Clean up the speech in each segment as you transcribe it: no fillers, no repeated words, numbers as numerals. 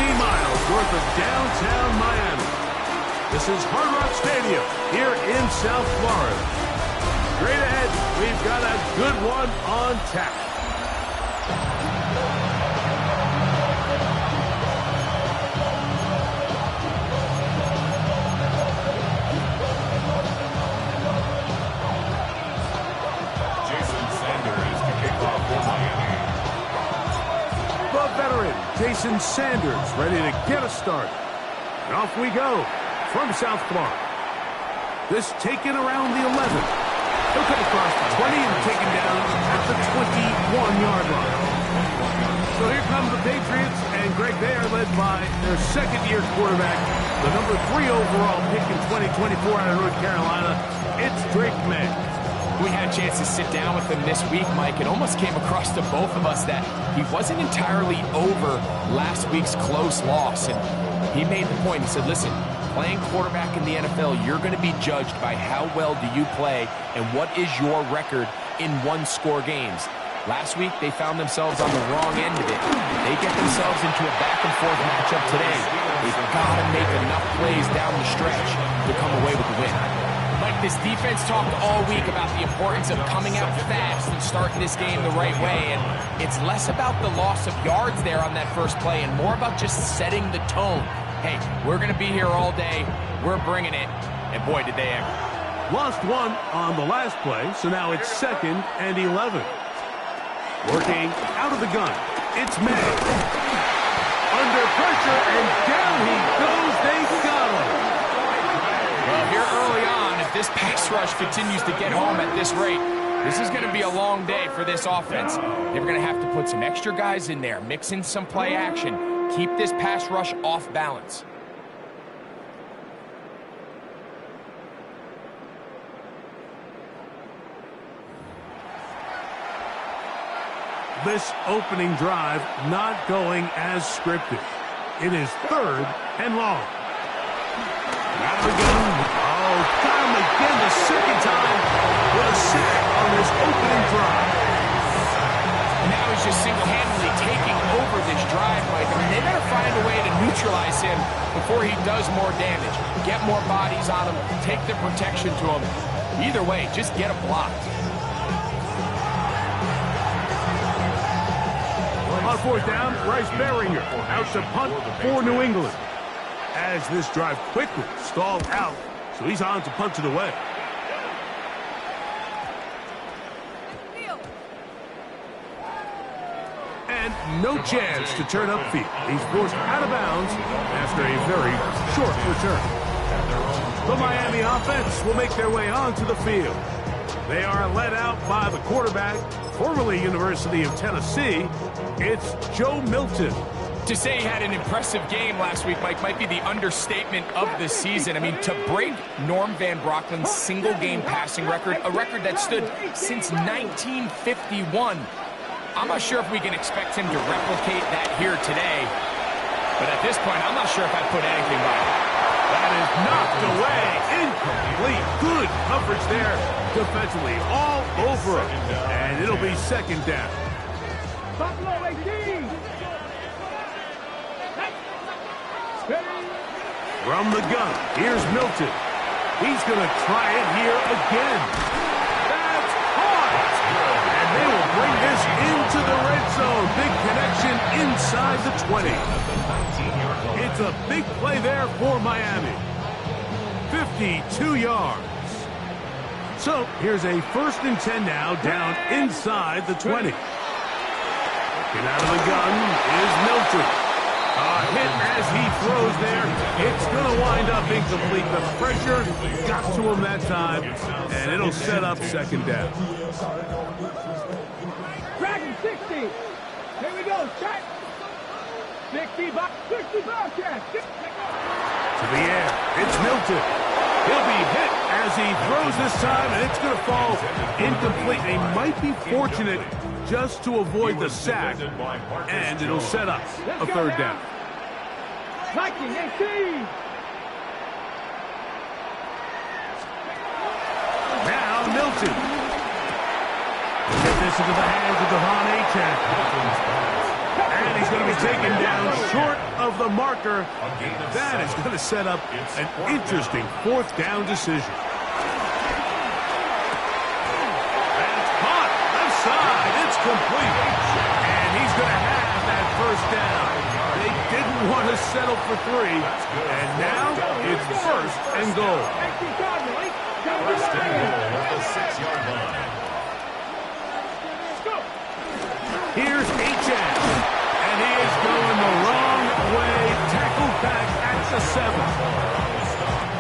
miles north of downtown Miami. This is Hard Rock Stadium here in South Florida. Straight ahead, we've got a good one on tap. Jason Sanders ready to get us started. And off we go from South Florida. This taken around the 11. He'll cut across the 20 and taken down at the 21-yard line. So here come the Patriots, and Greg, they are led by their second-year quarterback, the number 3 overall pick in 2024 out of North Carolina. It's Drake May. We had a chance to sit down with him this week, Mike. It almost came across to both of us that he wasn't entirely over last week's close loss. And he made the point. He said, listen, playing quarterback in the NFL, you're going to be judged by how well do you play and what is your record in one-score games. Last week, they found themselves on the wrong end of it. They get themselves into a back-and-forth matchup today. They've got to make enough plays down the stretch to come away with the win. Mike, this defense talked all week about the importance of coming out fast and starting this game the right way, and it's less about the loss of yards there on that first play and more about just setting the tone. Hey, we're going to be here all day. We're bringing it, and boy, did they ever. Lost one on the last play, so now it's 2nd and 11. Working out of the gun, it's May. Under pressure, and down he goes. They got him. Well, here early on, if this pass rush continues to get home at this rate, this is going to be a long day for this offense. They're going to have to put some extra guys in there, mix in some play action, keep this pass rush off balance. This opening drive not going as scripted. It is 3rd and long. Out of the gun. Oh, got him again the second time with a sack on this opening drive. Now he's just single-handedly taking over this drive, Mike. I mean, they better find a way to neutralize him before he does more damage. Get more bodies on him, take the protection to him. Either way, just get him blocked. On 4th down, Bryce Baringer out to punt for New England. As this drive quickly stalled out, so he's on to punt it away. And no chance to turn upfield. He's forced out of bounds after a very short return. The Miami offense will make their way onto the field. They are led out by the quarterback, formerly University of Tennessee. It's Joe Milton. To say he had an impressive game last week, Mike, might be the understatement of the season. I mean, to break Norm Van Brocklin's single-game passing record, a record that stood since 1951, I'm not sure if we can expect him to replicate that here today. But at this point, I'm not sure if I'd put anything by it. That is knocked away. Incomplete. Good coverage there defensively. All over him. And it'll be 2nd down. Buffalo 18. From the gun, here's Milton. He's going to try it here again. That's caught. And they will bring this into the red zone. Big connection inside the 20. It's a big play there for Miami. 52 yards. So here's a 1st and 10 now, down inside the 20. Looking out of the gun is Milton. A hit as he throws there. It's going to wind up incomplete. The pressure got to him that time, and it'll set up 2nd down. Dragon 60. Here we go. Check. 60 Bobcat. To the air. It's Milton. He'll be hit as he throws this time, and it's going to fall incomplete. They might be fortunate just to avoid the sack, and it'll set up a 3rd down. Viking 18. Now Milton. Get this into the hands of Devon Achane. And he's going to be taken down short of of the marker. That is going to set up an interesting fourth down decision. That's caught. Left side. It's complete. And he's going to have that first down. They didn't want to settle for 3. And now it's first and goal. First and goal at the 6-yard line. Here's Achane, and he is going the wrong way. Tackled back at the 7.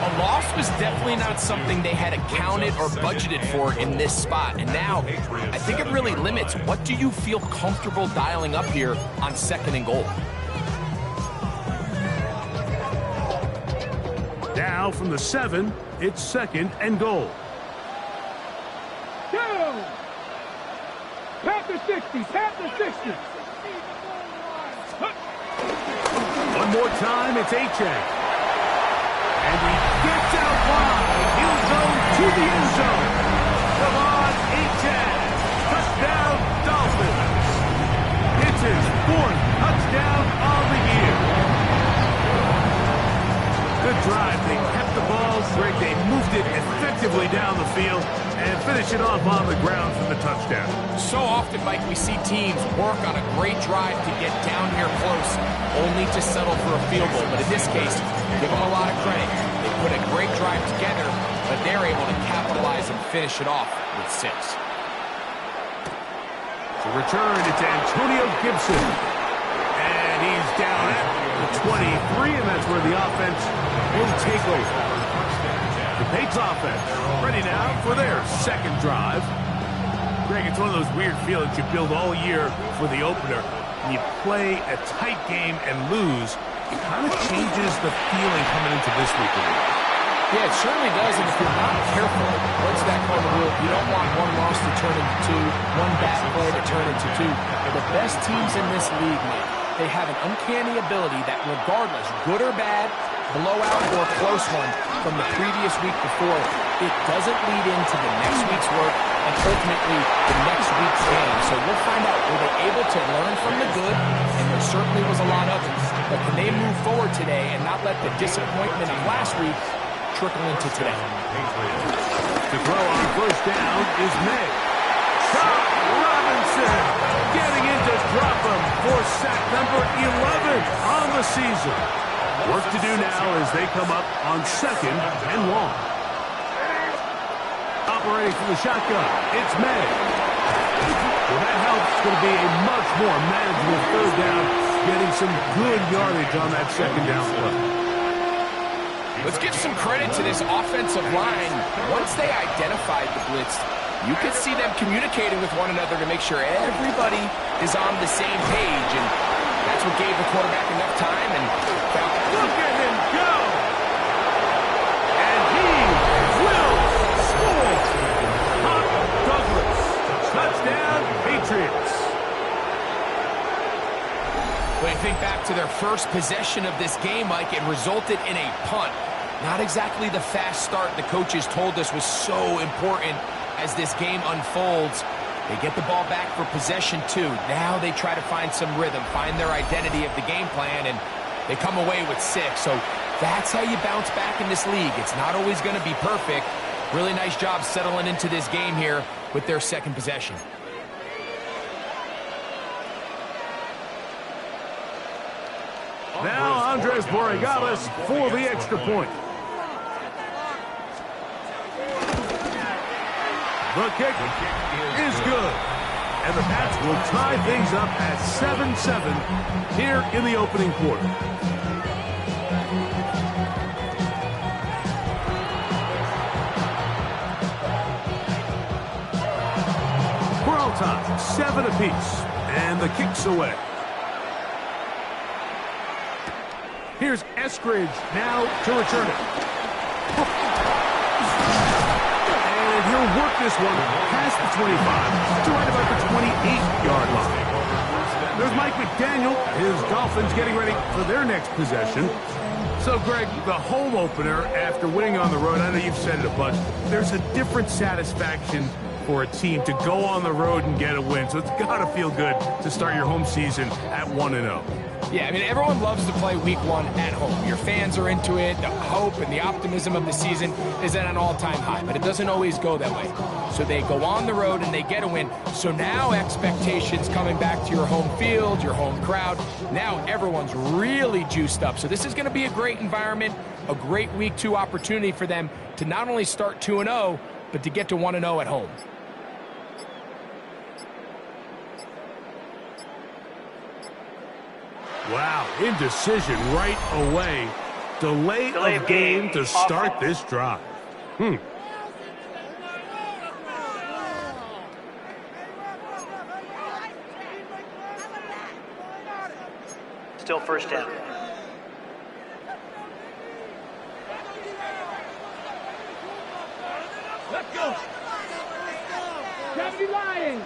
A loss was definitely not something they had accounted or budgeted for in this spot. And now, I think it really limits what do you feel comfortable dialing up here on 2nd and goal. Now from the 7, it's 2nd and goal. Down. Panther 60, Panther 60. One more time, it's Achane. And he gets out wide. He'll go to the end zone. Come on, Achane. Touchdown, Dolphins. It's his 4th touchdown of the year. Good drive. They kept the ball. Greg, they moved it effectively down the field and finish it off on the ground for the touchdown. So often, Mike, we see teams work on a great drive to get down here close, only to settle for a field goal. But in this case, give them a lot of credit. They put a great drive together, but they're able to capitalize and finish it off with 6. To return, it's Antonio Gibson. And he's down at the 23, and that's where the offense will take over. The Patriots offense ready now for their 2nd drive. Greg, it's one of those weird feelings you build all year for the opener. When you play a tight game and lose, it kind of changes the feeling coming into this week. Yeah, it certainly does, and if you're not careful, once that kind of rule, you don't want one loss to turn into 2, one bad play to turn into 2. The best teams in this league, Mike, they have an uncanny ability that regardless, good or bad, blowout or close one from the previous week before, it doesn't lead into the next week's work and ultimately the next week's game. So we'll find out, were they able to learn from the good? And there certainly was a lot of it. But can they move forward today and not let the disappointment of last week trickle into today? To throw on first down is May. Robinson getting in to drop him for sack number 11 on the season. Work to do now as they come up on 2nd and long. Operating from the shotgun, it's May. Well, that helps. It's going to be a much more manageable 3rd down, getting some good yardage on that 2nd down play. Let's give some credit to this offensive line. Once they identified the blitz, you could see them communicating with one another to make sure everybody is on the same page, and that's what gave the quarterback enough time. And look at him go! And he will score! Pop Douglas, touchdown Patriots. When you think back to their first possession of this game, Mike, it resulted in a punt. Not exactly the fast start the coaches told us was so important as this game unfolds. They get the ball back for possession 2. Now they try to find some rhythm, find their identity of the game plan, and they come away with 6. So that's how you bounce back in this league. It's not always going to be perfect. Really nice job settling into this game here with their 2nd possession. Now Andres Borregales for the extra point. The kick is good. And the Pats will tie things up at 7-7 here in the opening quarter. We're all tied, 7 apiece. And the kick's away. Here's Eskridge now to return it. And he'll work this one past the 25 to right about the 28-yard line. There's Mike McDaniel, his Dolphins getting ready for their next possession. So, Greg, the home opener after winning on the road, I know you've said it a bunch, there's a different satisfaction for a team to go on the road and get a win. So it's got to feel good to start your home season at 1-0. Yeah, I mean, everyone loves to play week 1 at home. Your fans are into it. The hope and the optimism of the season is at an all-time high, but it doesn't always go that way. So they go on the road and they get a win. So now expectations coming back to your home field, your home crowd. Now everyone's really juiced up. So this is going to be a great environment, a great week 2 opportunity for them to not only start 2-0, but to get to 1-0 at home. Wow, indecision right away. Delay of game to start this drive. Still first down. Let's go. Deputy Lyons.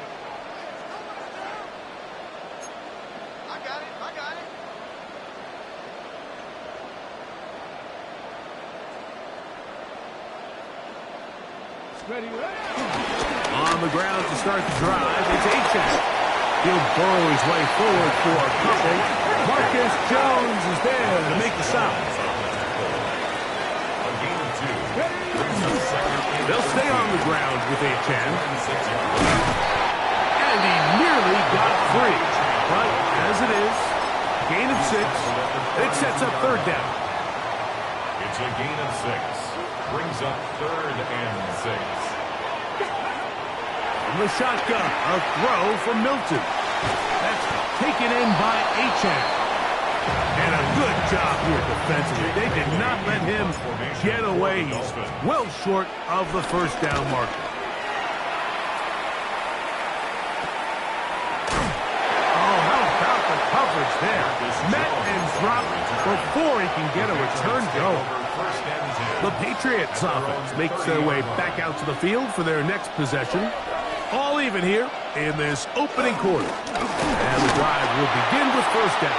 I got it. Ready. On the ground to start the drive, it's Achane. He'll burrow his way forward for a couple. Marcus Jones is there to make the stop. A gain of 2. Brings up second. They'll stay on the ground with Achane. And he nearly got free. But as it is, gain of 6. It sets up third down. It's a gain of 6. Brings up 3rd and 6. From the shotgun, a throw from Milton. That's taken in by Achane. And a good job here defensively. They did not let him get away. He's well short of the first down marker. Oh, how about the coverage there? Met and dropped before he can get a return going. The Patriots offense makes their way back out to the field for their next possession. All even here in this opening quarter. And the drive will begin with first down.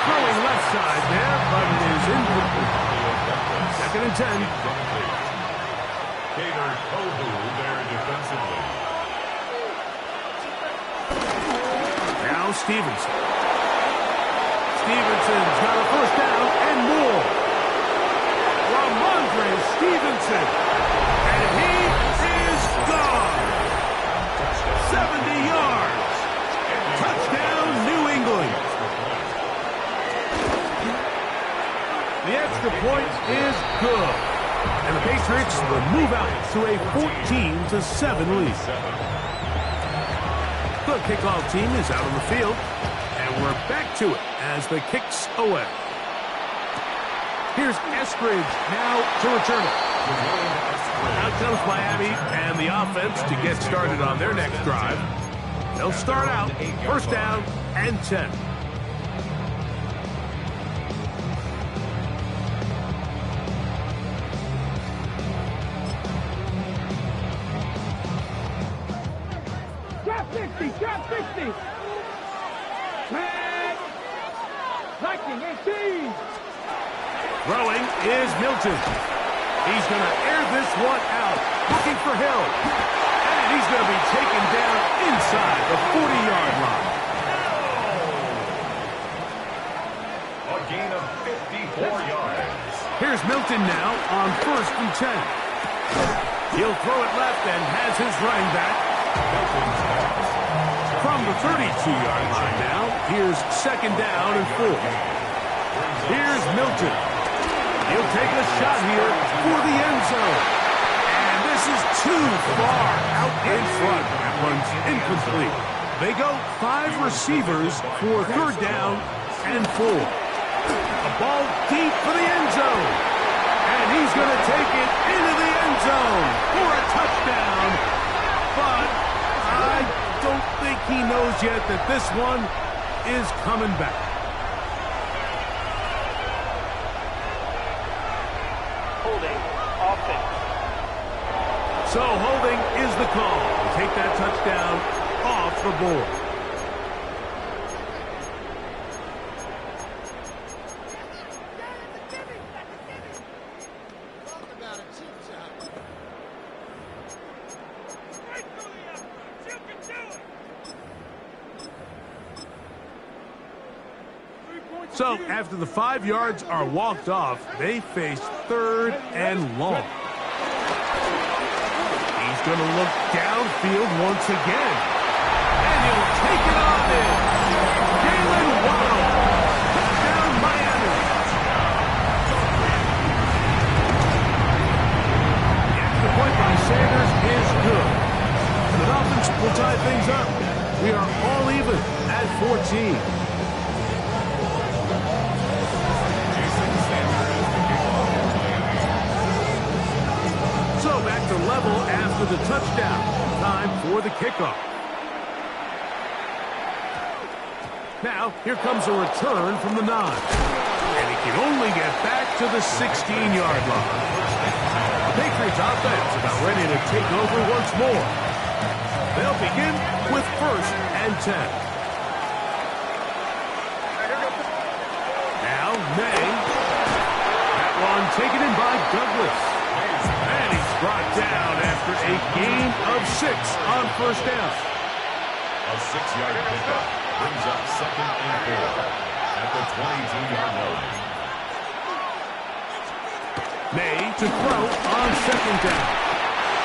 Throwing left side there, but it is incomplete. 2nd and 10. Kader Kohou there defensively. Now Stevenson. Stevenson's got a first down and more. Rhamondre Stevenson. And he is gone. 70 yards. Touchdown, New England. The extra point is good. And the Patriots will move out to a 14-7 lead. The kickoff team is out on the field. And we're back to it as the kick's away. Here's Eskridge now to return it. Out comes Miami and the offense to get started on their next drive. They'll start out first down and 10. Drop 60. Lightning 18. Throwing is Milton. He's going to air this one out, looking for Hill. And he's going to be taken down inside the 40-yard line. A gain of 54 yards. Here's Milton now on 1st and 10. He'll throw it left and has his running back. From the 32-yard line now, here's 2nd down and 4. Here's Milton. He'll take a shot here for the end zone. And this is too far out in front. That one's incomplete. They go 5 receivers for 3rd down and 4. A ball deep for the end zone. And he's going to take it into the end zone for a touchdown. But I don't think he knows yet that this one is coming back. Holding offense. So holding is the call. Take that touchdown off the board. So after the 5 yards are walked off, they face 3rd and long. He's going to look downfield once again. And he'll take it on in. Jalen Waddle. Touchdown, Miami. The extra point by Sanders is good. The Dolphins will tie things up. We are all even at 14. So back to level after the touchdown. Time for the kickoff. Now, here comes a return from the 9. And he can only get back to the 16-yard line. The Patriots offense about ready to take over once more. They'll begin with 1st and 10. Now, May. That one taken in by Douglas. And he's brought down after a gain of 6 on 1st down. A 6-yard pickup brings up 2nd and 4 at the 22-yard line. May to throw on 2nd down.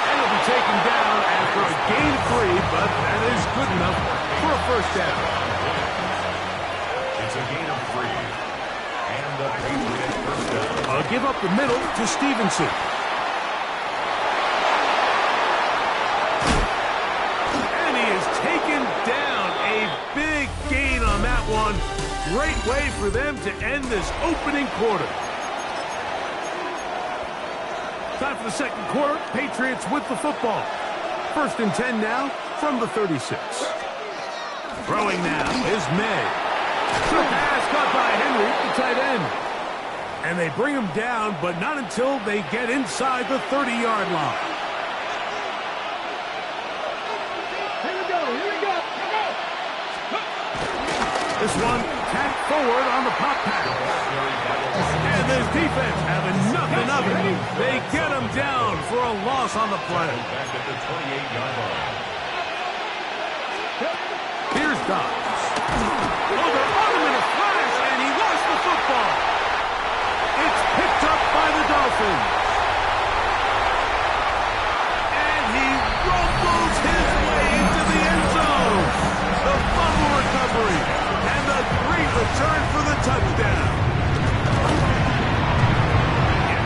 And he'll be taken down after a gain of 3, but that is good enough for a 1st down. It's a gain of 3. And the Patriots 1st down. Give up the middle to Stevenson. Taken down. A big gain on that one. Great way for them to end this opening quarter. Time for the 2nd quarter. Patriots with the football. 1st and 10 now from the 36. Throwing now is May. Good pass caught by Henry, the tight end. And they bring him down, but not until they get inside the 30-yard line. This one tapped forward on the pop pass. And this defense having nothing of it. They get him down for a loss on the play. Back at the 28-yard line. Here's Dobbs. Oh, they're on him in a flash, and he lost the football. It's picked up by the Dolphins. And he rumbles his way into the end zone. The fumble recovery. And a great return for the touchdown.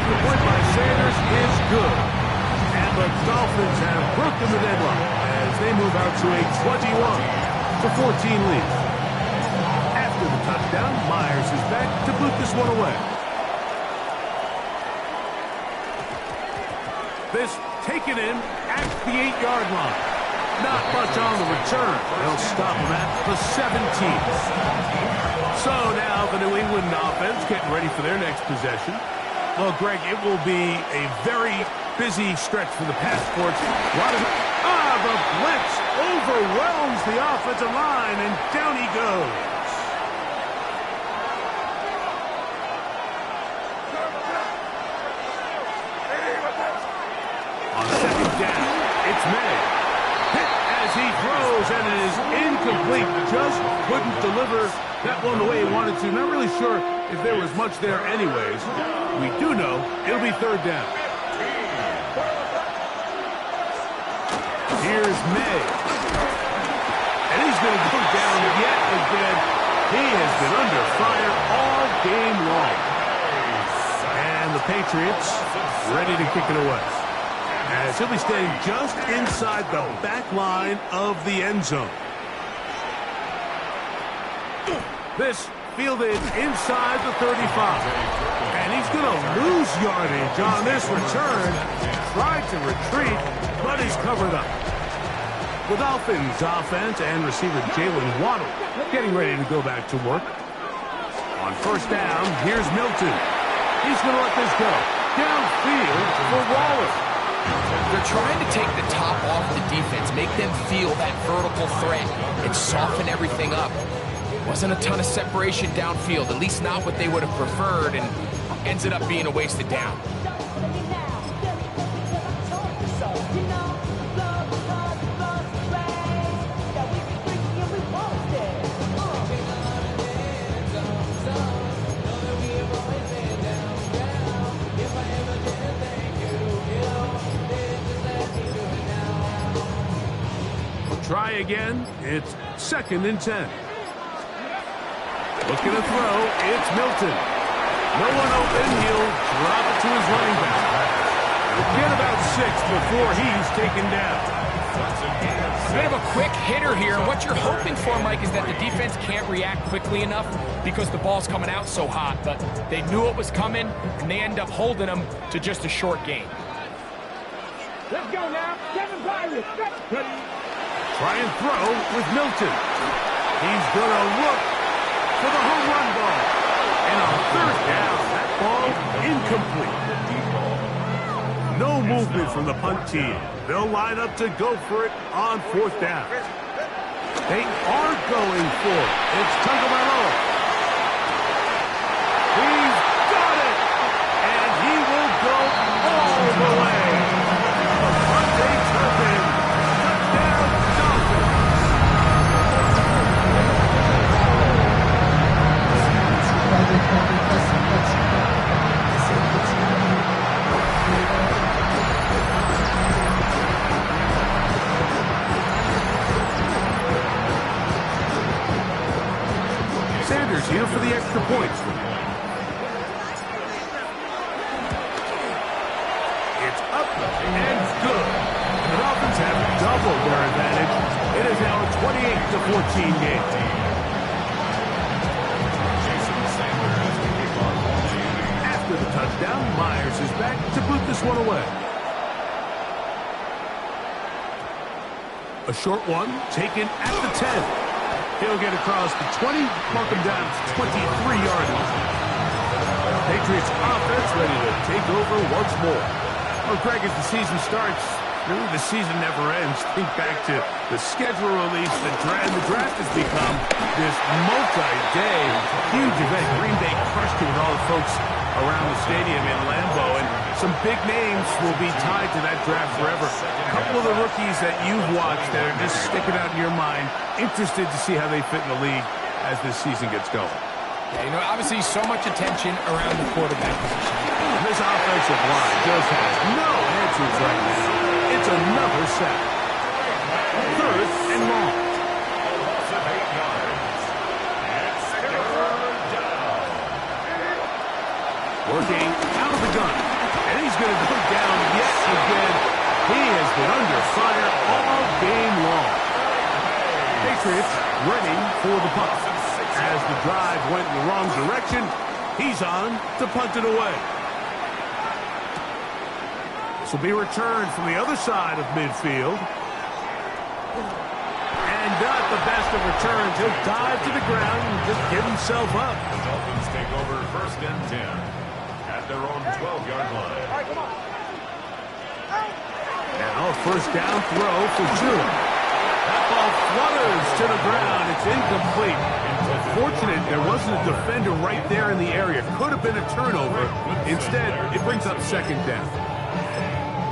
The point by Sanders is good. And the Dolphins have broken the deadlock as they move out to a 21-14 lead. After the touchdown, Myers is back to boot this one away. This taken in at the 8-yard line. Not much on the return. They'll stop him at the 17. So now the New England offense getting ready for their next possession. Well, Greg, it will be a very busy stretch for the passports. The blitz overwhelms the offensive line, and down he goes. On 2nd down, it's May. As he throws, and it is incomplete. Just couldn't deliver that one the way he wanted to. Not really sure if there was much there anyways. We do know it'll be 3rd down. Here's May. And he's going to go down yet again. He has been under fire all game long. And the Patriots ready to kick it away. As he'll be standing just inside the back line of the end zone. This fielded inside the 35. And he's going to lose yardage on this return. Tried to retreat, but he's covered up. The Dolphins offense and receiver Jalen Waddle getting ready to go back to work. On 1st down, here's Milton. He's going to let this go. Downfield for Waller. They're trying to take the top off the defense, make them feel that vertical threat, and soften everything up. Wasn't a ton of separation downfield, at least not what they would have preferred, and ends it up being a wasted down. try again. It's 2nd and 10. Looking to throw. It's Milton. No one open. He'll drop it to his running back. He'll get about 6 before he's taken down. A bit of a quick hitter here. What you're hoping for, Mike, is that the defense can't react quickly enough because the ball's coming out so hot. But they knew it was coming, and they end up holding them to just a short gain. Let's go now. Kevin Byron. Try and throw with Milton. He's going to look for the home run ball. And on 3rd down, that ball incomplete. No movement from the punt team. They'll line up to go for it on 4th down. They are going for it. It's Tagovailoa. He's got it. And he will go all the way. Devontae Turpin. Touchdown, Dolphins. Sanders here for the extra points. It's up and good. The Dolphins have doubled their advantage. It is now a 28-14 game. After the touchdown, Myers is back to boot this one away. A short one taken at the 10. He'll get across the 20, mark him down to 23-yard line. Patriots offense ready to take over once more. Well, Greg, as the season starts, really the season never ends. Think back to the schedule release, the draft has become this multi-day huge event. Green Bay crushed it with all the folks around the stadium in Lambeau, and some big names will be tied to that draft forever. A couple of the rookies that you've watched that are just sticking out in your mind, interested to see how they fit in the league as this season gets going. Yeah, you know, obviously so much attention around the quarterback position. This offensive line just has no answers right now. It's another sack. 3rd and long. Working out of the gun. And he's going to go down yet again. He has been under fire all game long. Patriots ready for the punt. As the drive went in the wrong direction, he's on to punt it away. This will be returned from the other side of midfield. And not the best of returns. He'll dive to the ground and just give himself up. The Dolphins take over 1st and 10 at their own 12-yard line. Now a 1st down throw for June. That ball flutters to the ground. It's incomplete. Fortunate there wasn't a defender right there in the area. Could have been a turnover. Instead, it brings up 2nd down.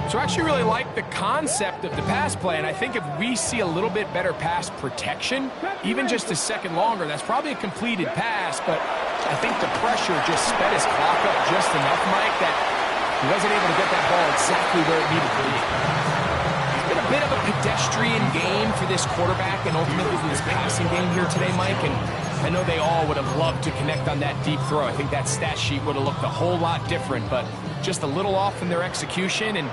So I actually really like the concept of the pass play, and I think if we see a little bit better pass protection, even just a second longer, that's probably a completed pass, but I think the pressure just sped his clock up just enough, Mike, that he wasn't able to get that ball exactly where it needed to be. It's been a bit of a pedestrian game for this quarterback and ultimately for this passing game here today, Mike, and I know they all would have loved to connect on that deep throw. I think that stat sheet would have looked a whole lot different, but just a little off in their execution and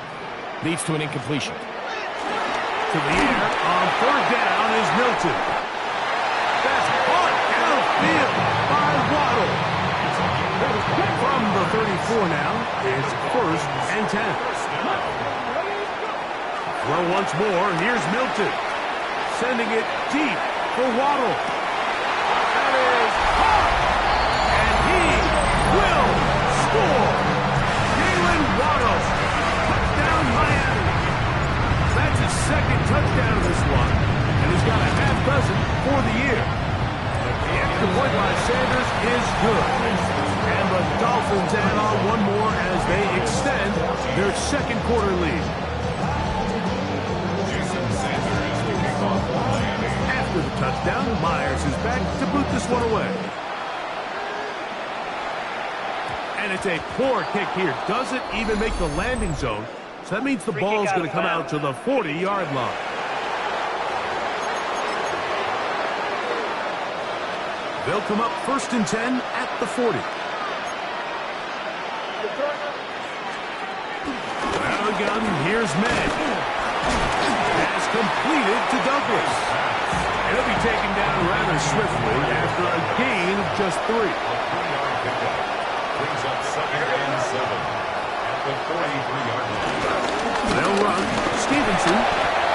leads to an incompletion. To the air on 3rd down is Milton. That's caught downfield by Waddle. From the 34 now, it's 1st and 10. Well, once more, here's Milton. Sending it deep for Waddle. That is caught. And he will score. Jalen Waddle. Touchdown, Miami. That's his 2nd touchdown of this one. And he's got a half dozen for the year. The extra point by Sanders is good. And the Dolphins add on one more as they extend their 2nd quarter lead. After the touchdown, Myers is back to boot this one away. And it's a poor kick here. Doesn't even make the landing zone. So that means the ball's going to come out to the 40-yard line. They'll come up 1st and 10 at the 40. Out of the gun, here's May. Pass completed to Douglas. And he'll be taken down rather swiftly after a gain of just 3. A 3-yard pickup. Brings up 2nd and 7 at the 43-yard line. They'll run. Stevenson.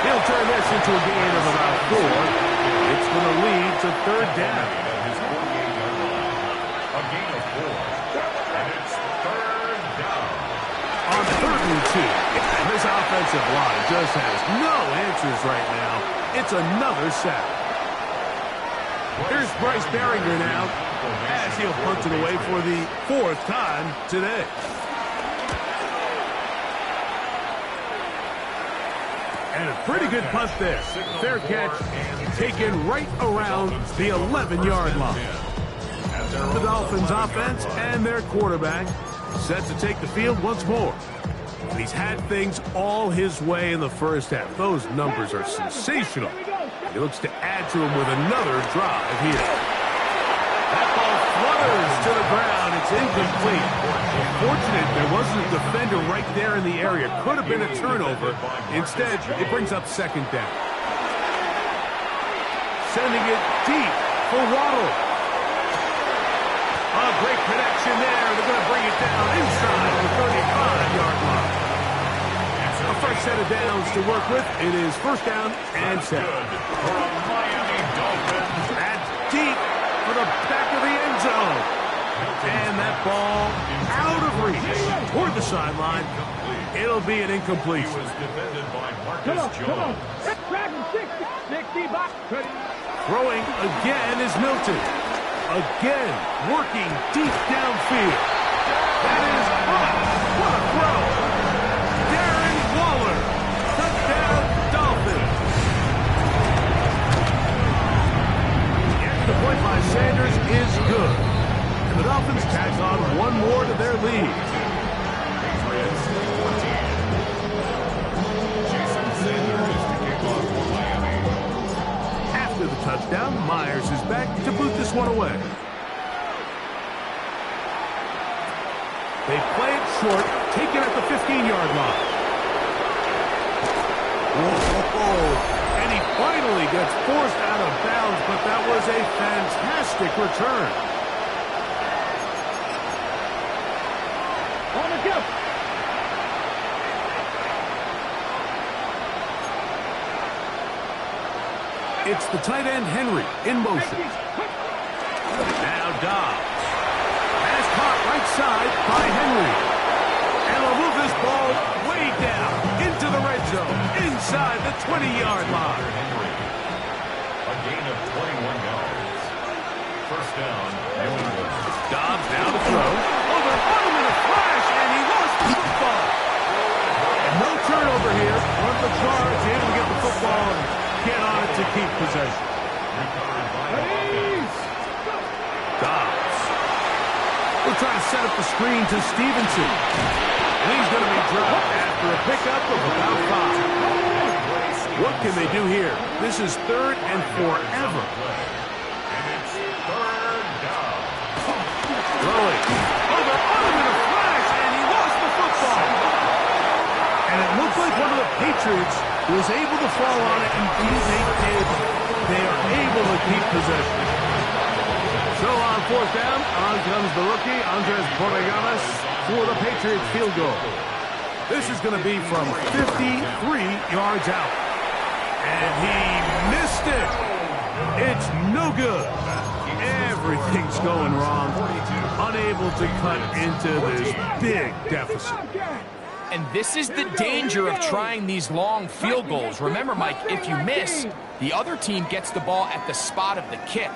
He'll turn this into a gain of about 4. It's going to lead to 3rd down. At his 48-yard line. A gain of 4. And it's 3rd down. On 3rd and 2. And this offensive line just has no answers right now. It's another sack. Here's Bryce Baringer now as he'll punt it away for the 4th time today. And a pretty good punt there. Fair catch taken right around the 11-yard line. The Dolphins offense and their quarterback set to take the field once more. And he's had things all his way in the first half. Those numbers are sensational. And he looks to add to them with another drive here. That ball flutters to the ground. It's incomplete. Fortunate there wasn't a defender right there in the area. Could have been a turnover. Instead, it brings up 2nd down. Sending it deep for Waddle. A great connection there. They're going to bring it down inside the 35-yard line. A fresh set of downs to work with. It is 1st down and 7. That's deep for the back of the end zone. And that ball out of reach toward the sideline. It'll be an incompletion. Come on. Dragon 60 box. Throwing again is Milton. Again, working deep downfield. That is hot. What a throw. Darren Waller. Touchdown, Dolphins. The extra point by Sanders is good. And the Dolphins tack on one more to their lead. Patriots 14. Jason Sanders to kick off for Miami. After the touchdown, Myers is back to boot this one away. They play it short, taken at the 15-yard line. Whoa. And he finally gets forced out of bounds, but that was a fantastic return. On the go. It's the tight end, Henry, in motion. Now Dobbs. Pass caught right side by Henry. And they'll move this ball way down into the red zone, inside the 20-yard line. Henry. A gain of 21 yards. 1st down, New England. Dobbs now to throw. Over on him in a flash, and he lost the football. And no turnover here. One of the Cards able to get the football and get on it to keep possession. Recovered by the offense. Dobbs. We'll try to set up the screen to Stevenson. And he's going to be dropped after a pickup of about 5. What can they do here? This is 3rd and forever. And it's 3rd down. Throwing. Over on him in a flash, and he lost the football. And it looked like one of the Patriots was able to fall on it, and they did. They are able to keep possession. So on 4th down, on comes the rookie, Andres Borregalas, for the Patriots field goal. This is going to be from 53 yards out. And he missed it. It's no good. Everything's going wrong. Unable to cut into this big deficit. And this is the danger of trying these long field goals. Remember, Mike, if you miss, the other team gets the ball at the spot of the kick.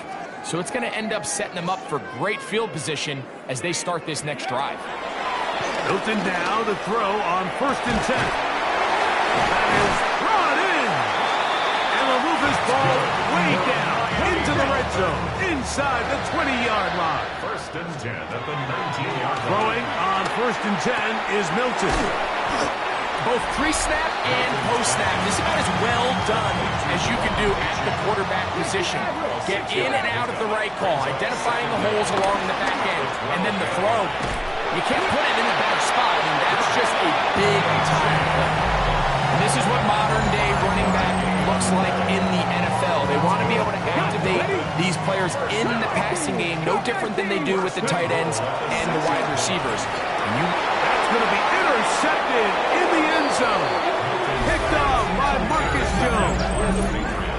So it's going to end up setting them up for great field position as they start this next drive. Milton now to throw on 1st and 10. That is brought in. And they'll move this ball way down into the red zone, inside the 20-yard line. 1st and 10 at the 19-yard line. Throwing on 1st and 10 is Milton. both pre-snap and post-snap. This is about as well done as you can do at the quarterback position. Get in and out at the right call, identifying the holes along the back end, and then the throw. You can't put it in a bad spot. I mean, that's just a big-time play. And this is what modern-day running back looks like in the NFL. They want to be able to activate these players in the passing game, no different than they do with the tight ends and the wide receivers. And that's going to be intercepted in the end zone. Picked off by Marcus Jones.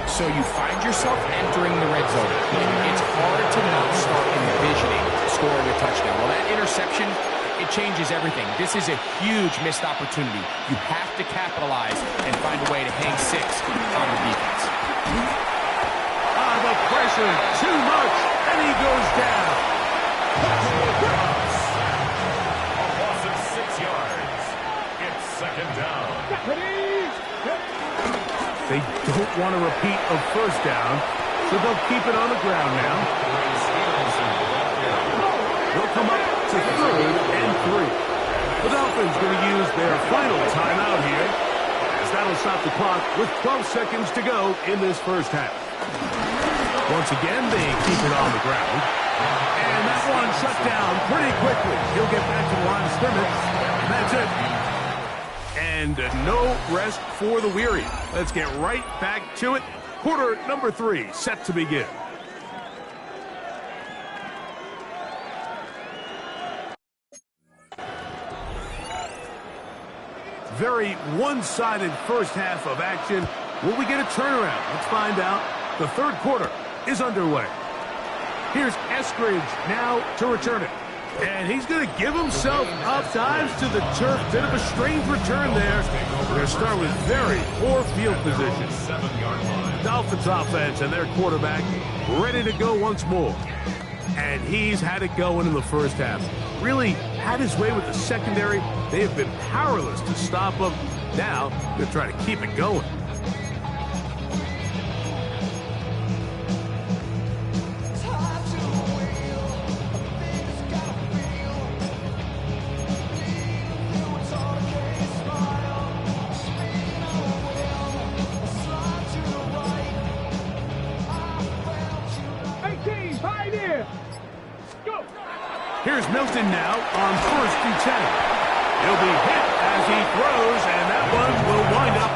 So you find yourself entering the red zone. It's hard to not start envisioning scoring a touchdown. Well, that interception, it changes everything. This is a huge missed opportunity. You have to capitalize and find a way to hang 6 on the defense. The pressure, too much, and he goes down. A loss of 6 yards. It's second down. They don't want to repeat a first down, so they'll keep it on the ground now. They'll come up to 3rd and 3. The Dolphins going to use their final timeout here, as that'll stop the clock with 12 seconds to go in this first half. Once again, they keep it on the ground. And that one shut down pretty quickly. He'll get back to the line of scrimmage, and that's it. And no rest for the weary. Let's get right back to it. Quarter number 3 set to begin. Very one-sided first half of action. Will we get a turnaround? Let's find out. The third quarter is underway. Here's Eskridge now to return it. And he's going to give himself up, dives to the turf. Bit of a strange return there. We're going to start with very poor field position. Dolphins offense and their quarterback ready to go once more. And he's had it going in the first half. Really had his way with the secondary. They have been powerless to stop him. Now they're trying to keep it going. Here's Milton now on 1st and 10. He'll be hit as he throws, and that one will wind up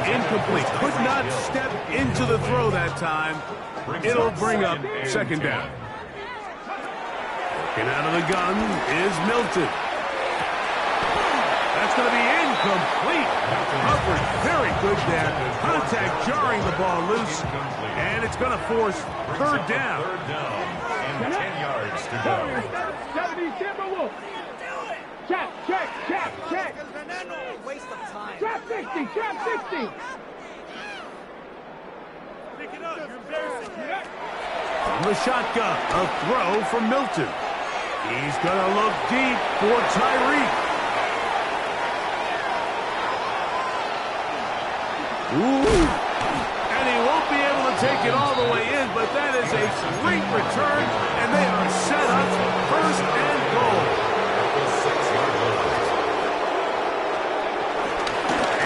incomplete. Could not step into the throw that time. It'll bring up second down. Looking out of the gun is Milton. That's going to be incomplete. Coverage very good there. Contact jarring the ball loose, and it's going to force third down. And 10 yards to go. 70 Timberwolves. Check. Waste of time. Trap 60. Pick it up. You're embarrassing. From the shotgun, a throw from Milton. He's going to look deep for Tyreek. Ooh. And he won't be able to take it all the way in, but that is a great return, and they are set up 1st and goal.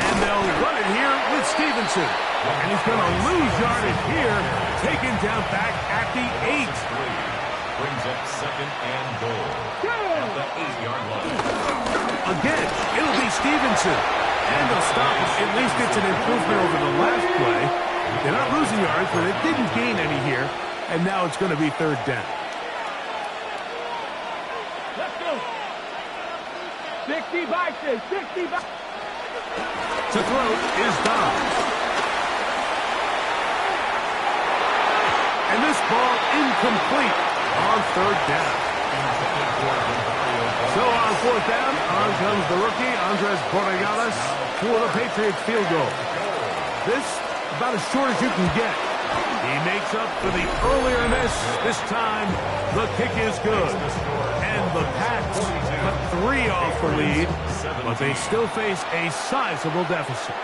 And they'll run it here with Stevenson. And he's going to lose yardage here, taken down back at the 8. Brings up 2nd and goal at the 8-yard line. Again, it'll be Stevenson. And they'll stop it. At least it's an improvement over the last play. They're not losing yards, but it didn't gain any here. And now it's going to be 3rd down. Let's go. 60 boxes. To throw is Dom. And this ball incomplete on 3rd down. So on 4th down, on comes the rookie, Andres Borregales, for the Patriots field goal. This, about as short as you can get. He makes up for the earlier miss. This time, the kick is good. And the Pats cut 3 off the lead, but they still face a sizable deficit.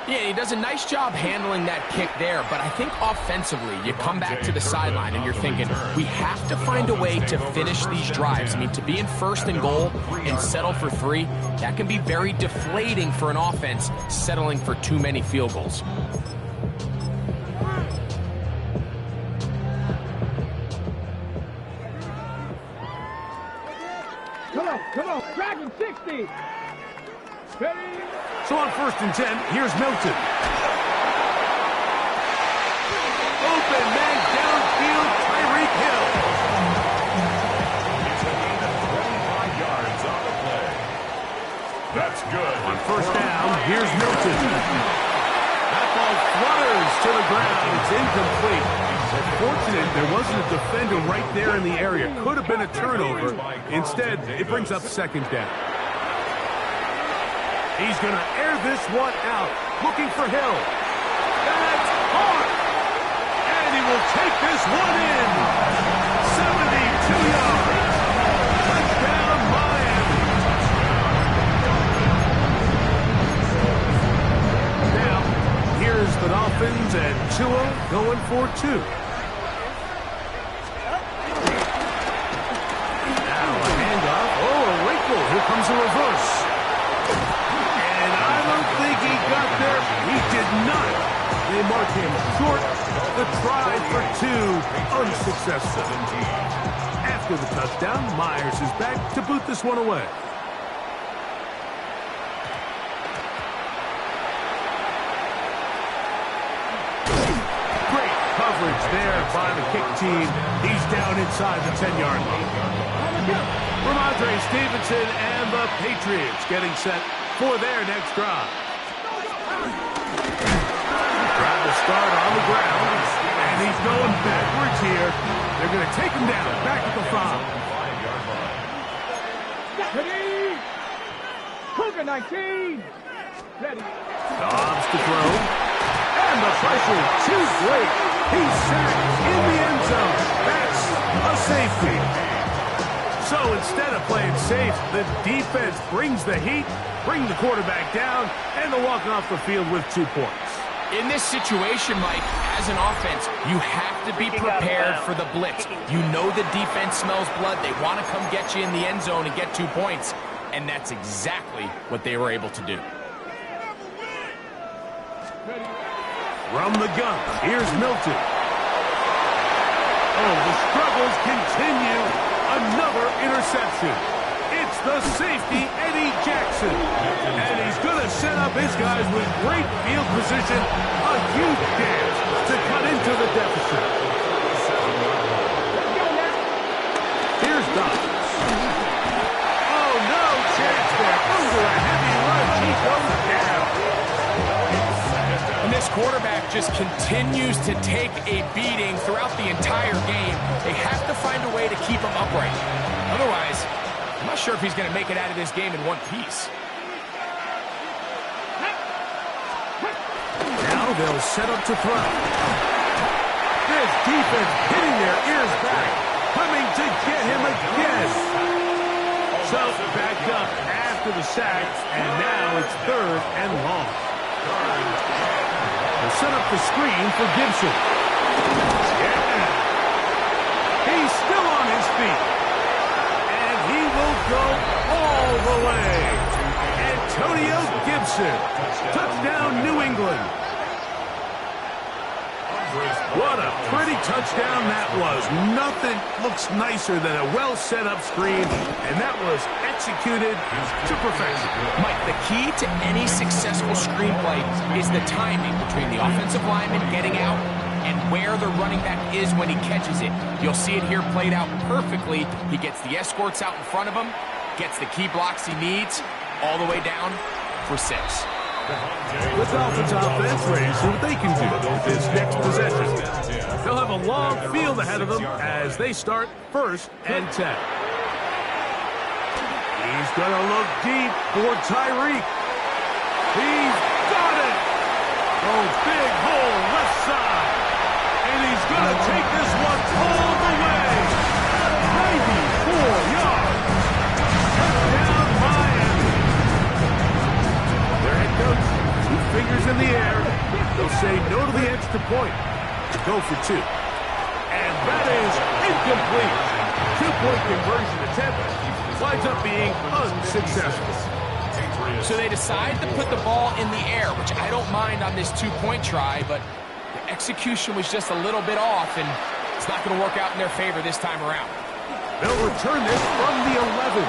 Yeah, he does a nice job handling that kick there, but I think offensively, you come back to the sideline and you're thinking, we have to find a way to finish these drives. I mean, to be in first and goal and settle for 3, that can be very deflating for an offense settling for too many field goals. Come on, Dragon 60. Ready? So on 1st and 10, here's Milton. Open man downfield, Tyreek Hill. It's a gain of 25 yards on the play. That's good. On 1st down, here's Milton. That ball flutters to the ground. It's incomplete. Fortunate there wasn't a defender right there in the area. Could have been a turnover. Instead, it brings up 2nd down. He's going to air this one out. Looking for Hill. That's hard. And he will take this one in. 72 yards. Touchdown, Miami. Now, here's the Dolphins and Tua going for 2. Now a handoff. Oh, a wrinkle. Here comes a reverse. And I don't think he got there. He did not. They mark him short. The try for 2, unsuccessful. After the touchdown, Myers is back to boot this one away. Great coverage there by the kick team. He's down inside the 10-yard line. Ramondre Stevenson and the Patriots getting set for their next drive. Grab the start on the ground, and he's going backwards here. They're going to take him down, back at the 5. Ready? Cougar 19. Ready. Dobbs to throw. And the pressure too great. He's sacked in the end zone. That's a safety. So instead of playing safe, the defense brings the heat, bring the quarterback down, and they're walking off the field with 2 points. In this situation, Mike, as an offense, you have to be prepared for the blitz. You know the defense smells blood. They want to come get you in the end zone and get 2 points, and that's exactly what they were able to do. From the gun, here's Milton. Oh, the struggles continue. Another interception. It's the safety, Eddie Jackson. And he's going to set up his guys with great field position. A huge dance to cut into the deficit. Here's Dobbs. Oh, no chance there. Under a heavy rush, he goes down. And this quarterback just continues to take a beating throughout the entire game. They have to find a way to keep him upright. Otherwise, I'm not sure if he's going to make it out of this game in one piece. Now they'll set up to throw. This defense hitting their ears back, coming to get him again. So backed up after the sack, and now it's 3rd and long. They'll set up the screen for Gibson. Yeah. He's still on his feet. And he will go all the way. Antonio Gibson. Touchdown, New England. What a pretty touchdown that was. Nothing looks nicer than a well-set-up screen, and that was executed to perfection. Mike, the key to any successful screenplay is the timing between the offensive lineman getting out and where the running back is when he catches it. You'll see it here played out perfectly. He gets the escorts out in front of him, gets the key blocks he needs, all the way down for 6. The Dolphins offense ready to see what they can do with this next possession. They'll have a long field ahead of them as they start 1st and 10. He's going to look deep for Tyreek. He's got it. Oh, big hole left side. And he's going to take this one all the way. 94 yards. Touchdown, Miami. Their head coach, 2 fingers in the air. extra point. Go for two. And that is incomplete. Two-point conversion attempt winds up being unsuccessful. So they decide to put the ball in the air, which I don't mind on this two-point try, but the execution was just a little bit off, and it's not going to work out in their favor this time around. They'll return this from the 11.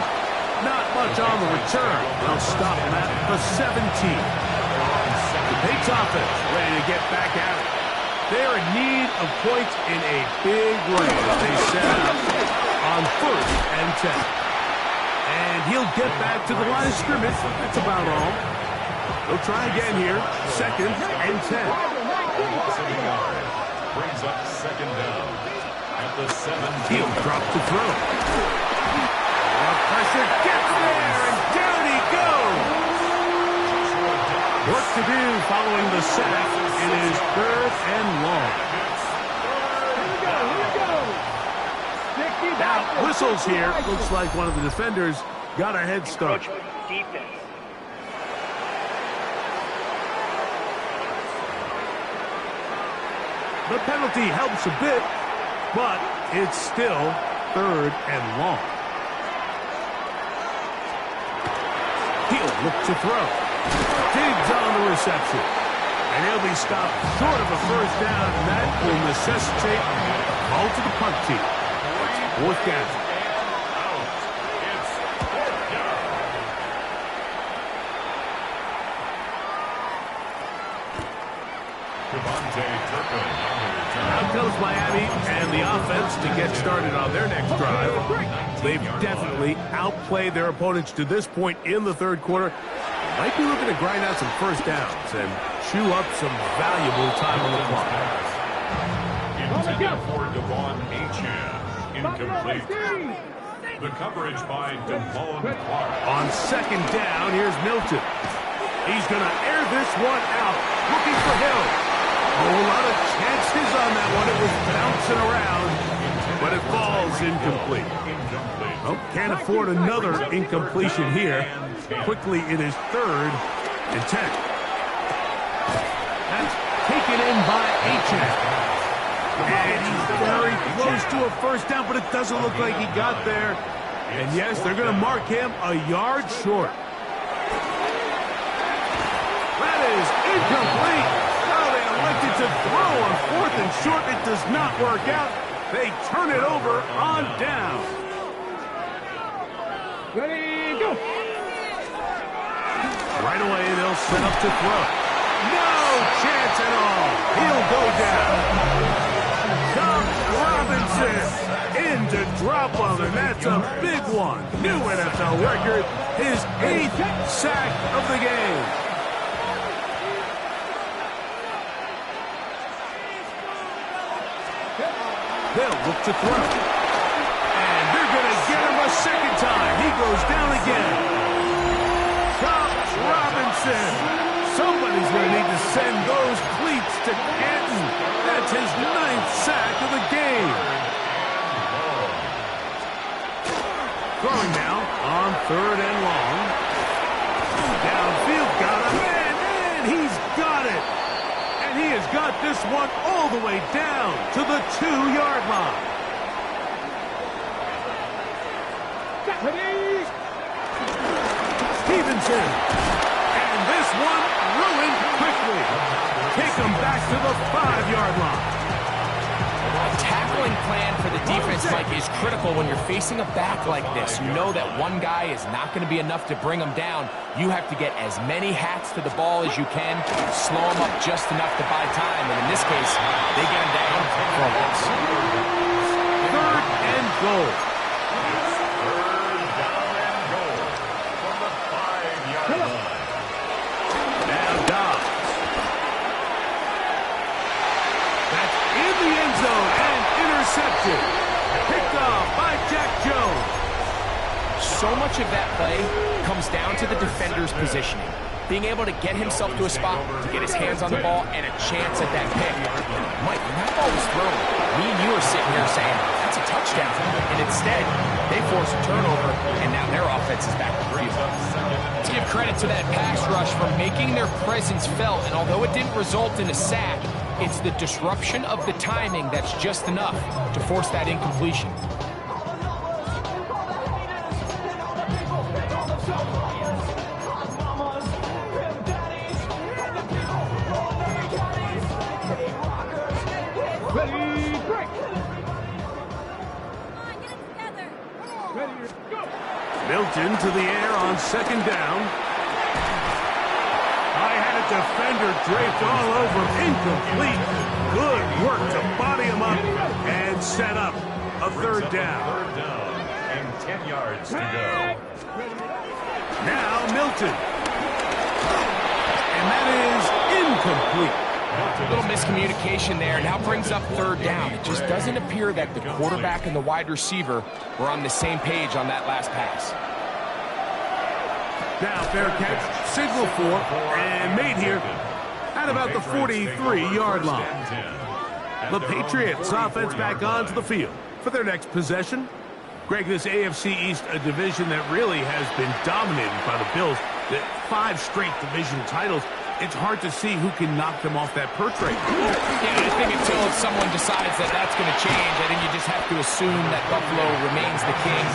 Not much on the return. They'll stop him at the 17. The Pates offense ready to get back at it. They're in need of points in a big way as they set out on 1st and 10. And he'll get back to the line of scrimmage. That's about all. They'll try again here. 2nd and 10. Brings up 2nd down at the 17. He'll drop to throw. Pressure gets there, and down he goes. Work to do following the sack. It is 3rd and long. Now, whistles here. Looks like one of the defenders got a head start. Defense. The penalty helps a bit, but it's still 3rd and long. He'll look to throw. Digs on the reception. And he'll be stopped short of a 1st down, and that will necessitate a call to the punt team. It's 4th down. It's 4th down. Devontae Turpin on the return. Out comes Miami and the offense to get started on their next drive. They've definitely outplayed their opponents to this point in the 3rd quarter. Might be looking to grind out some 1st downs and chew up some valuable time on the clock. Intended for Devon Achane. Incomplete. The coverage by Devon Clark. On 2nd down, here's Milton. He's going to air this one out, looking for Hill. A whole lot of chances on that one. It was bouncing around, but it falls incomplete. Oh, can't afford another incompletion here. Quickly, it is 3rd and 10. That's taken in by Achane. And he's very close to a 1st down, but it doesn't look like he got there. And yes, they're going to mark him a yard short. That is incomplete. Now they elected to throw on 4th and short. It does not work out. They turn it over on down. Ready, go. Right away, they'll set up to throw. No chance at all. He'll go down. Tom Robinson in to drop him, and that's a big one. New NFL record, his 8th sack of the game. They'll look to throw. And they're going to get him a 2nd time. He goes down again. Tom Robinson. Somebody's going to need to send those cleats to Canton. That's his 9th sack of the game. Throwing now on 3rd and long. Downfield, got him, and he's got it. And he has got this one all the way down to the 2-yard line. Stevenson. And this one ruined quickly. Take him back to the 5-yard line. A tackling plan for the defense, Mike, is critical when you're facing a back like this. You know that one guy is not going to be enough to bring him down. You have to get as many hats to the ball as you can, slow him up just enough to buy time, and in this case, they get him down for a loss. 3rd and goal. Now Dobbs. That's in the end zone and intercepted. Picked off by Jack Jones. So much of that play comes down to the defender's positioning. Being able to get himself to a spot, to get his hands on the ball, and a chance at that pick. Mike, when that ball was thrown, me and you are sitting here saying, that's a touchdown. And instead, they force a turnover, and now their offense is back to the field. Let's give credit to that pass rush for making their presence felt, and although it didn't result in a sack, It's the disruption of the timing that's just enough to force that incompletion. Milton to the air on second down. I had a defender draped all over him. Incomplete. Good work to body him up and set up a third down. Third down and 10 yards to go. Now Milton. And that is incomplete. A little miscommunication there. Now brings up third down. It just doesn't appear that the quarterback and the wide receiver were on the same page on that last pass. Now fair catch, signal for, and made here at about the 43-yard line. The Patriots offense back onto the field for their next possession. Greg, this AFC East, a division that really has been dominated by the Bills. The 5 straight division titles. It's hard to see who can knock them off that perch rate. Yeah, I think until someone decides that that's going to change, I think you just have to assume that Buffalo remains the king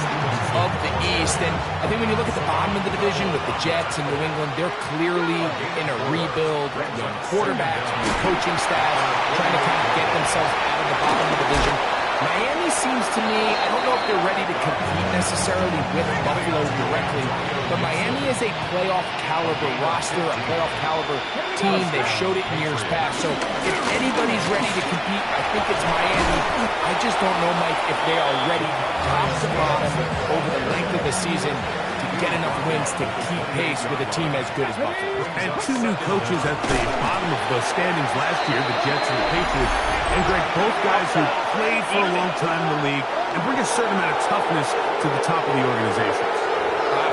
of the East. And I think when you look at the bottom of the division with the Jets and New England, they're clearly in a rebuild. Young quarterbacks, new coaching staff, trying to kind of get themselves out of the bottom of the division. Miami seems to me, I don't know if they're ready to compete necessarily with Buffalo directly, but Miami is a playoff caliber roster, a playoff caliber team. They've showed it in years past. So if anybody's ready to compete, I think it's Miami. I just don't know, Mike, if they are ready top to bottom over the length of the season to get enough wins to keep pace with a team as good as Buffalo. And 2 new coaches at the bottom of the standings last year, the Jets and the Patriots. And Greg, both guys who played for a long time in the league and bring a certain amount of toughness to the top of the organizations.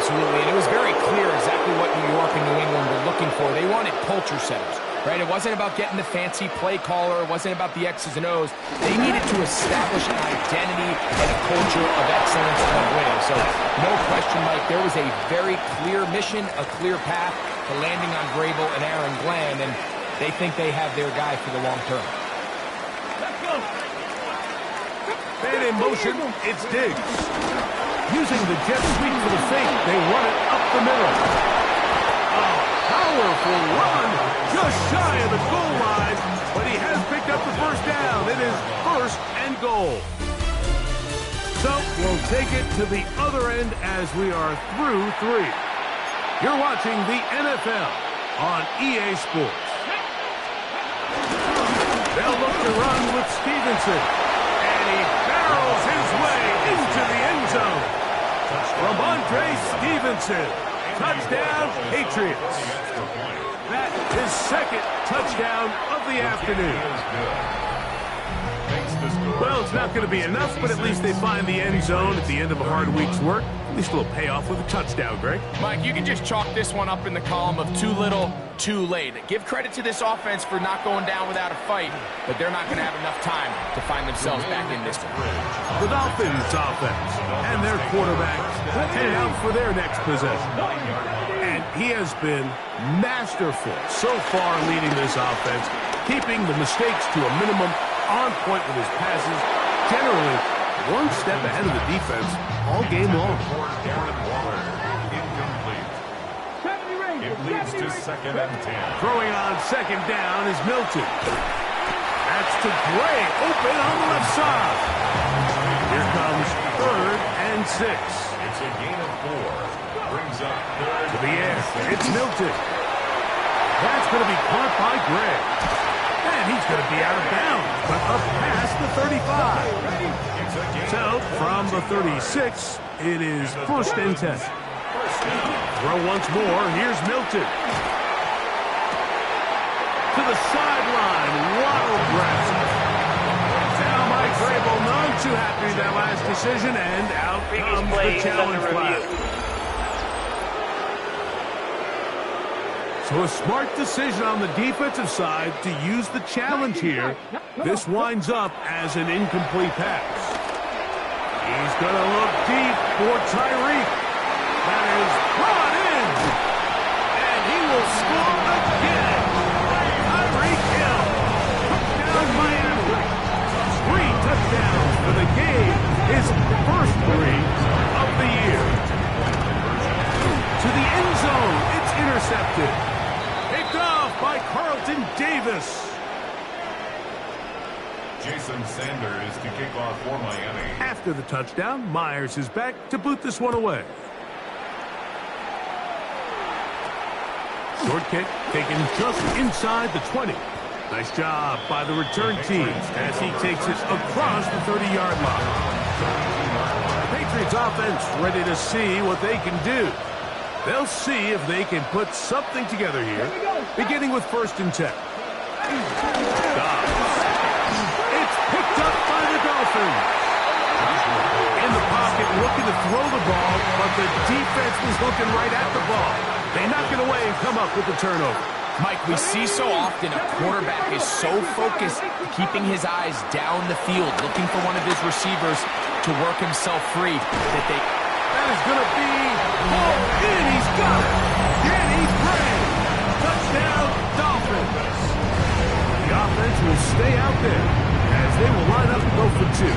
Absolutely, and it was very clear exactly what New York and New England were looking for. They wanted culture setters, right? It wasn't about getting the fancy play caller. It wasn't about the X's and O's. They needed to establish an identity and a culture of excellence and winning. So no question, Mike, there was a very clear mission, a clear path to landing on Vrabel and Aaron Glenn, and they think they have their guy for the long term. Man in motion, it's Diggs. Using the jet sweep for the fake, they run it up the middle. A powerful run, just shy of the goal line, but he has picked up the first down. It is 1st and goal. So we'll take it to the other end as we are through 3. You're watching the NFL on EA Sports. They'll look to run with Stevenson. And he barrels his way into the end zone. Ramondre Stevenson. Touchdown, Patriots. That is 2nd touchdown of the afternoon. Well, it's not going to be enough, but at least they find the end zone at the end of a hard week's work. At least a little payoff with a touchdown, Greg. Mike, you can just chalk this one up in the column of too little, too late. Give credit to this offense for not going down without a fight, but they're not going to have enough time to find themselves back in this one. The Dolphins offense and their quarterback headed out for their next possession. And he has been masterful so far leading this offense, keeping the mistakes to a minimum, on point with his passes, generally one step ahead of the defense all game long. It leads to 2nd and 10. Throwing on 2nd down is Milton. That's to Gray, open on the left side. Here comes 3rd and 6. It's a gain of 4. Brings up 3rd. To the air, it's Milton. That's going to be caught by Gray. And he's going to be out of bounds, but up past the 35. So, from the 36, it is 1st and 10. Throw once more, here's Milton. To the sideline, wild grab. Now Mike Vrabel none too happy with that last decision, and out comes the challenge flag. So a smart decision on the defensive side to use the challenge here. This winds up as an incomplete pass. He's going to look deep for Tyreek. That is brought in. And he will score again. Tyreek Hill. intercepted. Picked off by Carlton Davis. Jason Sanders to kick off for Miami. After the touchdown, Myers is back to boot this one away. Short kick taken just inside the 20. Nice job by the return team as he takes it across the 30-yard line. The Patriots offense ready to see what they can do. They'll see if they can put something together here, beginning with 1st and 10. It's picked up by the Dolphins. In the pocket, looking to throw the ball, but the defense was looking right at the ball. They knock it away and come up with the turnover. Mike, we see so often a quarterback is so focused, keeping his eyes down the field, looking for one of his receivers to work himself free, that they... That is going to be... Oh, and he's got it! Danny Gray! Touchdown, Dolphins! The offense will stay out there as they will line up and go for 2.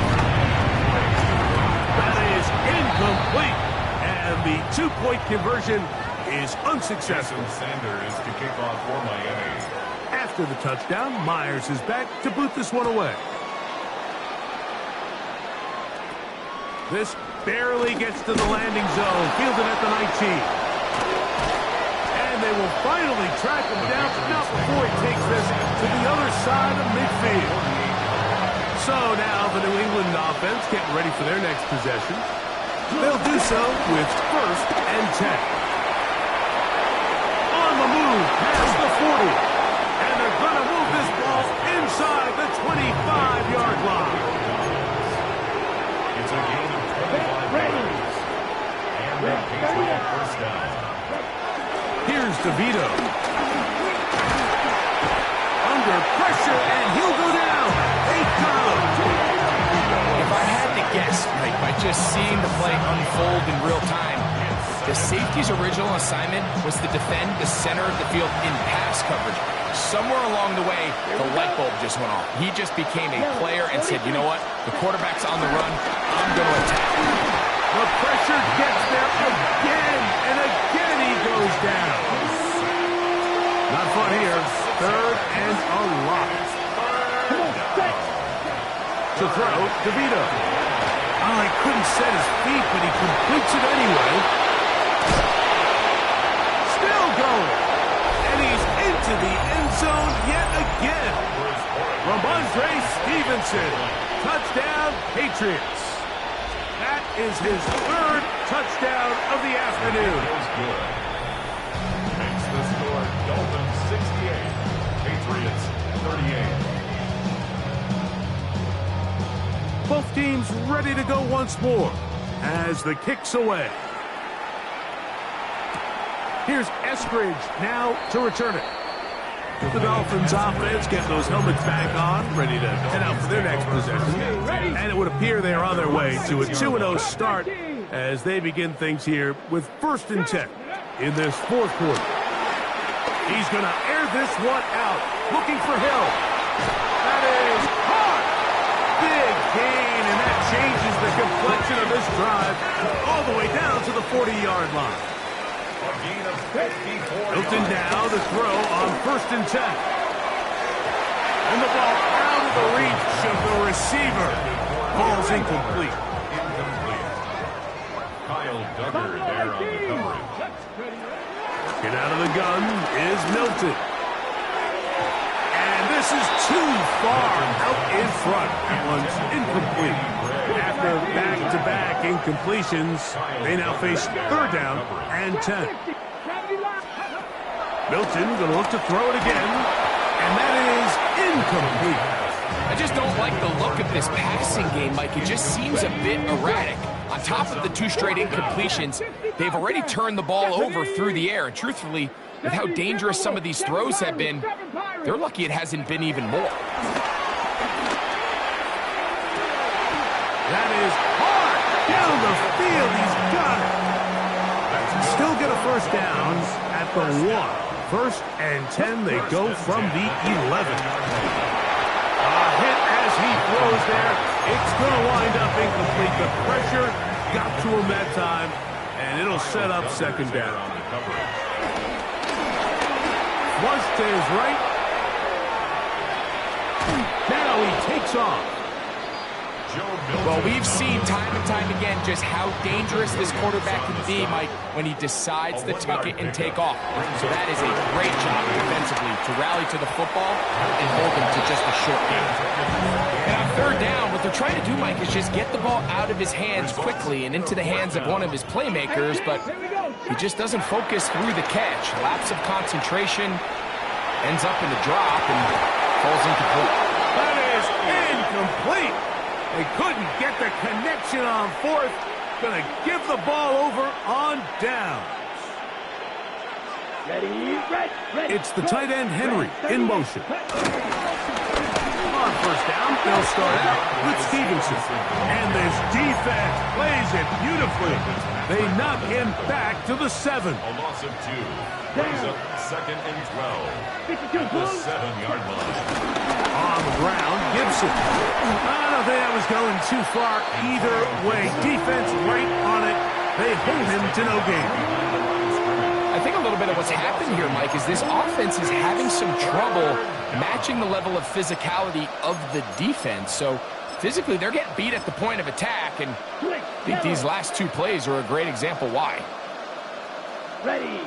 That is incomplete. And the 2-point conversion is unsuccessful. Jason Sanders to kick off for Miami. After the touchdown, Myers is back to boot this one away. This barely gets to the landing zone, fielded at the 19. And they will finally track him down, but not before he takes this to the other side of midfield. So now the New England offense getting ready for their next possession. They'll do so with 1st and 10. On the move past the 40. And they're going to move this ball inside the 25-yard line. It's a gain of 25 yards. And the Patriot 1st down. Here's DeVito. Under pressure, and he'll go down. They got him. If I had to guess, Mike, by just seeing the play unfold in real time, the safety's original assignment was to defend the center of the field in pass coverage. Somewhere along the way, the light bulb just went off. He just became a player and said, you know what? The quarterback's on the run. I'm going to attack. The pressure gets there again, and again he goes down. Not fun here. 3rd and a lot. To throw, DeVito. Oh, he couldn't set his feet, but he completes it anyway. Still going. And he's into the end zone yet again. Ramondre Stevenson. Touchdown, Patriots. That is his 3rd touchdown of the afternoon. Makes the score Dolphins 68, Patriots 38. Both teams ready to go once more as the kick's away. Here's Eskridge now to return it. The Dolphins offense getting those helmets back on, ready to head out for their next possession. And it would appear they are on their way to a 2-0 start as they begin things here with 1st and 10 in this 4th quarter. He's going to air this one out, looking for Hill. That is caught. Big gain, and that changes the complexion of this drive all the way down to the 40-yard line. A gain of 54 Hilton yards. now to throw on 1st and 10. And the ball out of the reach of the receiver. Ball's incomplete. Kyle Duggar there on the coverage. Get out of the gun is Milton. And this is too far out in front. That one's incomplete. After back-to-back incompletions, they now face 3rd down and 10. Milton going to look to throw it again, and that is incomplete. I just don't like the look of this passing game, Mike. It just seems a bit erratic. On top of the 2 straight incompletions, they've already turned the ball over through the air. And truthfully, with how dangerous some of these throws have been, they're lucky it hasn't been even more. That is hard down the field. He's got it. Still get a 1st down at the 1. 1st and 10. They go from the 11. A hit as he throws there. It's going to wind up incomplete. The pressure got to him that time, and it'll set up 2nd down. flush to his right. Now he takes off. Well, we've seen time and time again just how dangerous this quarterback can be, Mike, when he decides to tuck it and take off. So that is a great job defensively to rally to the football and hold him to just a short gain. And on third down, what they're trying to do, Mike, is just get the ball out of his hands quickly and into the hands of one of his playmakers, but he just doesn't focus through the catch. Lapse of concentration, ends up in the drop, and falls incomplete. That is incomplete. They couldn't get the connection on fourth. Gonna give the ball over on downs. Ready, ready. It's the tight end, Henry, in motion. On first down, they'll start out with Stevenson. And this defense plays it beautifully. They knock him back to the 7. A loss of 2. Brings up 2nd and 12. At the 7-yard line. On the ground, Gibson. I don't think that was going too far either way. Defense right on it. They hold him to no gain. I think a little bit of what's happened here, Mike, is this offense is having some trouble matching the level of physicality of the defense. So physically, they're getting beat at the point of attack, and I think these last 2 plays are a great example why. Ready.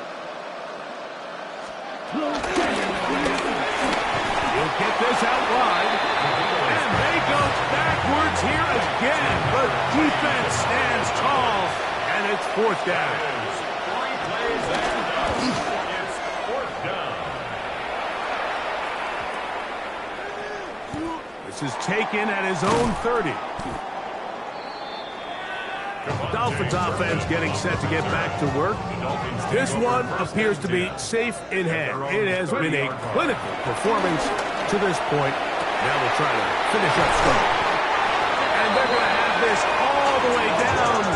He'll get this out wide. And they go backwards here again. The defense stands tall, and it's 4th down. 3 plays and out. It's 4th down. This is taken at his own 30. Dolphins offense getting set to get back to work. This one appears to be safe in hand. It has been a clinical performance to this point. Now they'll try to finish up strong. And they're going to have this all the way down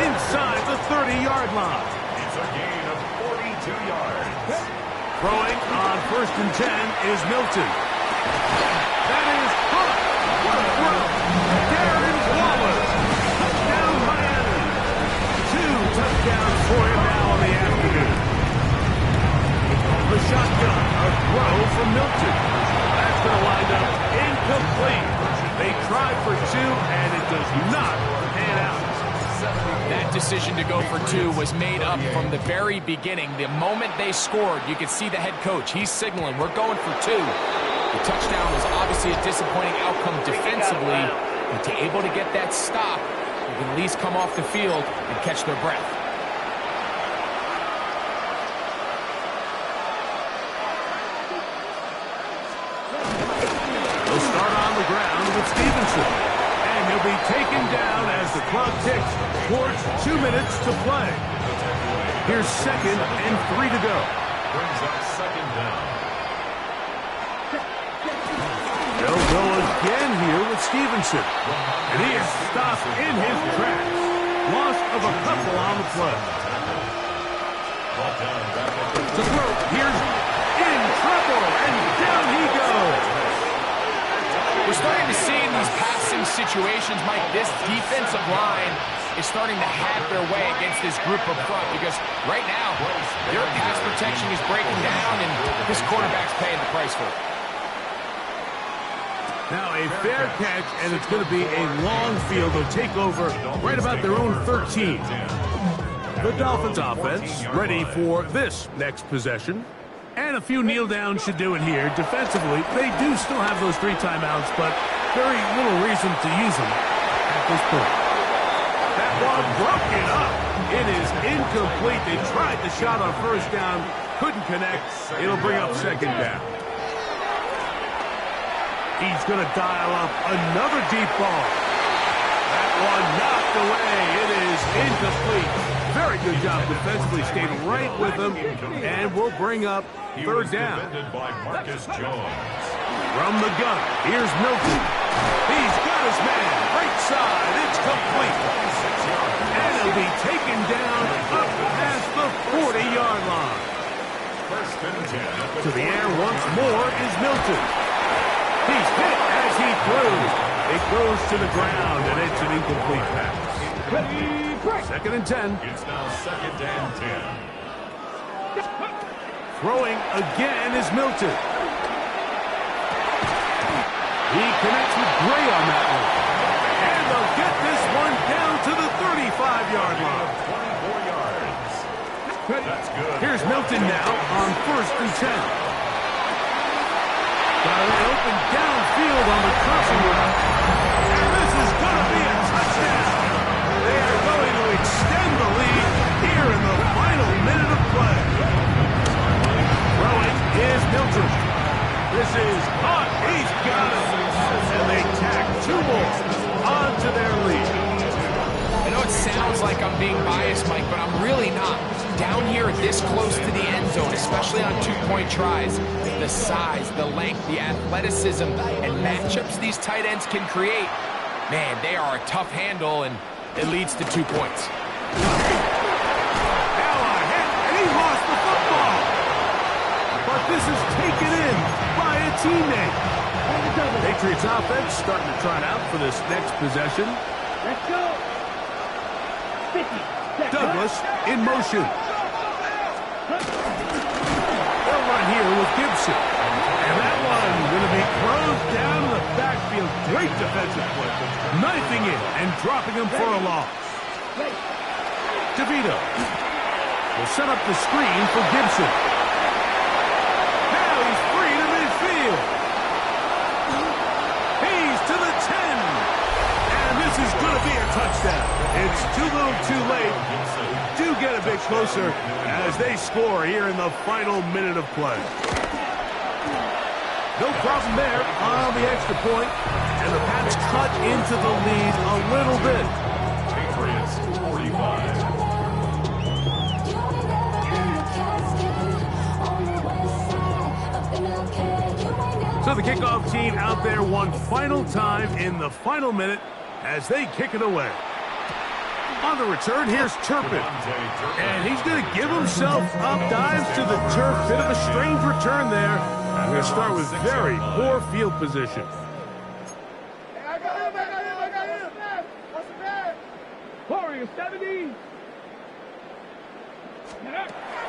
inside the 30-yard line. It's a gain of 42 yards. Throwing on 1st and 10 is Milton. That is caught. What a throw. Darren Waller. Touchdown Miami. 2 touchdowns for him now in the afternoon. The shotgun, a throw from Milton. That's going to wind up incomplete. They tried for 2, and it does not pan out. That decision to go for 2 was made up from the very beginning. The moment they scored, you could see the head coach. He's signaling, we're going for 2. The touchdown was obviously a disappointing outcome defensively, but to able to get that stop, you can at least come off the field and catch their breath. They'll start on the ground with Stevenson. And he'll be taken down as the clock ticks towards 2 minutes to play. Here's 2nd and 3 to go. Brings up 2nd down. They'll go again here with Stevenson. And he is stopped in his tracks. Loss of a couple on the play. To throw. Here's in trouble. And down he goes. We're starting to see in these passing situations, Mike, this defensive line is starting to have their way against this group up front because right now, their pass protection is breaking down and this quarterback's paying the price for it. Now a fair catch, and it's going to be a long field. They'll take over right about their own 13. The Dolphins offense ready for this next possession. And a few kneel downs should do it here. Defensively, they do still have those 3 timeouts, but very little reason to use them at this point. That one broken up. It is incomplete. They tried the shot on 1st down, couldn't connect. It'll bring up 2nd down. He's going to dial up another deep ball. That one knocked away. It is incomplete. Very good job defensively. Stayed right with him. And we'll bring up 3rd down. By Marcus Jones. From the gun, here's Milton. He's got his man. Right side. It's complete. And he'll be taken down up past the 40-yard line. 1st and 10. To the air once more is Milton. He's hit as he throws. It goes to the ground, and it's an incomplete pass. 2nd and 10. It's now 2nd and 10. Throwing again is Milton. He connects with Gray on that one. And they'll get this one down to the 35-yard line. 24 yards. That's good. Here's Milton now on 1st and 10. Got it open downfield on the crossing route. And this is going to be a touchdown. They are going to extend the lead here in the final minute of play. Throwing is Milton. This is caught. He's got it. And they tack 2 more onto their lead. I know it sounds like I'm being biased, Mike, but I'm really not. Down here this close to the end zone, especially on 2-point tries, the size, the length, the athleticism, and matchups these tight ends can create, man, they are a tough handle, and it leads to 2 points. Now a hit, and he lost the football. But this is taken in by a teammate. Patriots offense starting to try it out for this next possession. Let's go. 50. Douglas in motion. They'll run here with Gibson. And that one going to be closed down in the backfield. Great defensive play. Knifing it and dropping him for a loss. DeVito will set up the screen for Gibson. Now he's free to midfield. He's to the 10. And this is going to be a touchdown. It's too little too late. Do get a bit closer as they score here in the final minute of play. No problem there on the extra point, and the Pats cut into the lead a little bit. Patriots 45. So the kickoff team out there one final time in the final minute as they kick it away. On the return, here's Turpin. And he's going to give himself up, dives to the turf. Bit of a strange return there. We're going to start with very poor field position. I got him. What's the bad? Warrior 70.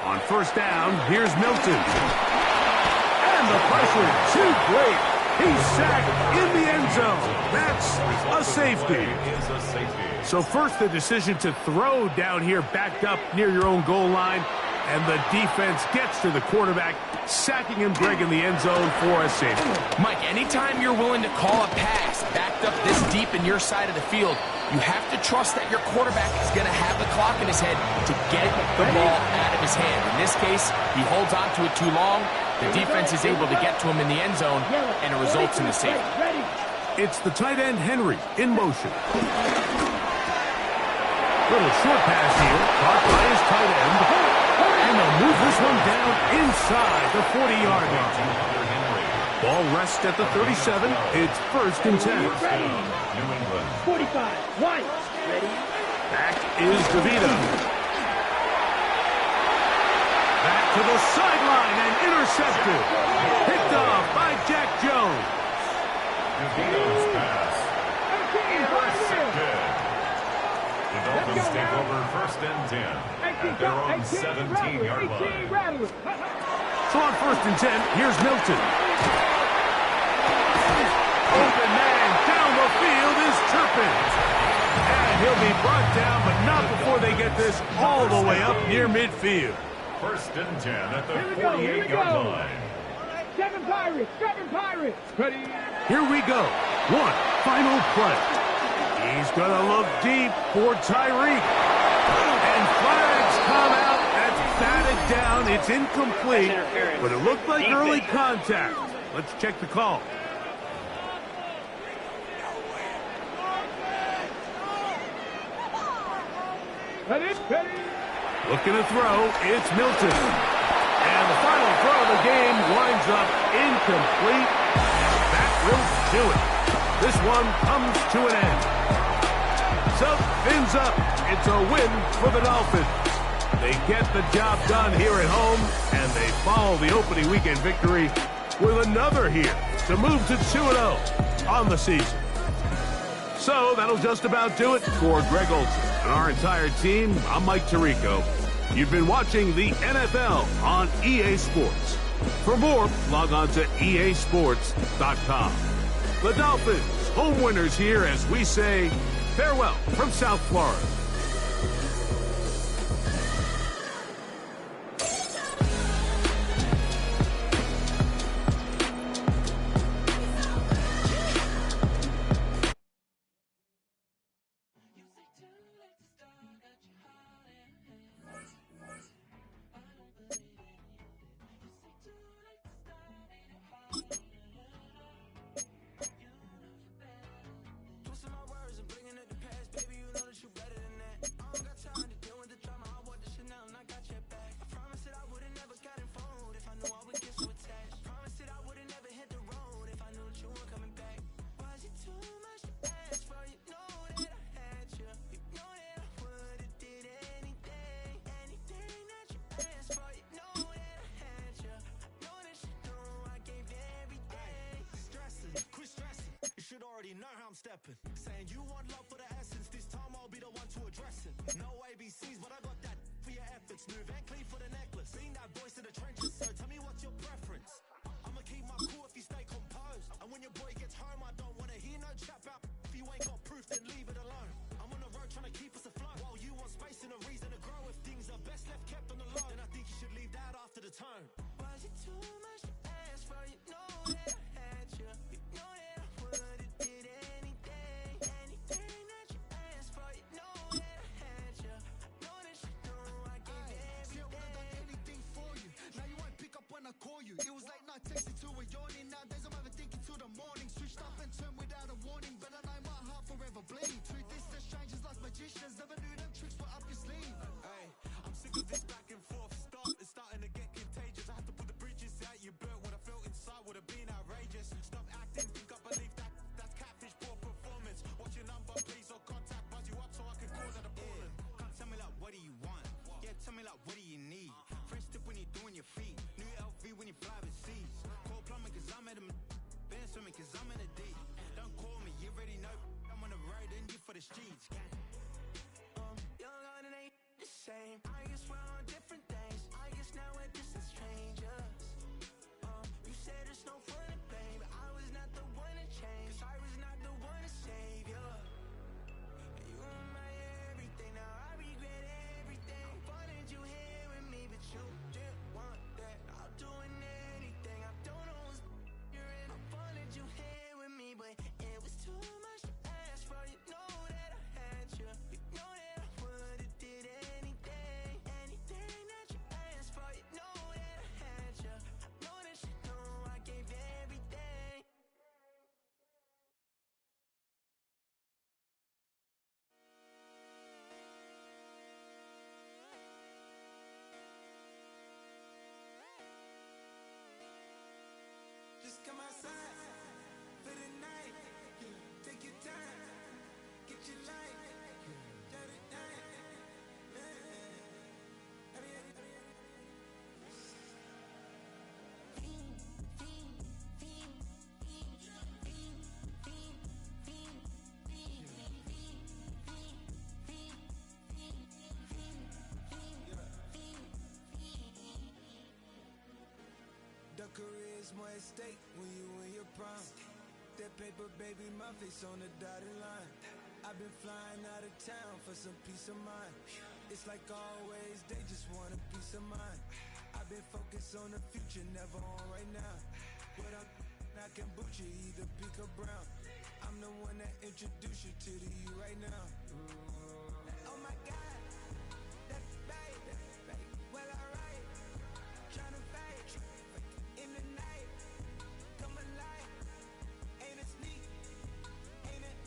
On 1st down, here's Milton. And the pressure, too great. He's sacked in the end zone. That's a safety. So first, the decision to throw down here backed up near your own goal line. And the defense gets to the quarterback, sacking him, Greg, in the end zone for a safety. Mike, anytime you're willing to call a pass backed up this deep in your side of the field, you have to trust that your quarterback is going to have the clock in his head to get the ball out of his hand. In this case, he holds on to it too long. The defense is able to get to him in the end zone, and it results in the safety. It's the tight end, Henry, in motion. Little short pass here, caught by his tight end. And they'll move this one down inside the 40-yard line. Ball rests at the 37. It's 1st and 10. 45. One. Ready? Back is DeVito. Back to the sideline and intercepted. Picked off by Jack Jones. DeVito's pass. Intercepted. The Dolphins take over 1st and 10 at their own 17-yard line. So on 1st and 10, here's Milton. Open man down the field is Turpin. And he'll be brought down, but not before they get this all the way up near midfield. 1st and 10 at the 48-yard line. 7 Pirates. Ready? Here we go. One final play. He's going to look deep for Tyreek. And flags come out. That's batted down. It's incomplete, but it looked like early contact. Let's check the call. Ready? Looking to throw, it's Milton. And the final throw of the game winds up incomplete. That will do it. This one comes to an end. So, fins up. It's a win for the Dolphins. They get the job done here at home, and they follow the opening weekend victory with another here to move to 2-0 on the season. So that'll just about do it for Greg Olsen and our entire team. I'm Mike Tirico. You've been watching the NFL on EA Sports. For more, log on to easports.com. The Dolphins, home winners here as we say farewell from South Florida. Know how I'm stepping. Saying you want love for the essence. This time I'll be the one to address it. No ABCs, but I got that for your efforts. Smooth and clean for the necklace. Being that voice in the trenches. So tell me what's your preference. I'ma keep my cool if you stay composed. And when your boy gets home, I don't wanna hear no chat about. If you ain't got proof, then leave it alone. I'm on the road trying to keep us afloat. While you want space and a reason to grow. If things are best left kept on the low, then I think you should leave that after the tone. Was it too much to ask for? You know that I had you. You know that I would've did anything that you asked for. You know that I had you. I know that you know I gave everything. See, I would've done anything for you. Now you won't pick up when I call you. It was late night texting to a yawning. Nowadays I'm overthinking till the morning. Switched up and turned without a warning, but I know my heart forever bleed. Truth is, the strangers like magicians. Never knew them tricks were up your sleeve. Hey, I'm sick of this back and forth. It's starting to get contagious. I had to put the bridges out you built. What I felt inside would have been outrageous. Stop acting, think I believe that. That's catfish, poor performance. Watch your number, please, or contact. Buzz you up so I can call that a ballin'. Can't tell me like, what do you want? Yeah, tell me like, what do you need? Fresh tip when you're doing your feet. New LV when you fly overseas. Call plumbing cause I'm at a been swimming cause I'm in a deep. Don't call me, you already know. I'm on the road and you for the streets. Young on and ain't the same. I guess we're on different things. I guess now we're distant strangers. You said there's no fun to blame, but I was not the one to change. Cause I was not the one to save you. You were my everything, now I regret everything. I wanted you here with me, but you didn't want that. I'm doing anything, I don't know what's you're in. I wanted you here with me, but it was too much to ask for. You know that I had you. You know that I would've did anything that you asked for. You know that I had you. I know that you know I gave everything. Just come outside for the night. Take your time, get your light. The career is more at stake when you in your prime. That paper, baby, my face on the dotted line. I've been flying out of town for some peace of mind. It's like always, they just want a peace of mind. I've been focused on the future, never on right now. But I can boot you, either pink or brown. I'm the one that introduced you to the you right now. Oh my God, that's baby. Well, alright, tryna fight in the night. Come alive, ain't it sneak? Ain't it?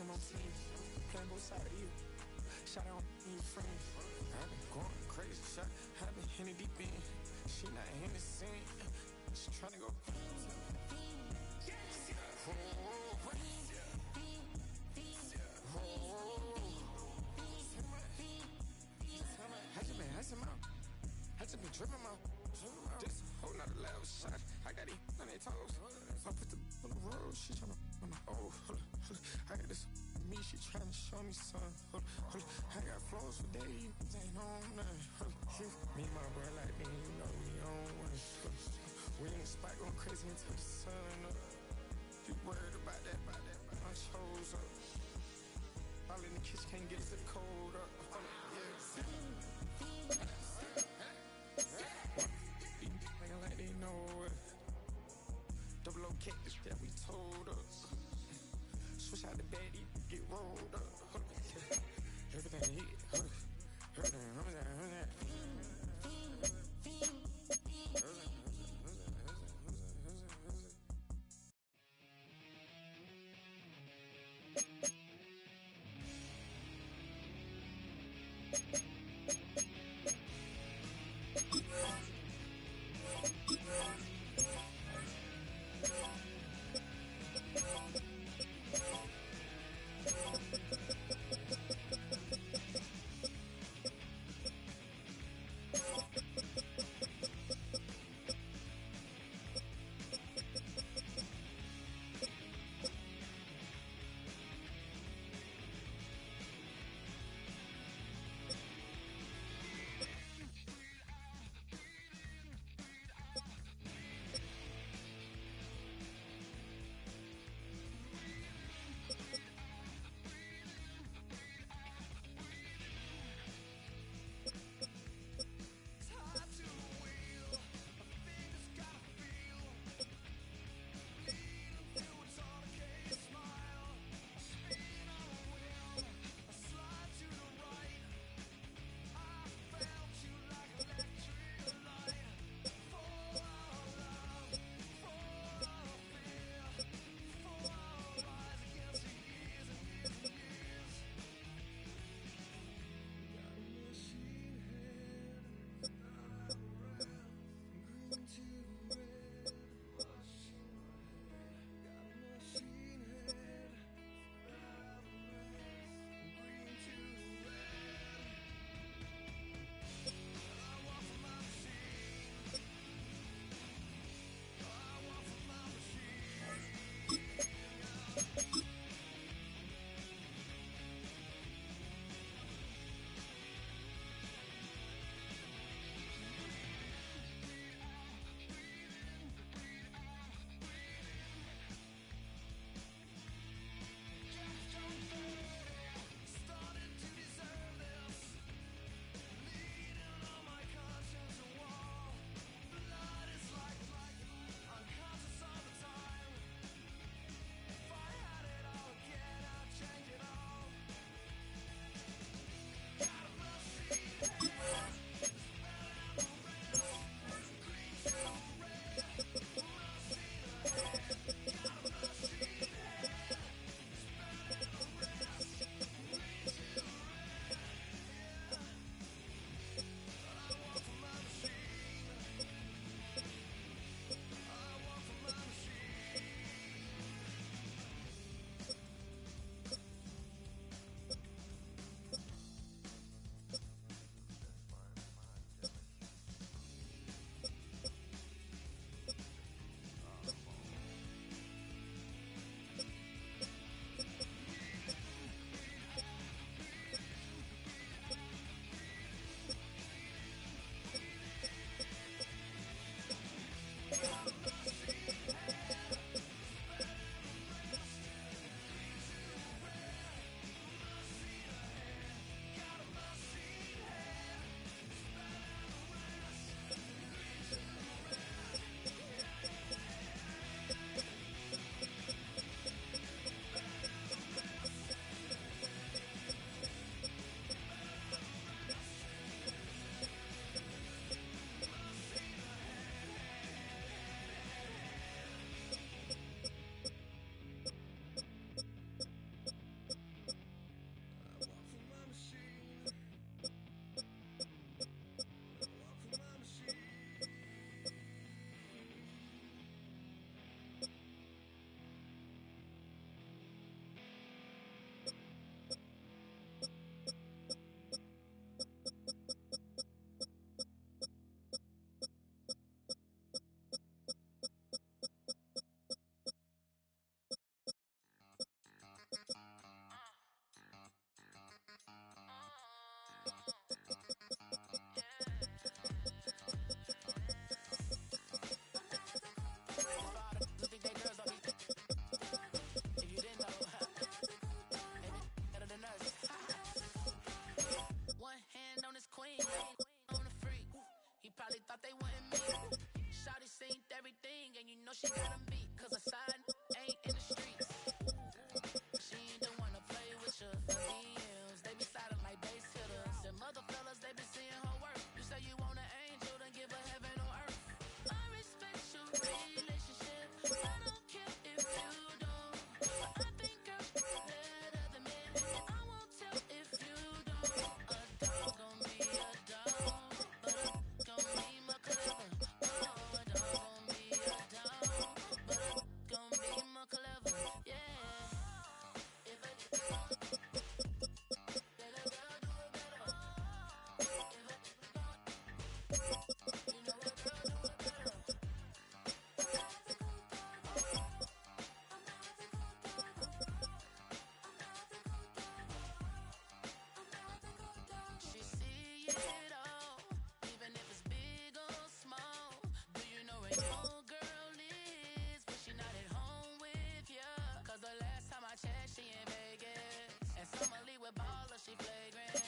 I'm on team, playing both sides of you. Shot out in your friends. I've been going crazy, shot. I've been hitting deep in. She not in the scene. She tryna go. I just been dripping out. Just a whole nother level shot. I got these on their toes. I put the on the road. She tryna. Oh, hold up. I got this. Me, she tryna show me something. Hold up. I got flows for days. Ain't on nothing. Me and my bro like me, you know we on one. We in the spot going crazy until the sun up. You worried about that, I chose up. All in the kitchen can't get us the cold up. Nigga like they know it. Double O cactus that we told us. Switch out the bed, get rolled up. Everything hit. Everything. thought they wanted me. Shawty seen everything, and you know she got 'em beat. Cause a side ain't in the streets. She ain't the one to play with you. For DMs, they be sliding like base hitters. Them other fellas, they be seeing her work. You say you want an angel, then give her heaven on earth. I respect your relationship. I don't care if you don't. But I think I'm better than men. And I won't tell if you don't. A dog gon' be a dog, but a gon' be my clever. Oh, a dog gon' be a dog, but a gon' be my clever. Yeah. If a let a girl do it better. You know a girl do it better. She see it all, even if it's big or small. Do you know where your girl is when she not at home with ya? Cause the last time I checked, she in Vegas. And Summer Lee with Baller, she flagrant.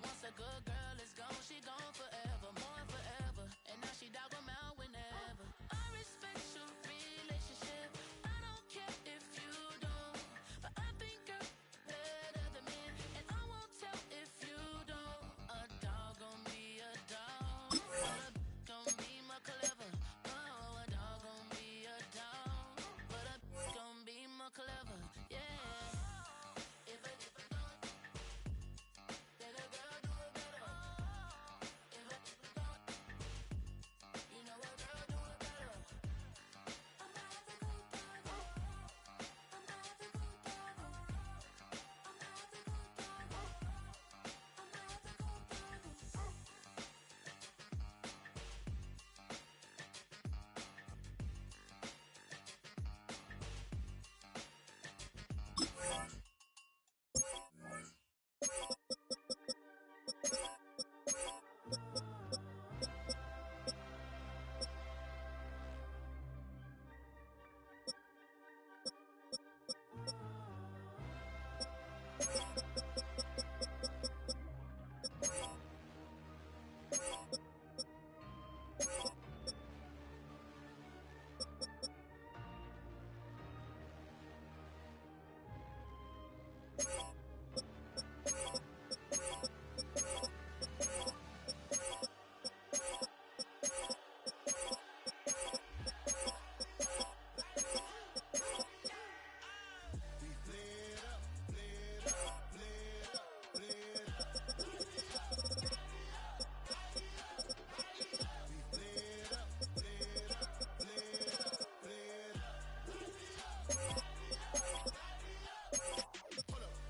Once a good girl is gone, she gone forever, more forever. And now she dog 'em out whenever. I respect your relationship. I don't care if you don't. But I think you're better than men. And I won't tell if you don't. A dog gon' be a dog. But a gon' be my clever. Oh, a dog gon' be a dog. But a gon' be my clever. Yeah. If a let a girl do it better. If a you know a girl do it better. I'm not the good dog. I'm not the good dog. I'm not the good dog. I'm not the good dog.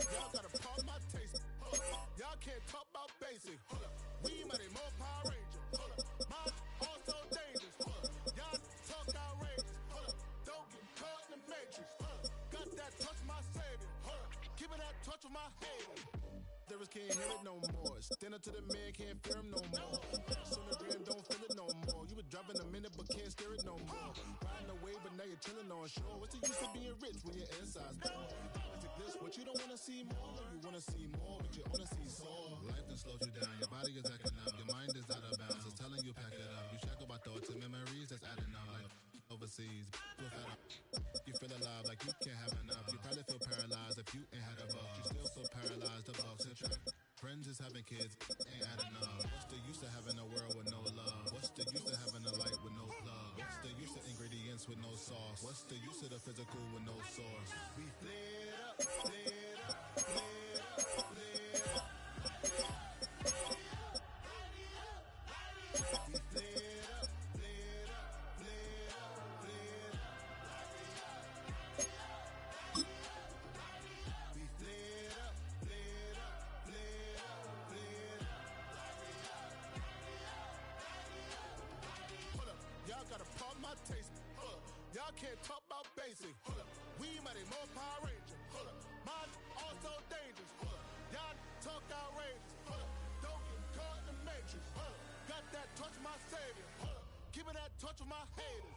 Y'all gotta pardon my taste. Y'all can't talk about basic. We mighty more Power Ranger. Mine also dangerous. Y'all talk outrageous. Don't get caught in the matrix. Got that touch my savior. Give me that touch with my haters. Lyrics can't hear it no more. Stand up to the man, can't fear him no more. Sonogram don't feel it no more. You been driving a minute but can't steer it no more. Riding away but now you're chilling on shore. What's the use of being rich when your inside's poor? It's a glitch, but you don't wanna see more. You wanna see more, but you wanna see sore. Life done slowed you down. Your body is acting up. Your mind is out of bounds. It's telling you pack it up. You shackle by thoughts and memories that's adding up. Like overseas, you feel alive like you can't have enough. You probably feel paralyzed if you ain't had a buck. You still feel paralyzed above track. Friends is having kids, ain't adding up. What's the use of having a world with no love? What's the use of having a light with no plug? What's the use of ingredients with no sauce? What's the use of the physical with no source? We flared up, flared up, flared up, flared up. We flared up, flared up, flared up, flared up. We flared up, flared up, flared up, flared up. Hold up, y'all gotta pardon my taste. Hold up, y'all can't talk about basic. Hold up, we mighty more Power Ranger. Hold up, mine also dangerous. Hold up, y'all talk outrageous. Hold up, don't get caught in the matrix. Hold up, got that touch my savior. Hold up, give me that touch with my haters.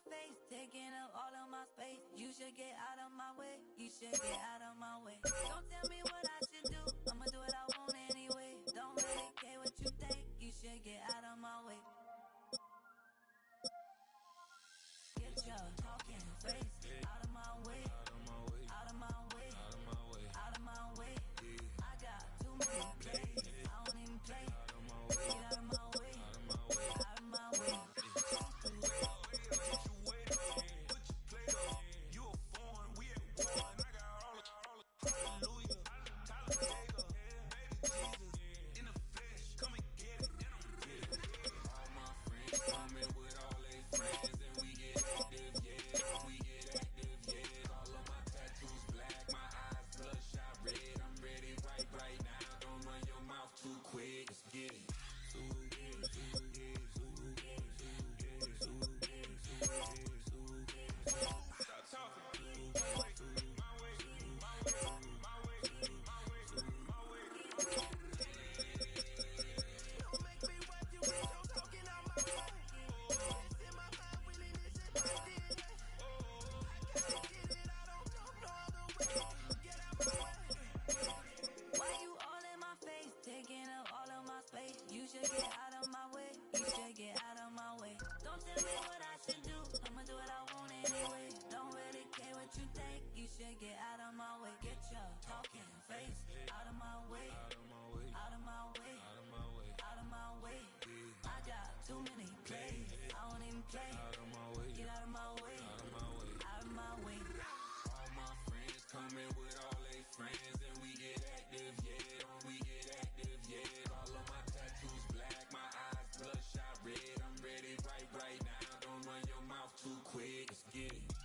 face, taking up all of my space. You should get out of my way. You should get out of my way. Don't tell me what I should do. I'ma do what I want anyway. Don't really care what you think. You should get out of my way. Get your talking face out of my way. Out of my way. Out of my way. I got too many plays. I don't even play. Get out of my way. Out of my way. Get out of my way, get your talking face out of my way, out of my way, out of my way. I got too many plays, I don't even play. Get out of my way, out of my way. All my friends coming with all they friends, and we get active, yeah. We get active, yeah. All of my tattoos black, my eyes bloodshot red. I'm ready right now. Don't run your mouth too quick. Let's get it.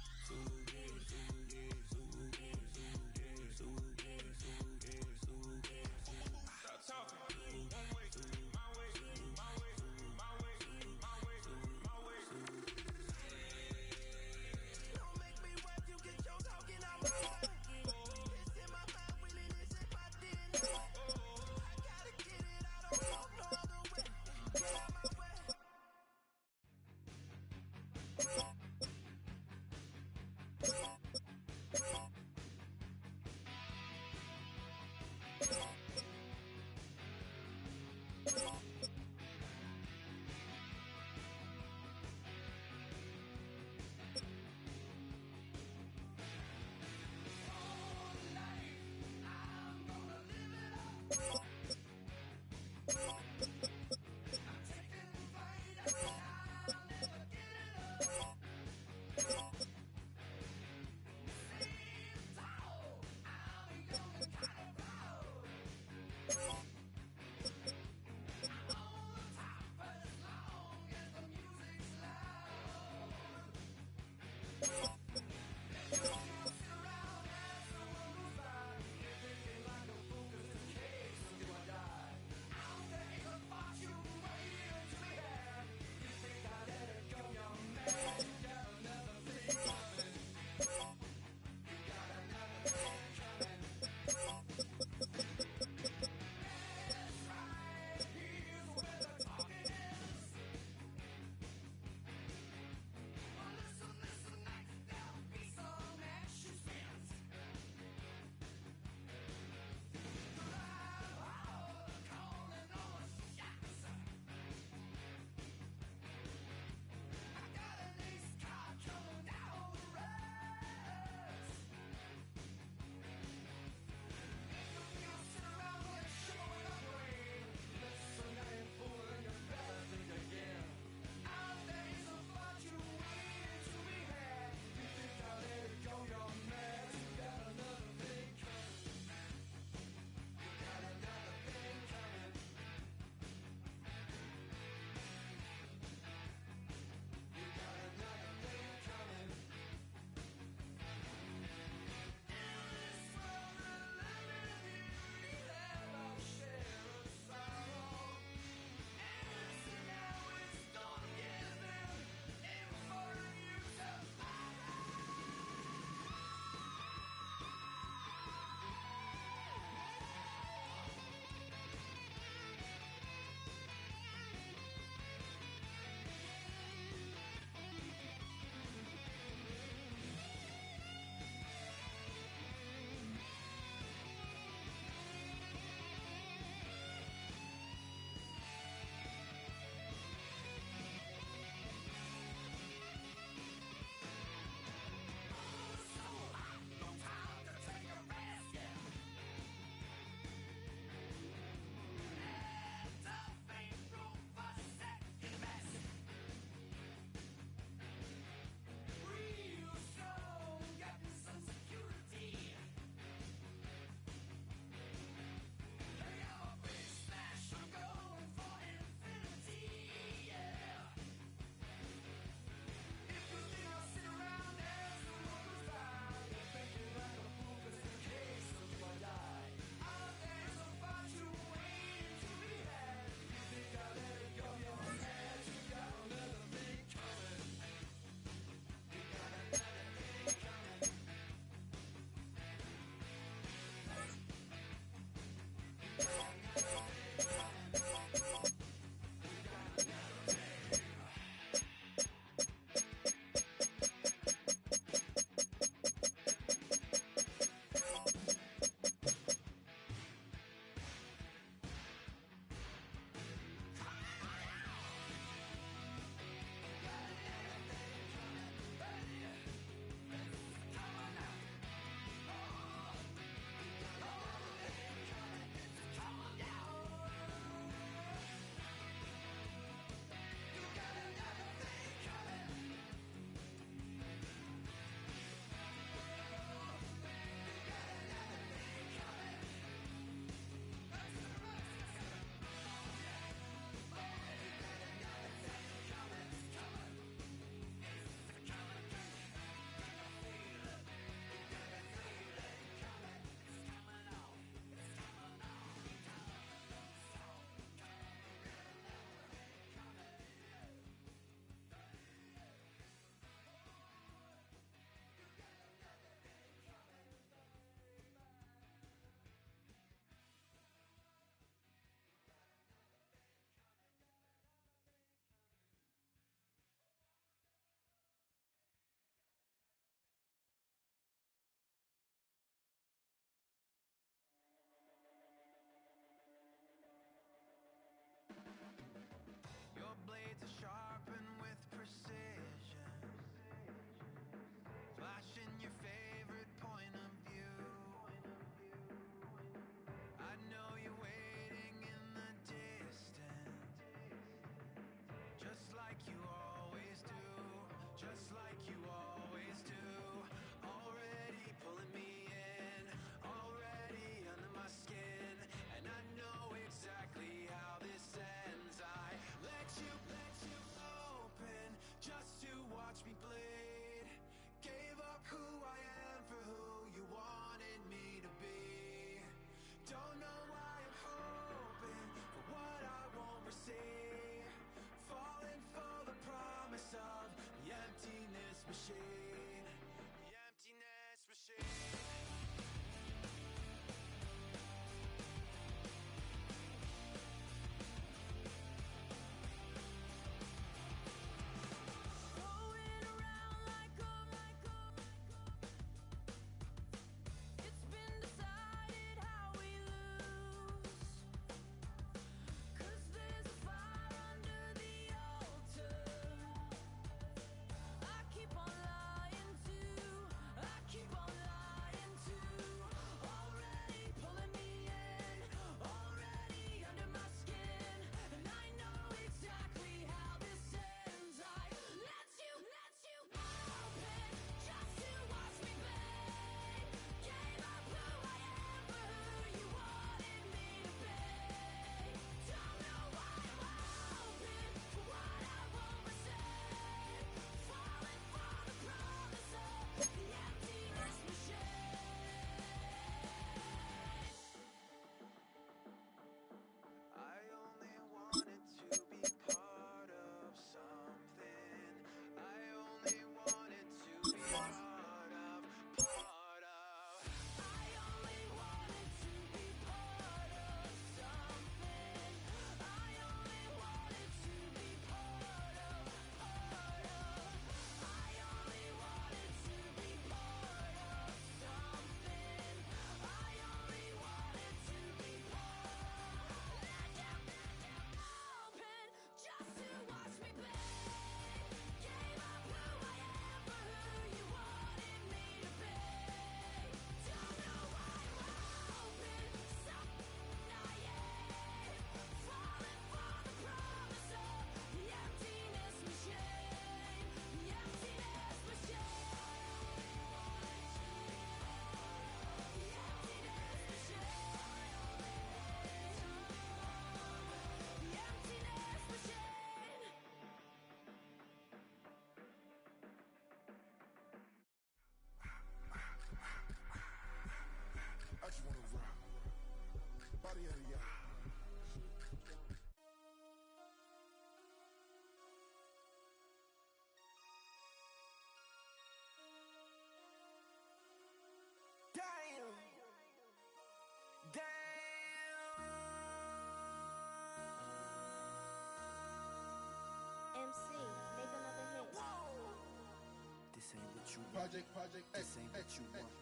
This ain't what you want. This ain't what you want.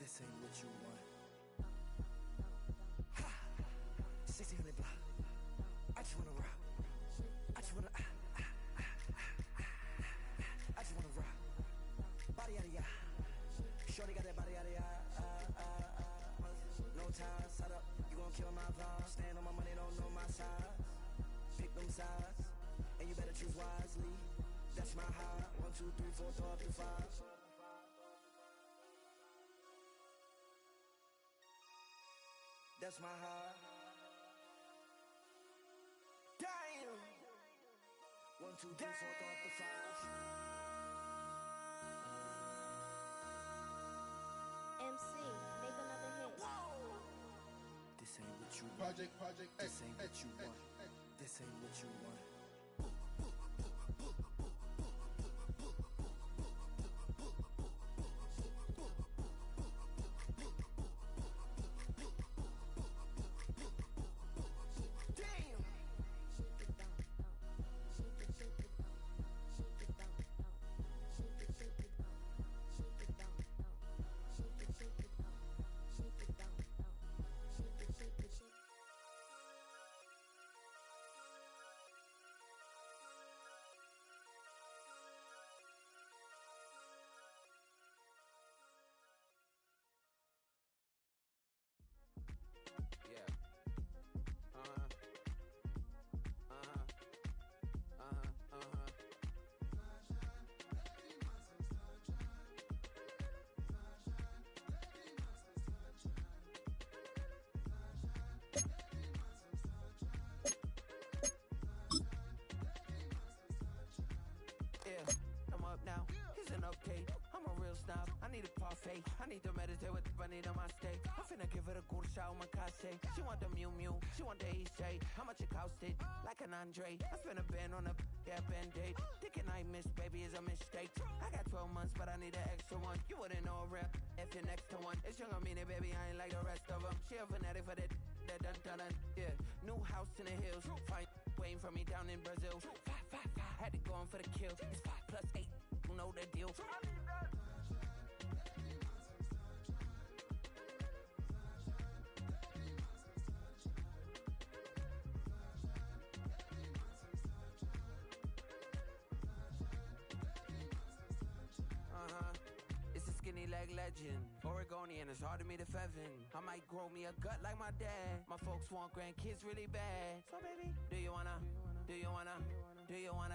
This ain't what you want. Ha! 1600 block. I just wanna rock. I just wanna I just wanna rock. Body yada yada. Shorty got that body yada yada. No time, set up. You gon' kill my vibe. Stand on my money, don't know my size. Pick them sides, and you better choose wisely. That's my high. 1, 2, 3, 4, throw up to 5. That's my high. Damn. 1, 2, 3, 4, throw up to 5. MC, make another hit. Whoa. This ain't what you want. This ain't what you want. This ain't what you want. I need a parfait. I need to meditate with the bunny on my stay. I'm finna give it a good shot on my case. She want the Mew Mew, she want the EJ. How much it costed? Like an Andre. I spent a band on a band-aid. Thinking I missed, baby, is a mistake. I got 12 months, but I need an extra one. You wouldn't know a rep if you're next to one. It's young, I mean it, baby, I ain't like the rest of them. She a fanatic for that dun. Yeah, new house in the hills. Fine, waiting for me down in Brazil. 5, had to go on for the kill. It's 5 plus 8, you know the deal. It's a skinny leg legend. Oregonian, it's hard to meet a Fevin. I might grow me a gut like my dad. My folks want grandkids really bad. So baby, do you wanna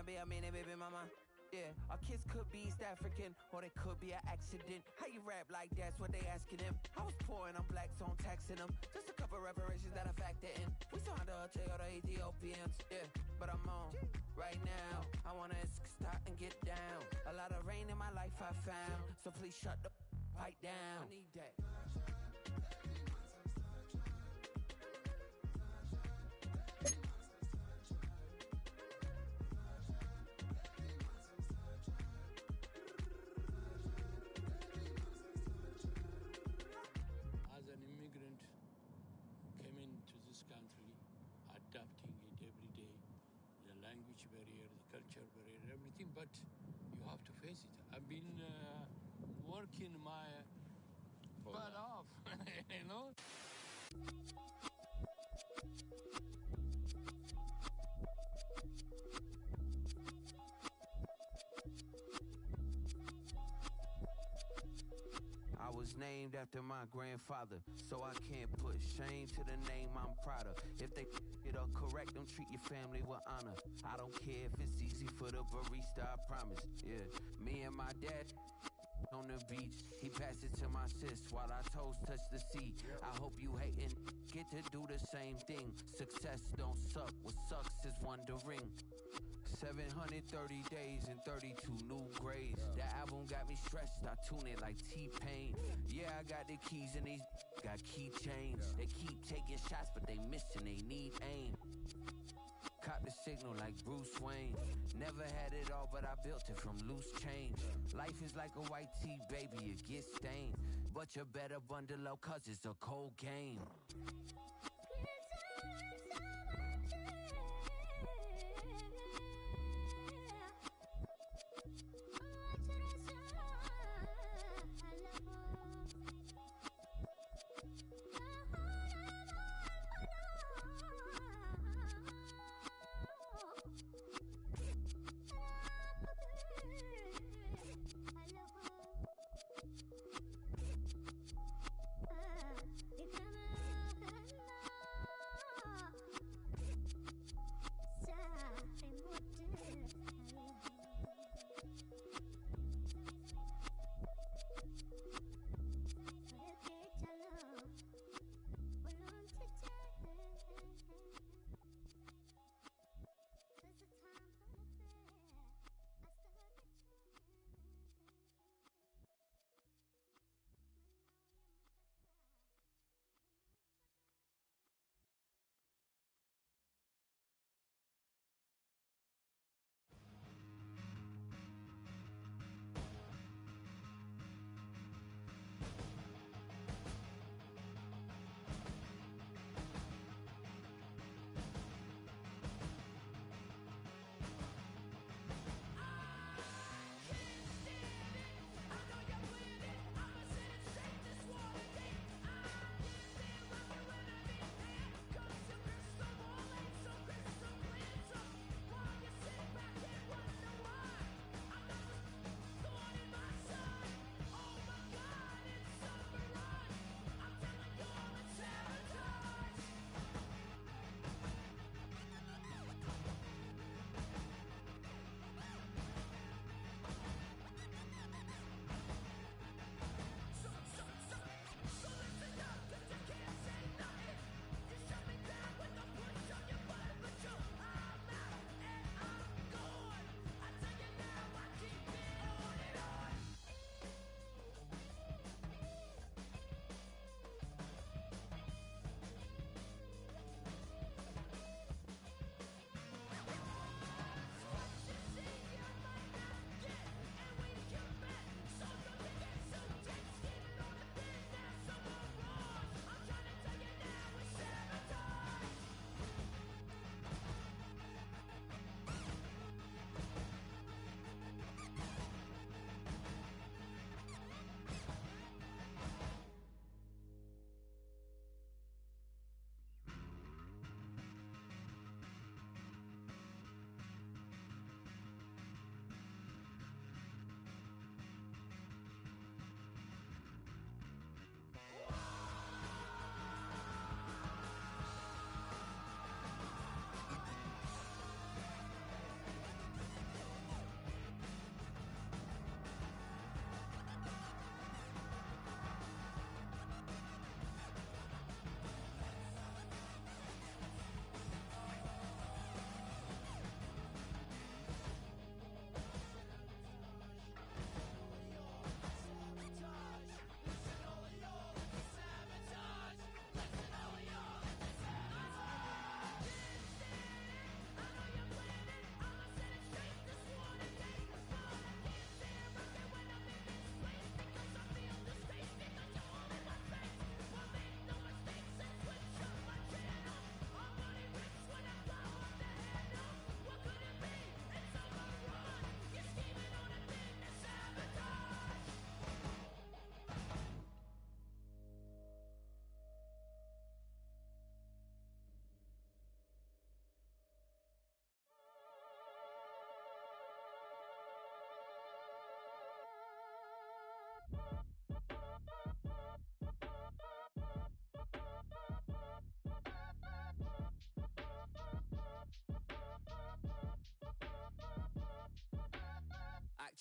be a mini baby mama? Yeah, our kids could be East African, or they could be an accident. How you rap like that's what they asking him. I was poor and I'm black, so I'm taxing them. Just a couple reparations that I factor in. We saw the Toyota Ethiopians, yeah, but I'm on right now. I wanna stop and get down. A lot of rain in my life I found, so please shut the pipe down. I need that. As an immigrant, came into this country, adapting it every day, the language barrier, the culture barrier, everything, but you have to face it. I've been working my butt off, you know? I was named after my grandfather, so I can't put shame to the name I'm proud of. If they it up correct, don't treat your family with honor. I don't care if it's easy for the barista, I promise. Yeah, me and my dad on the beach, he passed it to my sis while our toes touch the sea. I hope you hatin' get to do the same thing. Success don't suck, what sucks is wondering. 730 days and 32 new grades. That album got me stressed, I tune it like T-Pain. Yeah, I got the keys and these got keychains. They keep taking shots, but they missing, they need aim. Caught the signal like Bruce Wayne. Never had it all, but I built it from loose change. Life is like a white tee, baby, it gets stained. But you better bundle up, cause it's a cold game.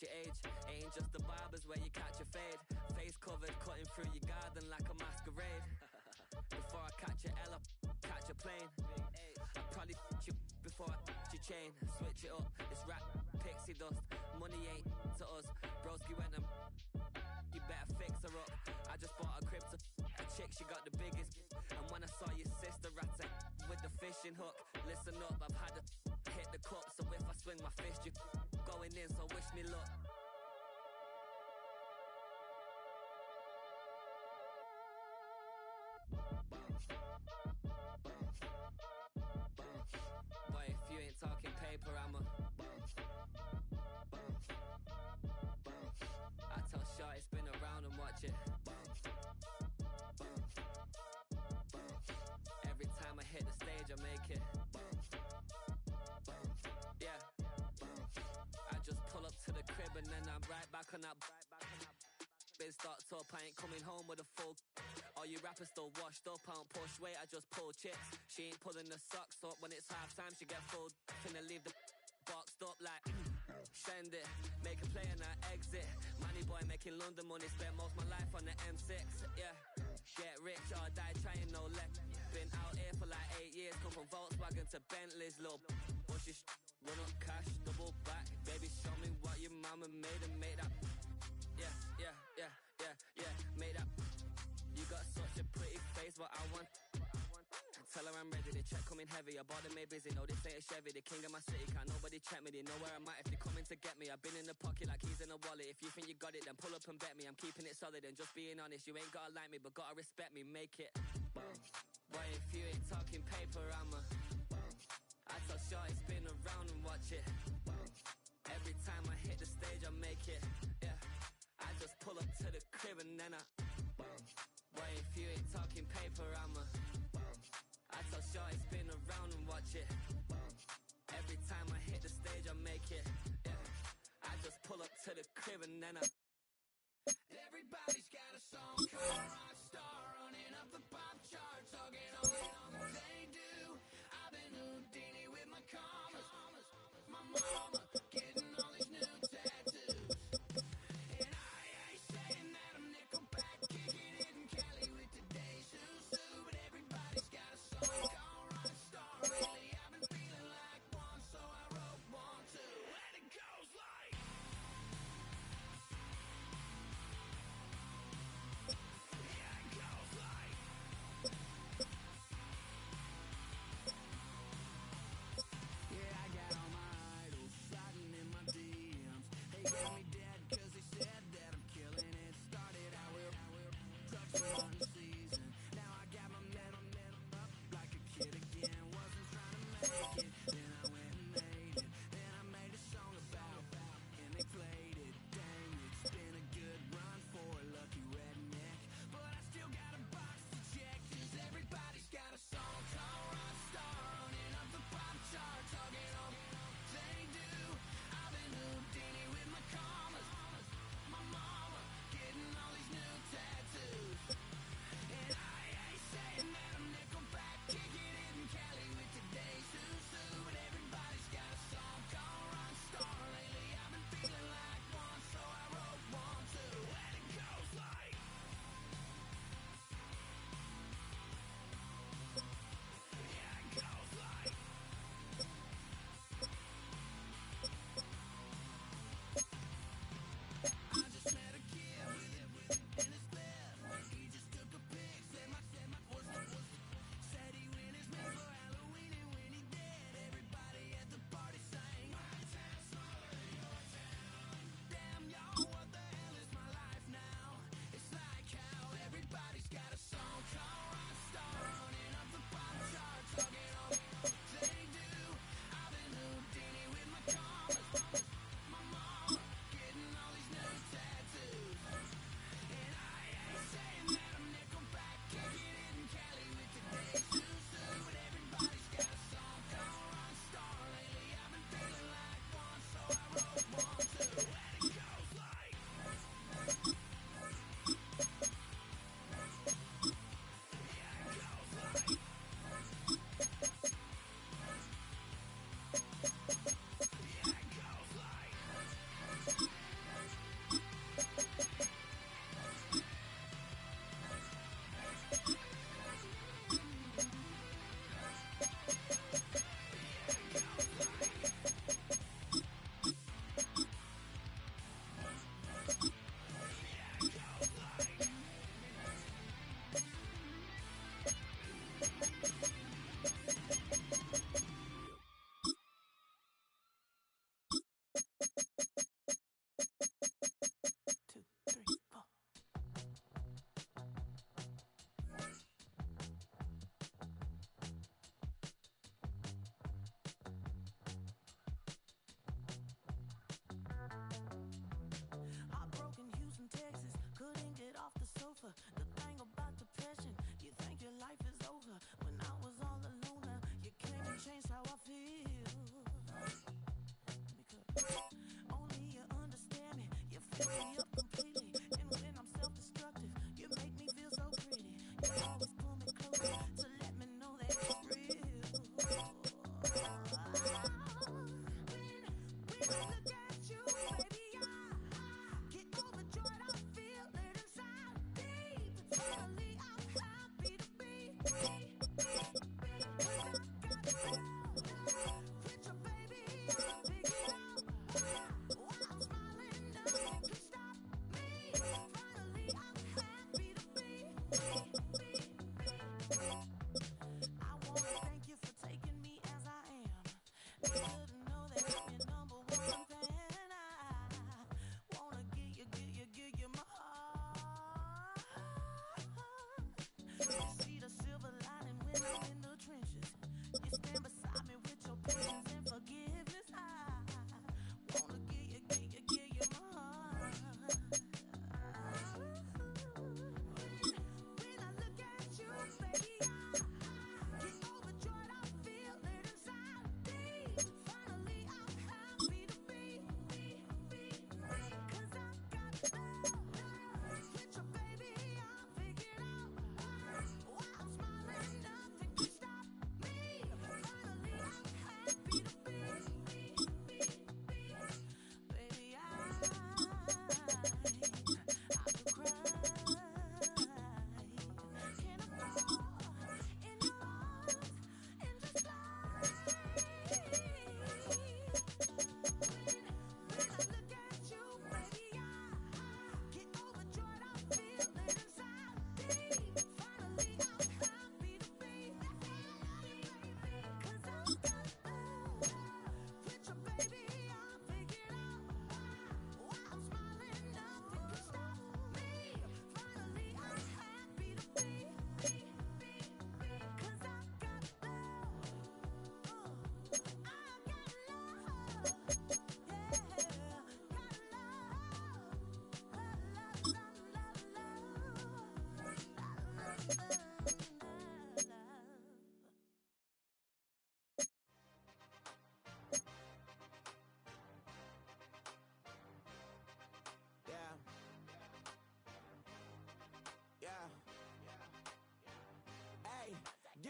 match your age. Ain't just the barbers where you catch a fade. Face covered, cutting through your garden like a masquerade. Before I catch a L up, catch a plane. I probably you before I your chain. Switch it up, it's rap, pixie dust. Money ain't to us. Broski went and you better fix her up. I just bought a crib to a chick, she got the biggest. And when I saw your sister at it with the fishing hook, listen up, I've had to hit the cup. So if I swing my fist, you going in, so wish me luck. Boy, if you ain't talking paper, I'm a I tell Shorty spin around and watch it. Every time I hit the stage, I make it. Yeah. I just pull up to the crib and then I'm right back on that. Been stocked up, I ain't coming home with a full. All you rappers still washed up, I don't push weight, I just pull chips. She ain't pulling the socks up when it's half time, she get full. Finna leave the boxed up like send it, make a play and I exit. Money boy making London money, spent most my life on the M6. Yeah, get rich or die trying, no leg. Been out here for like 8 years, come from Volkswagen to Bentley's, little bushy run up cash, double back. Baby, show me what your mama made and made that. Yeah, made that. You got such a pretty face, but I want. Tell her I'm ready, the check coming heavy. I bought them made busy, no this ain't a Chevy. The king of my city, can't nobody check me. They know where I'm at if they coming to get me. I've been in the pocket like keys in a wallet. If you think you got it, then pull up and bet me. I'm keeping it solid and just being honest. You ain't gotta like me, but gotta respect me, make it. Boy, if you ain't talking paper, I'm a I tell Shorty spin around and watch it. Every time I hit the stage, I make it. Yeah, I just pull up to the crib and then I boy, if you ain't talking paper, I'm a I tell Shorty spin around and watch it. Every time I hit the stage, I make it. Yeah, I just pull up to the crib and then I everybody's got a song called Rockstar, running up the pop charts, talking all they do. I've been Houdini with my commas. My mama getting all these new tattoos. And I ain't saying that I'm Nickelback, kicking it in Cali with today's Susu. But everybody's got a song called Rockstar. Lately I've been feeling like one, so I wrote one too. And it goes like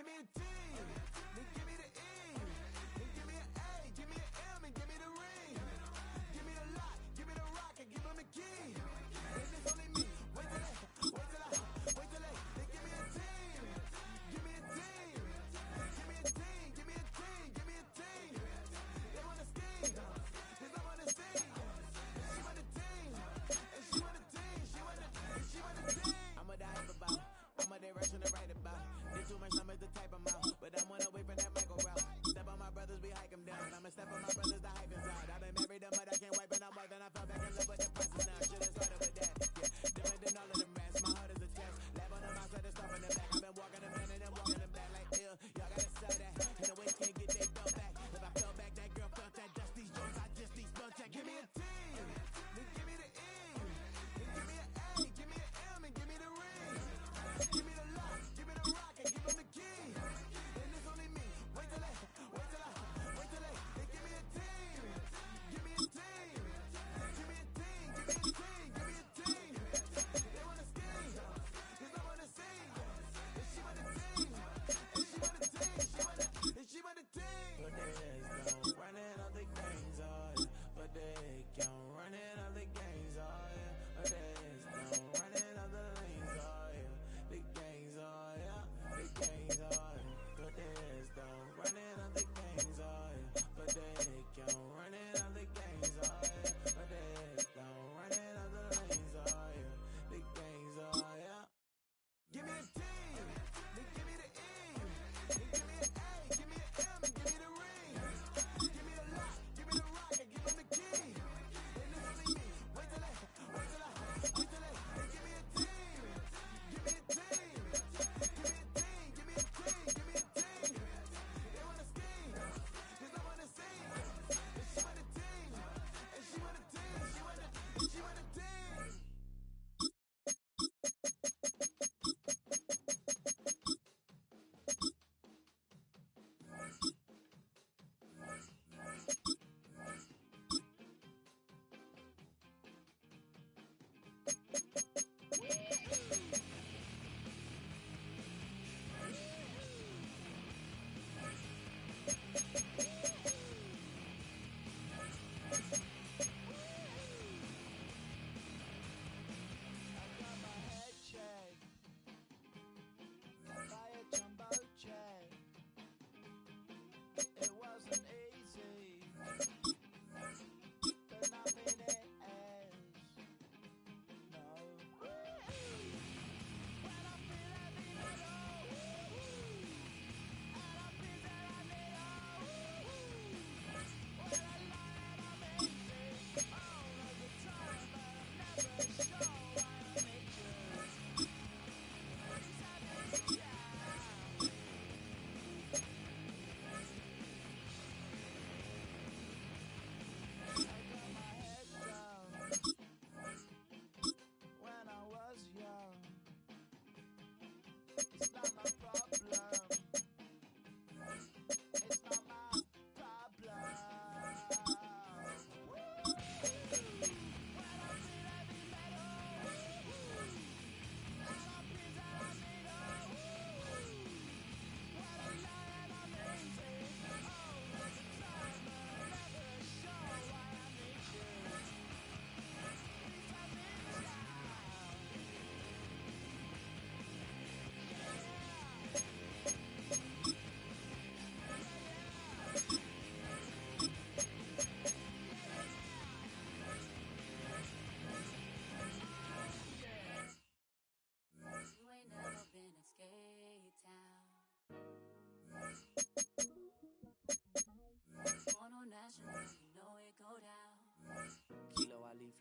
Give me a T, then give me the E, then give me an A, give me an M, and give me the ring. Give me the lock, give me the rock, and give him the key. And it's only me. Wait till they, then give me a team. Give me a team. Give me a team, give me a team, give me a team. They wanna scheme, cause I'm on the scene. She want the team, and she want the team, she want the team. I'm a dive about, I'm a direction to write about. Did too much numbers to type them out, but I'm one away from that micro route. Step on my brothers, we hike them down. I'ma step on my brothers, the hype inside. I've been married them, but I can't wipe it out more than I fell back in love with the prices now. Should've started with that, yeah. Different than all of them rats, my heart is a test. Lab on them outside, the stuff in the back. I've been walking them in and then walking them back like, ill. Y'all gotta sell that, and the waist can't get their belt back. If I fell back, that girl felt that. Dust these joints, I just these belt check. Give me a T, then give me the E, then give me an A, give me an M, and give me the ring. Give me the lock, give me the rock, and give him the key. And it's only me. Wait till they, then give me a team. Give me a team. Give me a team, give me a team, give me a team. They wanna scheme, cause I'm on the scene. And she want the team, and she want the team, and she want the team. But there's no running all the games, oh yeah. But they can't run it all the games, oh yeah. But there's no running all the lanes, oh yeah. The games, oh yeah. The games, oh yeah. But there's no running all the games, oh yeah. But they can't run it all the games, oh yeah. But there's no running all the lanes, oh yeah. The games, oh yeah. Give me a T, then give me the E, then give me an A, give me an M, and give me the ring. Give me the lock, give me the rock, and give him the key. And it's only me. Wait till they, then give me a team. Give me a team. Give me a team, give me a team, give me a team. They wanna scheme, cause I'm on the scene. And she want the team, and she want the team, and she want the team.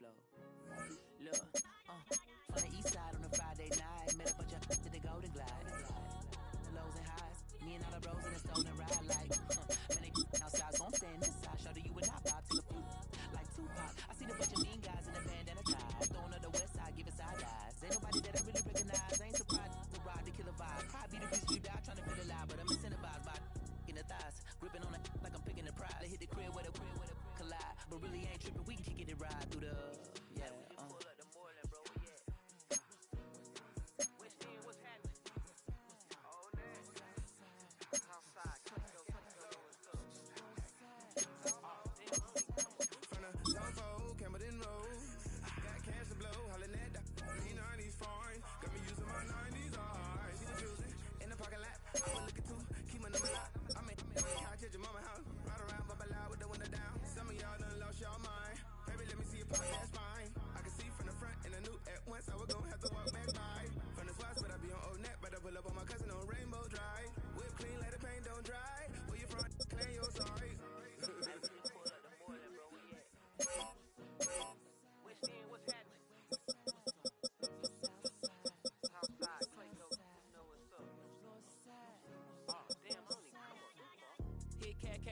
flow. Look, from the east side on a Friday night, met a bunch of to the Golden Glide. The lows and highs, me and all the bros in the stolen ride like, man, they outside, so I'm staying inside. Shout to you and I pop to the food like Tupac. I see the bunch of mean guys in the bandana ties, throwing up the west side, giving side eyes. Ain't nobody that I really recognize. I ain't surprised to ride the killer vibe. Probably the reason you die trying to feel alive, but I'm incentivized by in the thighs, gripping on it like I'm picking the prize. They hit the crib with a collide, but really ain't tripping. We can kick it and ride through the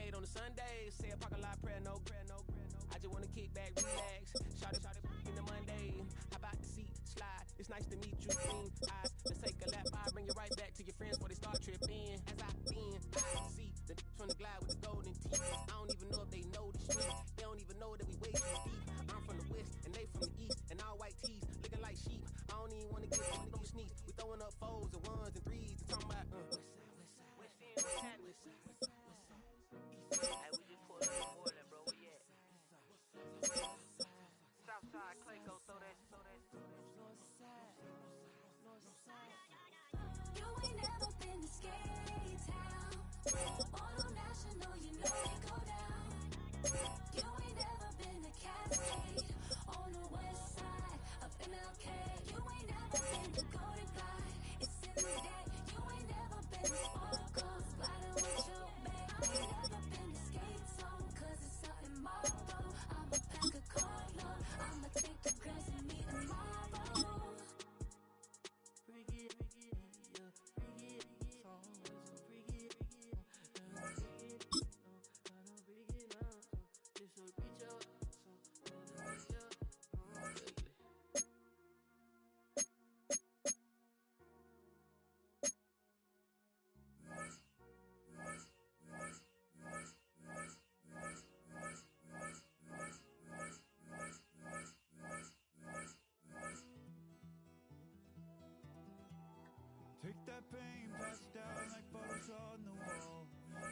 late on a Sunday. Say a parking lot prayer, no prayer, no prayer, no. I just wanna kick back, relax. Shout it in the Monday. How about the seat slide? It's nice to meet you, green eyes. Let's take a lap by, bring you right back to your friends before they start tripping. As I been, I see the from the glide with the golden teeth. I don't even know if they know the street. They don't even know that we way too deep. I'm from the west and they from the east, and all white tees looking like sheep. I don't even wanna get them to sneeze. We throwing up fours and ones and threes and talking about Hey, we just pulled up in Portland, bro. Where you at? Southside, Clayco, throw that. You ain't never been to Skate Town. Auto National, you know they go down. You ain't never been to Cascade. On the west side of MLK. You ain't never been to Golden Glide. It's in the day. You ain't never been to Sparkles. Gliding with your babe. I ain't never been to Skate Zone. Cause it's out in Marlboro. I'ma pack a Carlo. I'ma take the grass and meet tomorrow. Bring it, yeah. Bring it, song. Bring it, this will reach out, Take that pain, pass it down like photos on the wall.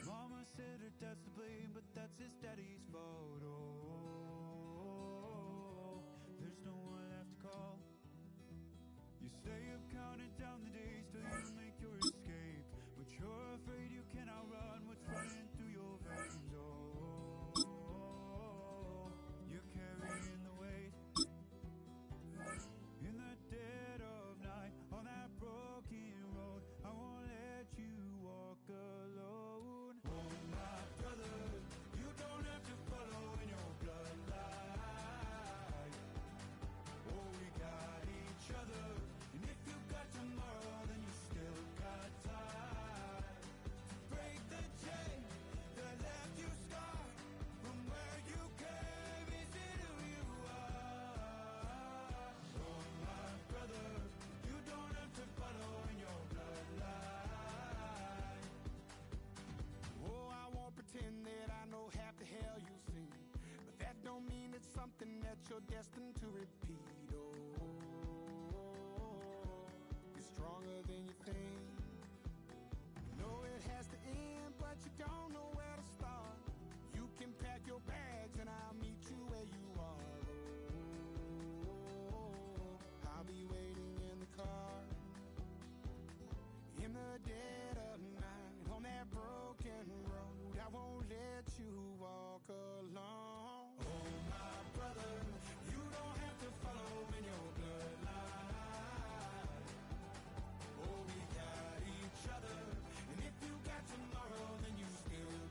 Mama said her dad's to blame, but that's his daddy's photo. There's no one left to call. You stay up counting down the days till you make your escape, but you're afraid you can't outrun what's running through your veins. Oh, you're carrying the weight in the dead of night on that broken road. I won't let you walk alone. Oh my brother, you don't have to follow in your bloodline. Oh, we got each other, and if you got tomorrow, then you still got time to break the chain that left you scarred from where you came into who you are. Oh my brother, you don't have to follow in your bloodline. Oh, I won't pretend that I know half the hell you've seen, but that don't mean it's something that you're destined to repeat. Oh, you're stronger than you think. You know it has to end, but you don't know where to start. You can pack your bags and I'll meet you where you are. Oh, I'll be waiting in the car in the dead of night on that broken road. I won't let you walk alone. Oh my brother, you don't have to follow in your bloodline. Oh, we got each other, and if you got tomorrow, then you still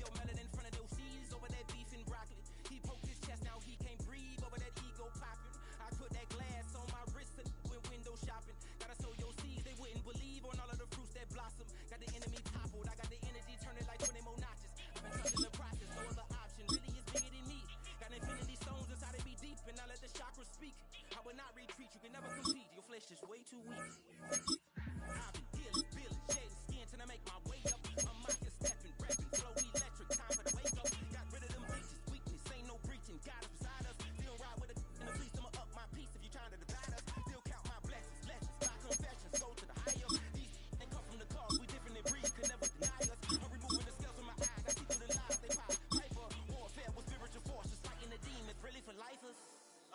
your melon in front of those seeds over that beef and broccoli. He poked his chest, now he can't breathe over that ego popping. I put that glass on my wrist and went window shopping. Gotta sow your seeds, they wouldn't believe on all of the fruits that blossom. Got the enemy toppled, I got the energy turning like 20 more notches. I've been trusting the process, no other option. Really is bigger than me. Got infinity stones inside of me deep, and I let the chakras speak. I will not retreat, you can never compete. Your flesh is way too weak. I've been dealing, billing, shedding skin till I make my way up. I'm mocking, stepping, repping, flow electric, time for the wake up. Got rid of them leeches, weakness, ain't no breaching. God is beside us. Still ride with a in the police, I'ma up my peace if you trying to divide us. Still count my blessings, lessons, my confessions, go to the higher. These ain't come from the cause, we different in breed, could never deny us. I'm removing the scales from my eyes, I see through the lies they pop. Hyper warfare with spiritual forces, fighting the demons, really for lifers.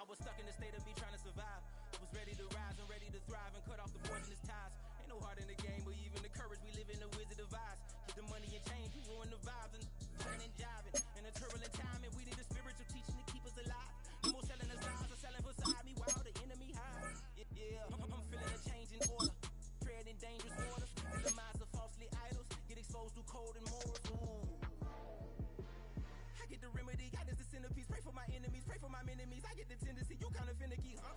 I was stuck in the state of me trying to survive. Was ready to rise and ready to thrive and cut off the poisonous ties. Ain't no heart in the game, but even the courage we live in the Wizard of Oz. Get the money and change, we ruin the vibes and turning jiving. In a turbulent time, and we need a spiritual teaching to keep us alive. No more selling us lies or selling beside me while the enemy hides. Yeah, I'm feeling a change in order. Treading dangerous waters. The demise of falsely idols. Get exposed through cold and morals. Ooh. I get the remedy, God is the centerpiece. Pray for my enemies, pray for my enemies. I get the tendency, you kinda finicky, huh?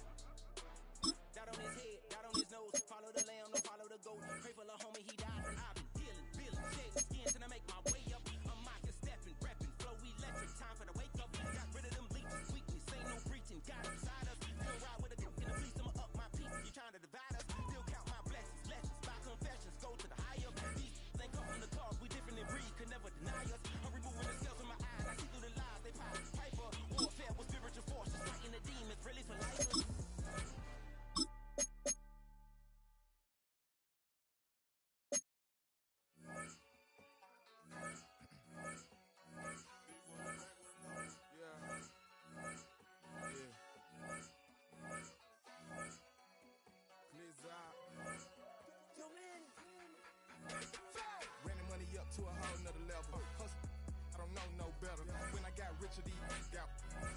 Dot on his head, dot on his nose. Follow the lamb, no follow the goat. Pray for the homie, he died. I've been dealing, billing, shedding skin till I make my way up. I'm mocking, stepping, repping, flow electric. Time for the wake up. Got rid of them leeches, weakness, ain't no preaching. God beside us. Still ride with a in the police, I'ma up my peace. You trying to divide us? Still count my blessings, lessons, my confessions, go to the higher. These ain't come from the cause, we different in breed, could never deny us. I'm removing the scales from my eyes, I see through the lies they pop. Hyper warfare with spiritual forces, fighting the demons, really for life. Running money up to a whole nother level. Hustle, I don't know no better. When I got richer, these got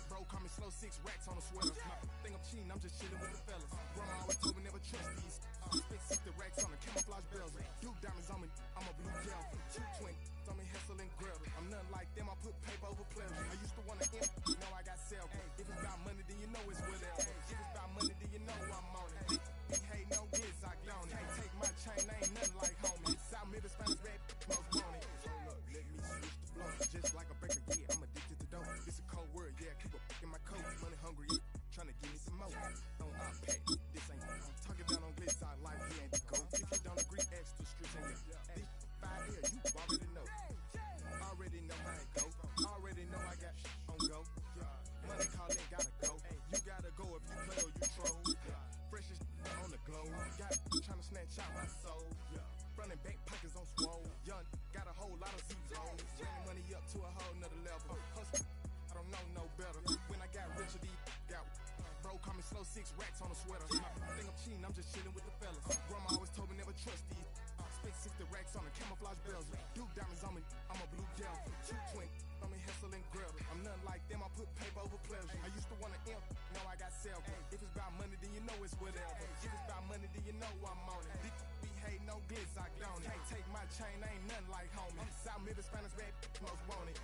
bro call me slow 6 racks on a sweater. My think I'm cheating, I'm just chilling with the fellas. Grandma always told me never trust these. Spit 60 racks on the camouflage bells. Duke diamonds on me, I'm a blue gel. 220 on me, Hessel and Grill. I'm nothing like them, I put paper over pleasure. I used to want to imp, now I got self. If it's about money, then you know it's whatever. If it's about money, then you know I'm on it. Big hate, no glitz, I on it. Can't take my chain, ain't nothing like homie. South Middle Spanish bad, most want it. Hold up, let me switch the flow. Just like a baker, yeah, I'm addicted to dope. It's a cold word, yeah, keep a in my coat. Money hungry, yeah, trying to give me some more. Don't I pack, this ain't talking down on glitz, I like he ain't the goat. If you don't agree, ask the streets and yeah. This 5 here, you already know. Already know how it go. Already know I got on go. Money calling, gotta go. You gotta go if you play or you troll. Freshest on the glow. Got trying to snatch out my soul. Running back pockets on swole. Young, got a whole lot of zeros. Running money up to a whole nother level. Hustle, I don't know no better. When I got richer, these got bro call me slow 6 racks on a sweater. I think I'm cheating, I'm just chilling with the fellas. Grandma always told me never trust these. Spit 60 racks on the camouflage bells. Duke diamonds on me, I'm a blue gel. 220 on me, Hessel and Grill. I'm nothing like them, I put paper over pleasure. I used to want to imp, now I got self. If it's about money, then you know it's whatever. If it's about money, then you know I'm on it. Be hate, no glitz, I on it. Can't take my chain, ain't nothing like homie. South Middle Spanish bad, most want it.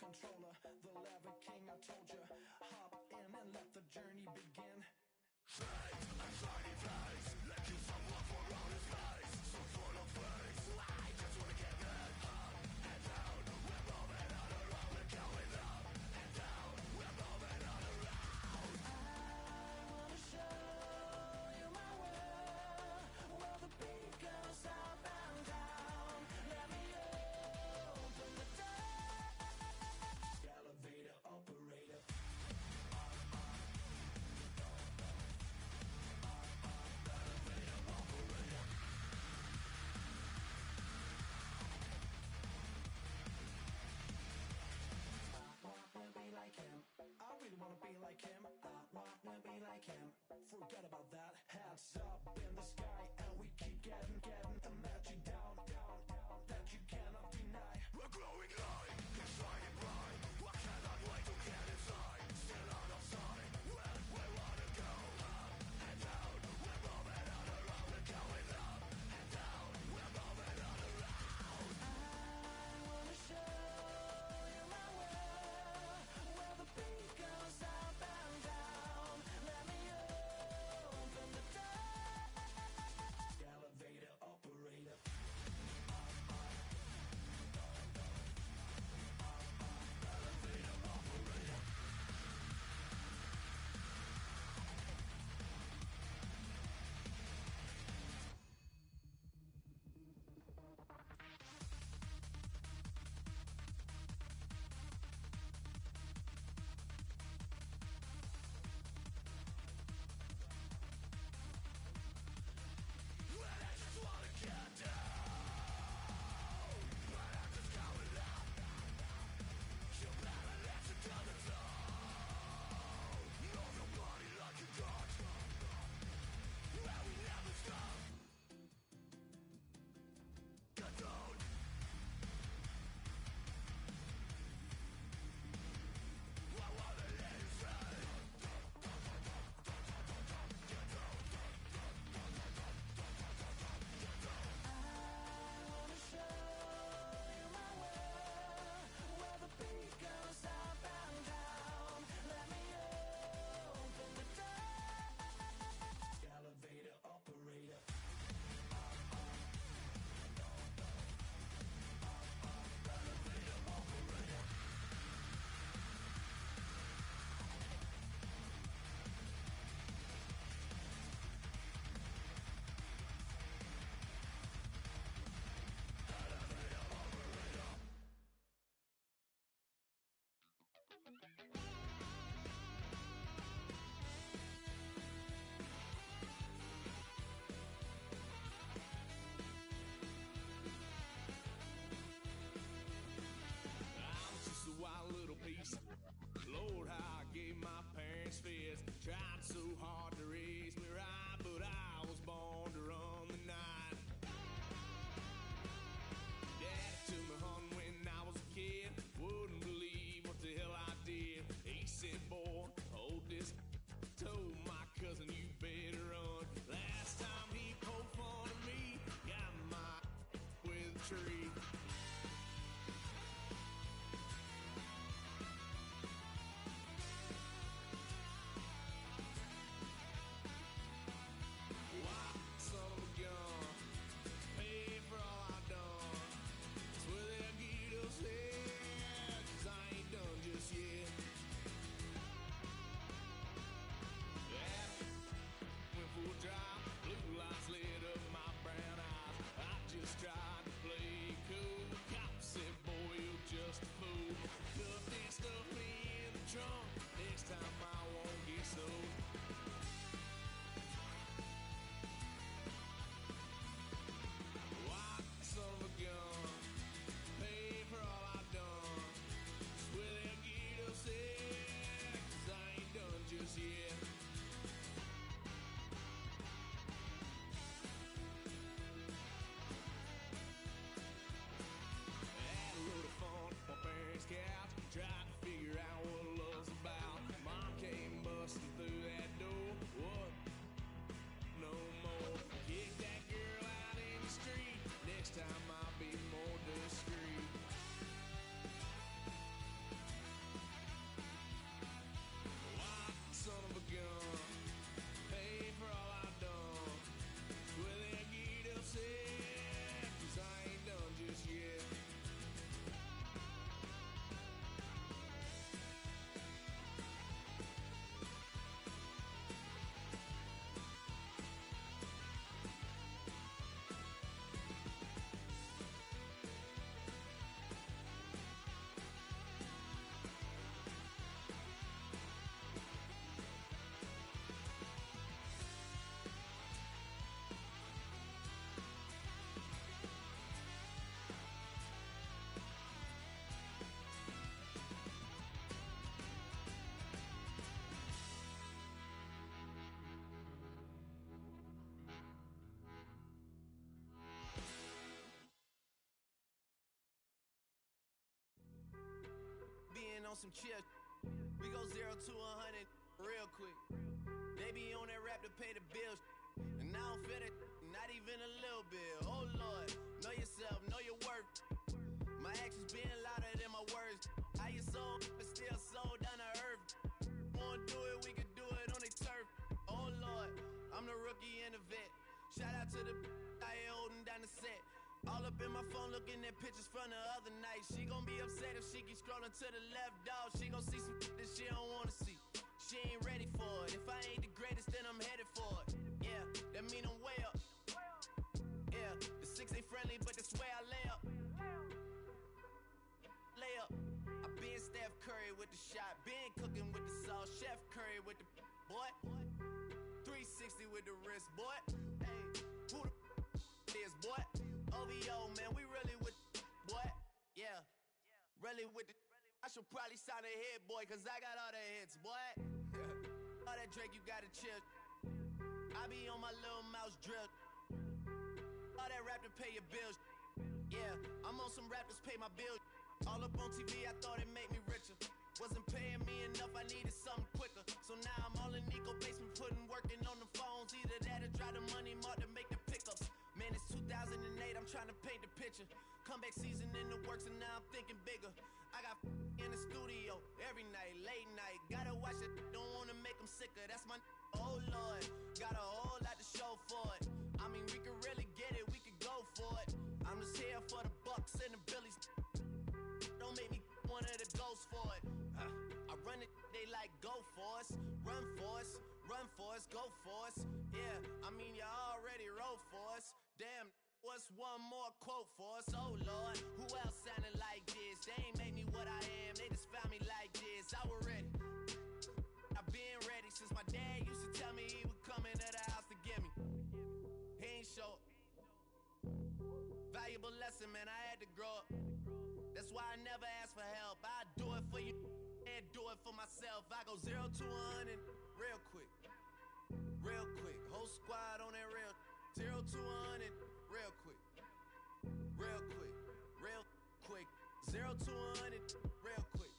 controller, the lever king, I told you. Hop in and let the journey begin. Fate, a shiny place, like you some love for around his face. So full of face, I just wanna get that up and down. We're moving on around, we're going up and down. We're moving on around. I wanna show you my world, where the beat goes up and down. Let me open the door. Elevator operator. Like him, I really wanna be like him. I wanna be like him. Forget about that. Hands up in the sky, and we keep getting. Imagine down, that you cannot deny. We're growing high, keep shining bright. I cannot wait to get inside. Still out of sight, where we wanna go. Up and down, we're moving on around. We're going up and down, we're moving on around. I wanna show you my world, where the beat goes up and down. Let me open the door. Elevator operator. Elevator operator. When I just wanna get down, when I'm just going up, you better let it down the zone. Know your body like a god, where we never stop. Get down. I wanna let it slide. I wanna show you my world, where the beat goes up and down. Let me open the door. Elevator operator. Elevator operator. I'm just a wild little beast. Lord, how I gave my parents fits. Tried so hard to raise me right, but I was born to run the night. Dad took me hunting when I was a kid. Wouldn't believe what the hell I did. He said, boy, hold this. Told my cousin, you better run. Last time he poked fun at me, got my with a tree. on some chill. We go 0 to 100 real quick. They be on that rap to pay the bills. And I don't feel it, not even a little bit. Oh Lord, know yourself, know your worth. My actions being louder than my words. How you sold, but still sold down to earth. Wanna do it, we can do it on the turf. Oh Lord, I'm the rookie and the vet. Shout out to the I ain't holding down the set. All up in my phone looking at pictures from the other night. She gon' be upset if she keep scrolling to the left, dog. She gon' see some that she don't wanna see. She ain't ready for it. If I ain't the greatest, then I'm headed for it. Yeah, that mean I'm way up. Yeah, the 6 ain't friendly, but that's where I lay up. Lay up. I been Steph Curry with the shot. Been cooking with the sauce. Chef Curry with the boy. 360 with the wrist, boy. Hey, who the is, boy? OVO, man, we really with boy. Yeah, really with the. I should probably sign a hit, boy, cause I got all the hits, boy. All that Drake, you gotta chill. I be on my little mouse drill. All that rap to pay your bills. Yeah, I'm on some rappers pay my bills. All up on TV, I thought it made me richer. Wasn't paying me enough, I needed something quicker. So now I'm all in Nico basement, working on the phones. Either that or try the money mark to make the pickups. Man, it's 2008, I'm trying to paint the picture. Comeback season in the works and now I'm thinking bigger. I got in the studio every night, late night. Gotta watch it, don't wanna make them sicker. That's my oh Lord, got a whole lot to show for it. I mean, we could really get it, we could go for it. I'm just here for the Bucks and the Billies. Don't make me one of the ghosts for it. I run it, they like go for us, run for us, run for us, go for us. Yeah, I mean you already wrote for us. Damn, what's one more quote for us? Oh Lord, who else sounded like this? They ain't made me what I am, they just found me like this. I was ready, I've been ready since my dad used to tell me he would come into the house to get me. He ain't show up. Valuable lesson, man, I had to grow up. That's why I never ask for help. I do it for you and do it for myself. I go 0 to 100 real quick. Real quick. Whole squad on that real 0 to 100 real quick. Real quick. Real quick. 0 to 100 real quick.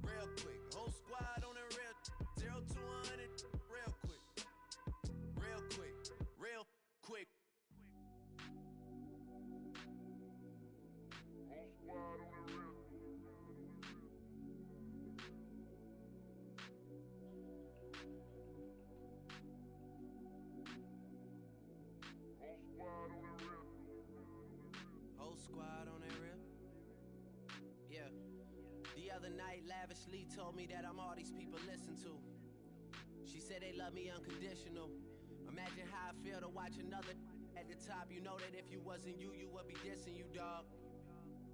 Real quick. Whole squad on that real 0 to 100 real quick. Real quick. Real quick. Whole squad on that real. Yeah. The other night, Lavishly told me that I'm all these people listen to. She said they love me unconditional. Imagine how I feel to watch another at the top. You know that if you wasn't you, you would be dissing you, dog.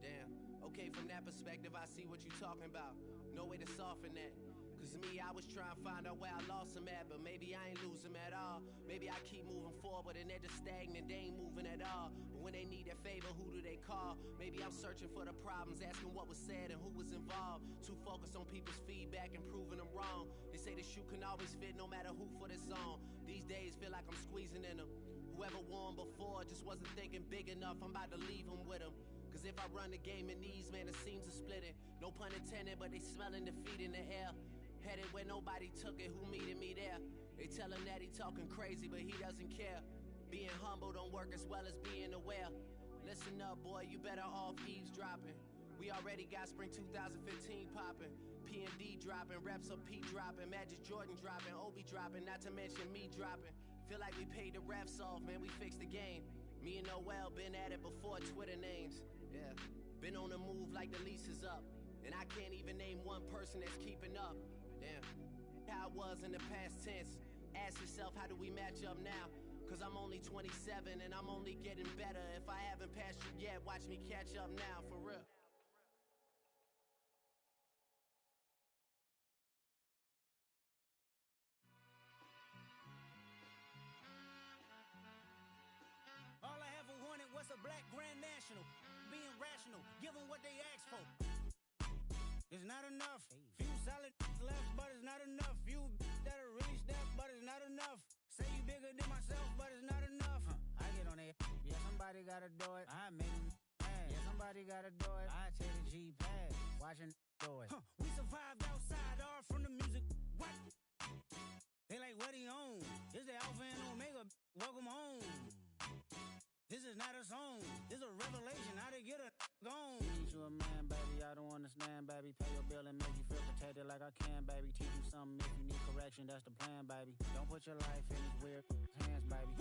Damn. Okay, from that perspective, I see what you talking about. No way to soften that. Cause me, I was trying to find out where I lost them at, but maybe I ain't lose them at all. Maybe I keep moving forward and they're just stagnant, they ain't moving at all. But when they need that favor, who do they call? Maybe I'm searching for the problems, asking what was said and who was involved. Too focused on people's feedback and proving them wrong. They say the shoe can always fit no matter who for this song. These days feel like I'm squeezing in them. Whoever won before just wasn't thinking big enough, I'm about to leave them with them. Cause if I run the game in these, man, the seams are splitting. No pun intended, but they smelling defeat in the air. Headed where nobody took it, who meeted me there? They tell him that he talking crazy, but he doesn't care. Being humble don't work as well as being aware. Listen up, boy, you better off eavesdropping. We already got spring 2015 popping. P&D dropping, reps up P dropping, Magic Jordan dropping, Obi dropping, not to mention me dropping. Feel like we paid the refs off, man, we fixed the game. Me and Noel been at it before Twitter names. Yeah, been on the move like the lease is up. And I can't even name one person that's keeping up. Damn, how it was in the past tense. Ask yourself, how do we match up now? Cause I'm only 27 and I'm only getting better. If I haven't passed you yet, watch me catch up now, for real. All I ever wanted was a black Grand National. Being rational, give them what they asked for. It's not enough. Few solid left, but it's not enough. Few that'll reach that, but it's not enough. Say you bigger than myself, but it's not enough. I get on it. Yeah, somebody gotta do it. I make them mad. Yeah, somebody gotta do it. I take the G pad. Watching do it. We survived outside, all from the music. What? They like, what he on? This the Alpha and Omega. Welcome home. This is not a song. This is a revelation. How to get a gone. Teach you a man, baby. I don't understand, baby. Pay your bill and make you feel protected like I can, baby. Teach you something if you need correction. That's the plan, baby. Don't put your life in these weird hands, baby.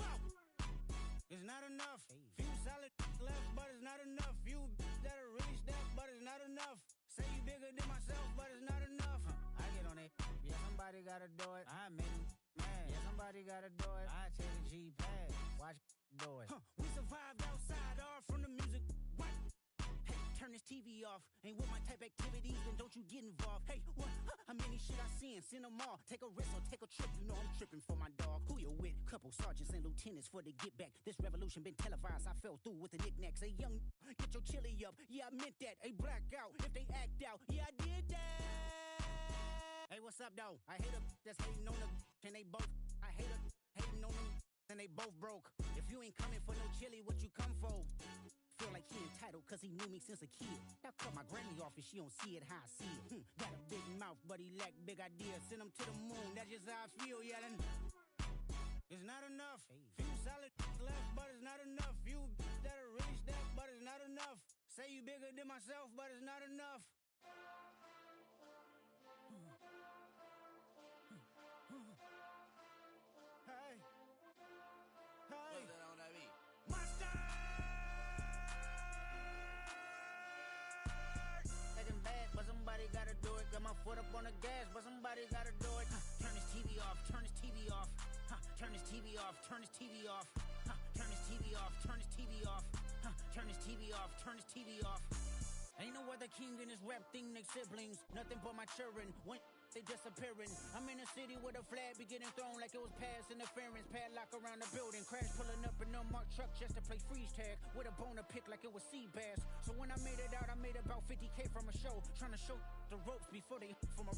It's not enough. Few solid left, but it's not enough. Few that'll really step, but it's not enough. Say you bigger than myself, but it's not enough. I get on it. Yeah, somebody gotta do it. I make him mad. Yeah, somebody gotta do it. I take the G-pad. Watch do it. We survived outside, all from the music. What? Hey, turn this TV off. Ain't with my type activities, then don't you get involved. Hey, what? How many shit I seen? Send them all. Take a risk or take a trip. You know I'm tripping for my dog. Who you with? Couple sergeants and lieutenants for the get back. This revolution been televised. I fell through with the knickknacks. Hey, young, get your chili up. Yeah, I meant that. Hey, black out if they act out. Yeah, I did that. Hey, what's up, though? I hate a that's hating on the and they both. I hate a hating on them and they both broke. If you ain't coming for no chili, what you come for? Feel like he entitled cause he knew me since a kid. I cut my granny off and she don't see it how I see it. Got a big mouth, but he lack big ideas. Send him to the moon, that's just how I feel, yelling. It's not enough. Few solid left, but it's not enough. Few that'll really step, but it's not enough. Say you bigger than myself, but it's not enough. Hey. Hey. What's that on that beat? Monster! Taking bad, but somebody gotta do it. Got my foot up on the gas, but somebody gotta do it. Turn this TV off, turn this TV off. Turn this TV off, turn this TV off. Turn this TV off, turn this TV off. Turn this TV off, turn this TV off. Ain't no other king in this rap thing, they siblings. Nothing but my children. When they disappearing. I'm in a city with a flag be getting thrown like it was past interference. Padlock around the building. Crash pulling up an unmarked truck just to play freeze tag. With a boner pick like it was sea bass. So when I made it out, I made about 50K from a show. Trying to show the ropes before they from a...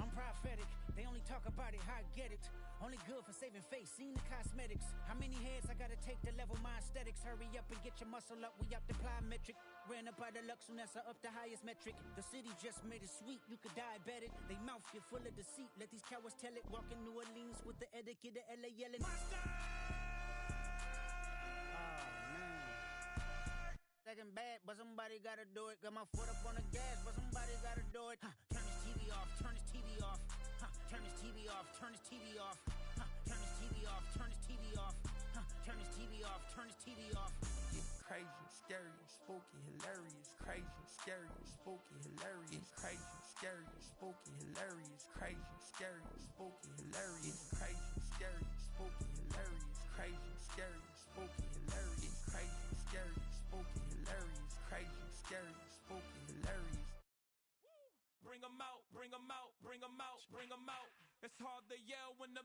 I'm prophetic. They only talk about it, how I get it. Only good for saving face, seen the cosmetics. How many heads I gotta take to level my aesthetics? Hurry up and get your muscle up, we up the plyometric. Ran up out of Lux, and that's up the highest metric. The city just made it sweet, you could diabetic. They mouth get full of deceit, let these cowards tell it. Walk in New Orleans with the etiquette of LA yelling. Monster! Second bad, but somebody gotta do it. Got my foot up on the gas, but somebody gotta do it. Turn this TV off, turn this TV off. Turn this TV off, turn this TV off. Turn this TV off, turn this TV off. Turn this TV off, turn this TV off. Crazy, scary, spooky, hilarious. Crazy, scary, spooky, hilarious. Crazy, scary, spooky, hilarious. Crazy, scary, spooky, hilarious. Crazy, scary, spooky, hilarious. Crazy, scary, spooky, hilarious. Crazy, scary, spooky, hilarious. Crazy, scary, spooky, hilarious. Bring 'em out, bring 'em out, bring 'em out, bring 'em out. It's hard to yell when the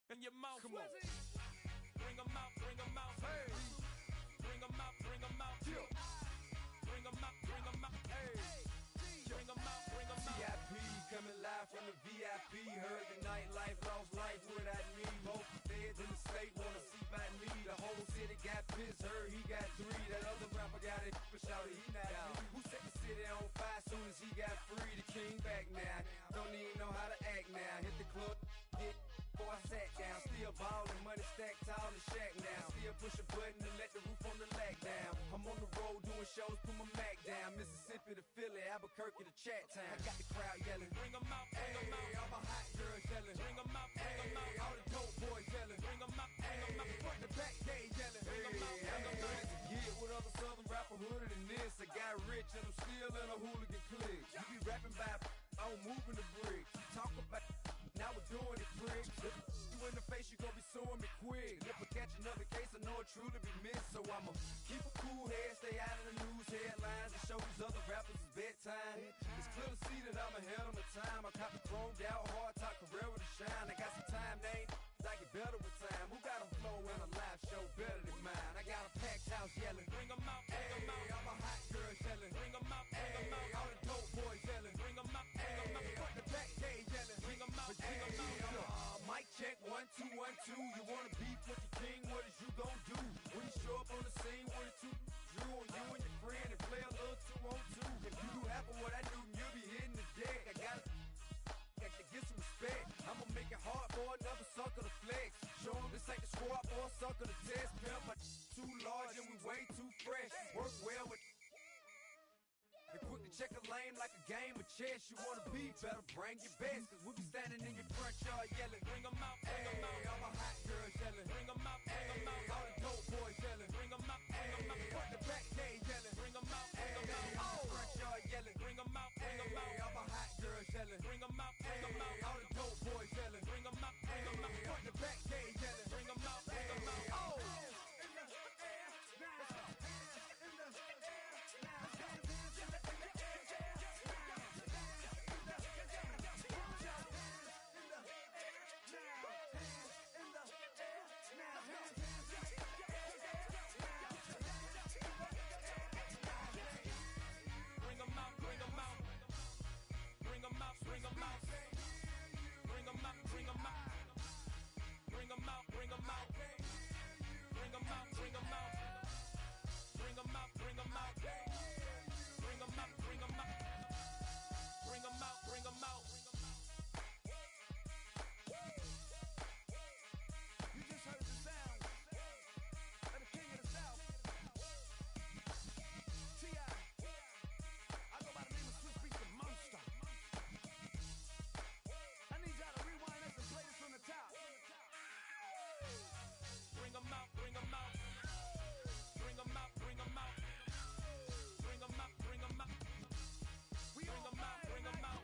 in your mouth. Come on. Bring 'em out, bring 'em out. Hey. Bring 'em out, bring 'em out. Bring 'em out, bring 'em out. Hey. Bring 'em out, bring 'em out. VIP coming live from the VIP. Heard the nightlife, lost life without me. Both feds in the state wanna see by me. The whole city got pissed, heard he got 3. That other rapper got it, but shouted he not me. Who set the city on fire soon as he got free? The king back now, don't even know how to act now. Hit the club, get before I sat down. Still ballin', money stacked tall in shack now. Still push a button and let the roof on the lag down. I'm on the road doing shows, put my Mac down. Mississippi to Philly, Albuquerque to Chat Town. I got the crowd yelling, bring 'em out, bring 'em out. All my hot girls yelling, bring 'em out, bring 'em out. All the dope boys yelling, bring 'em out, bring 'em out. Front to back, they yelling, bring 'em out, bring 'em out. Get with other southern rapper hooded than this. I got rich and I'm still in a hooligan clique. You be rapping by I'm moving the bricks. You talk about now we're doing it, prick. You in the face, you gon' be suing me quick. If I catch another case, I know it truly be missed. So I'ma keep a cool head, stay out of the news headlines, and show these other rappers it's bedtime. It's clear to see that I'm ahead of my time. I copy chromed out, hard top career with a shine. I got some time, they ain't I get better with time. Who got a flow and a live show better than mine? I got a packed house yelling, bring 'em out, bring 'em out. All my hot girls yelling, bring 'em out, bring 'em out. All the dope boys yelling, bring 'em out, bring 'em out. Front to back, they yelling, bring 'em out, bring 'em out. Mic check 1 2 1 2. You wanna beef with the king? What is you gon' do when you show up on the scene with a 2 Drew on you and your friend and play a little 2 on 2? If you do half of what I do, you'll be hitting the check a lane like a game of chess. You wanna be better, bring your best. Cause we be standing in your front yard yelling. Bring 'em out, bring 'em out. All my hot girls yelling. Bring 'em out, bring 'em out. All the dope boys yelling. Bring 'em out, bring 'em out. Front the back gate yelling. Bring 'em out, bring 'em out. All the front yard yelling. Bring 'em out, bring 'em out. All my hot girls yelling. Bring 'em out, bring 'em out. All the dope boys yelling. Bring 'em out, bring 'em out. Front the back gate yelling. Bring 'em out, bring 'em out. Bring 'em out, bring 'em out. Bring 'em out, bring 'em out. Bring 'em out, bring 'em out. Bring 'em out, bring 'em out. Bring 'em out, bring 'em out. Bring 'em out, bring 'em out. Bring 'em out, bring 'em out. Bring 'em out, bring 'em out. You just heard the sound of the king of the south. T.I. I go by the name of Swiss Beats the Monster. I need y'all to rewind this and play this from the top. Bring 'em out, bring 'em out. Bring 'em out, bring 'em out. Bring 'em out, bring 'em out. We Bring 'em out, bring 'em out.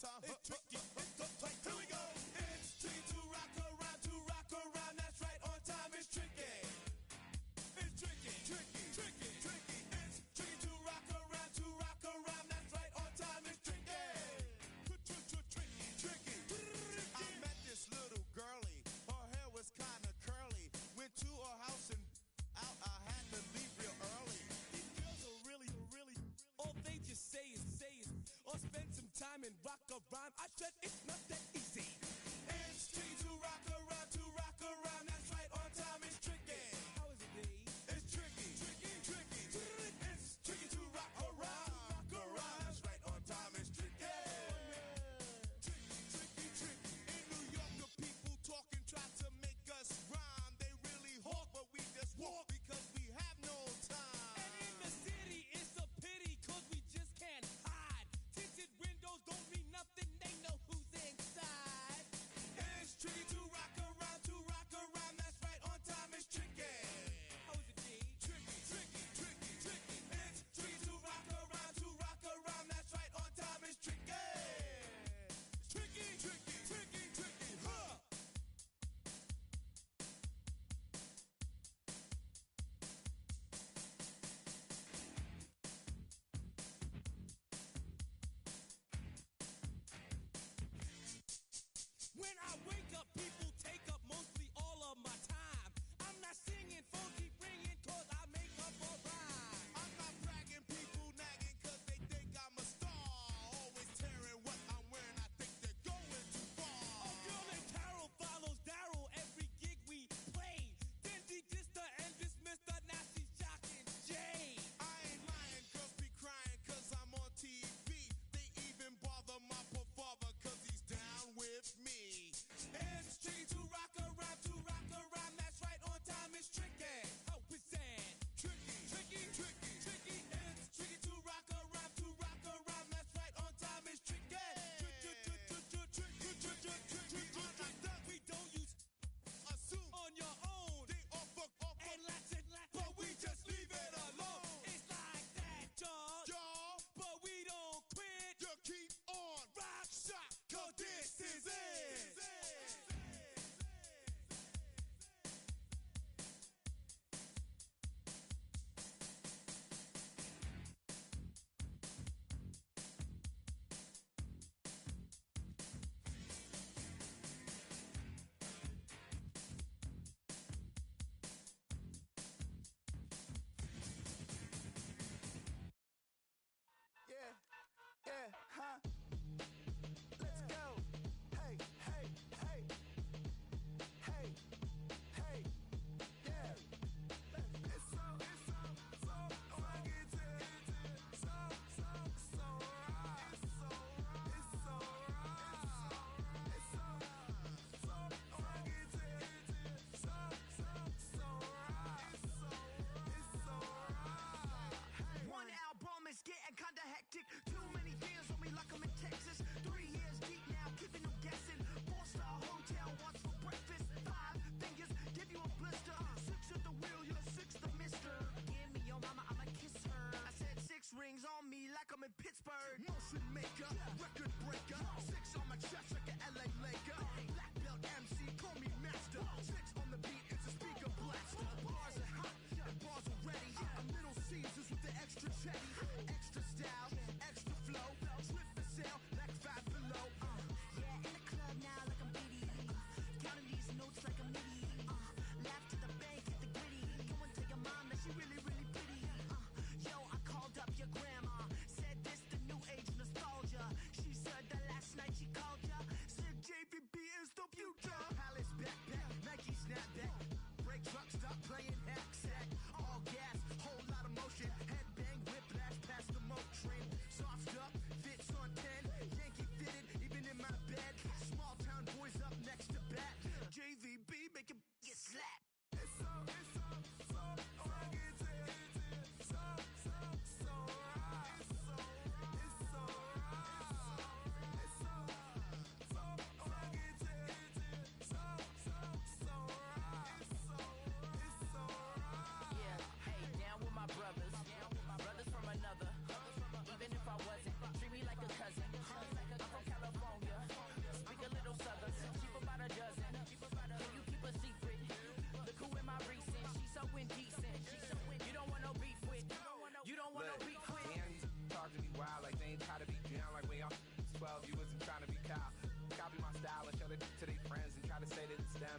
time. It's tricky. It's the play. Here we go. It's tricky to rock around, to rock around. That's right, on time. It's tricky. It's tricky, tricky, tricky, tricky. It's tricky to rock around, to rock around. That's right, on time. It's tricky. Tricky, tricky. I met this little girlie. Her hair was kind of curly. Went to her house and out. I had to leave real early. These girls are really, all they just say is, or spend some time and rock a rhyme. I said it's not that easy. It's tricky to rock around, to rock around. That's right, on time. It's tricky. How is it, D? It's tricky, tricky, tricky. It's tricky to rock around, rock around. That's right, on time. It's tricky. Tricky, tricky, tricky. In New York, the people talking try to make us rhyme. They really hawk, but we just walk because we have no time. And in the city, it's a pity, cause we just can't hide. Tinted windows don't mean nothing, they know who's inside. It's tricky to rock around, to rock around. That's right, on time. It's tricky. How is it, D? Tricky, tricky, tricky, tricky. It's tricky to rock around, to rock around. That's right, on time. It's tricky. Tricky, tricky, tricky, tricky. Huh. When I wake up, people take up mostly all of my time. I'm not singing, phone keep ringing, cause I make up a rhyme. I'm not bragging, people nagging, cause they think I'm a star. Always tearing what I'm wearing, I think they're going too far. Oh, girl and Carol follows Daryl every gig we play. Then he dissed her and dismissed her, now she's shocking Jay. I ain't lying, girls be crying, cause I'm on TV. They even bother my poor father, cause he's down with me. It's tricky to rock around, to rock around. That's right, on time. It's tricky. How is that? Tricky, tricky, tricky, tricky. It's tricky to rock around, to rock around. That's right, on time. It's tricky. Unlike that, We don't use assume on your own. they all fuck off, And lots but we just leave it alone. It's like that, y'all. Y'all, But we don't quit. you keep on rock shot, cause this is it. Yeah, huh? Let's go. Hey, hey, hey. Hey, hey, yeah. It's so funky to so right. It's so right. It's so funky to so right. It's so right. One album is getting kinda hectic. Too many years on me like I'm in Texas. 3 years deep now, keeping them guessing. 4-star hotel, what's for breakfast? 5 fingers, give you a blister. 6 at the wheel, you're 6 the mister. Give me your mama, I'ma kiss her. I said 6 rings on me like I'm in Pittsburgh. Motion maker, record breaker. 6 on my chest like an LA Laker. Black belt MC, call me master. 6 on the beat, it's a speaker blaster. Bars are hot, and bars are ready. A Middle Caesars with the extra chetty. Extra style, extra flow. Swift for sale, like 5 below. Yeah, in the club now like I'm BD. Counting these notes like a MIDI. Laugh to the bank, hit the gritty. Go and tell your mom that she really, really pretty. Yo, I called up your grandma. Said this the new age nostalgia. She said the last night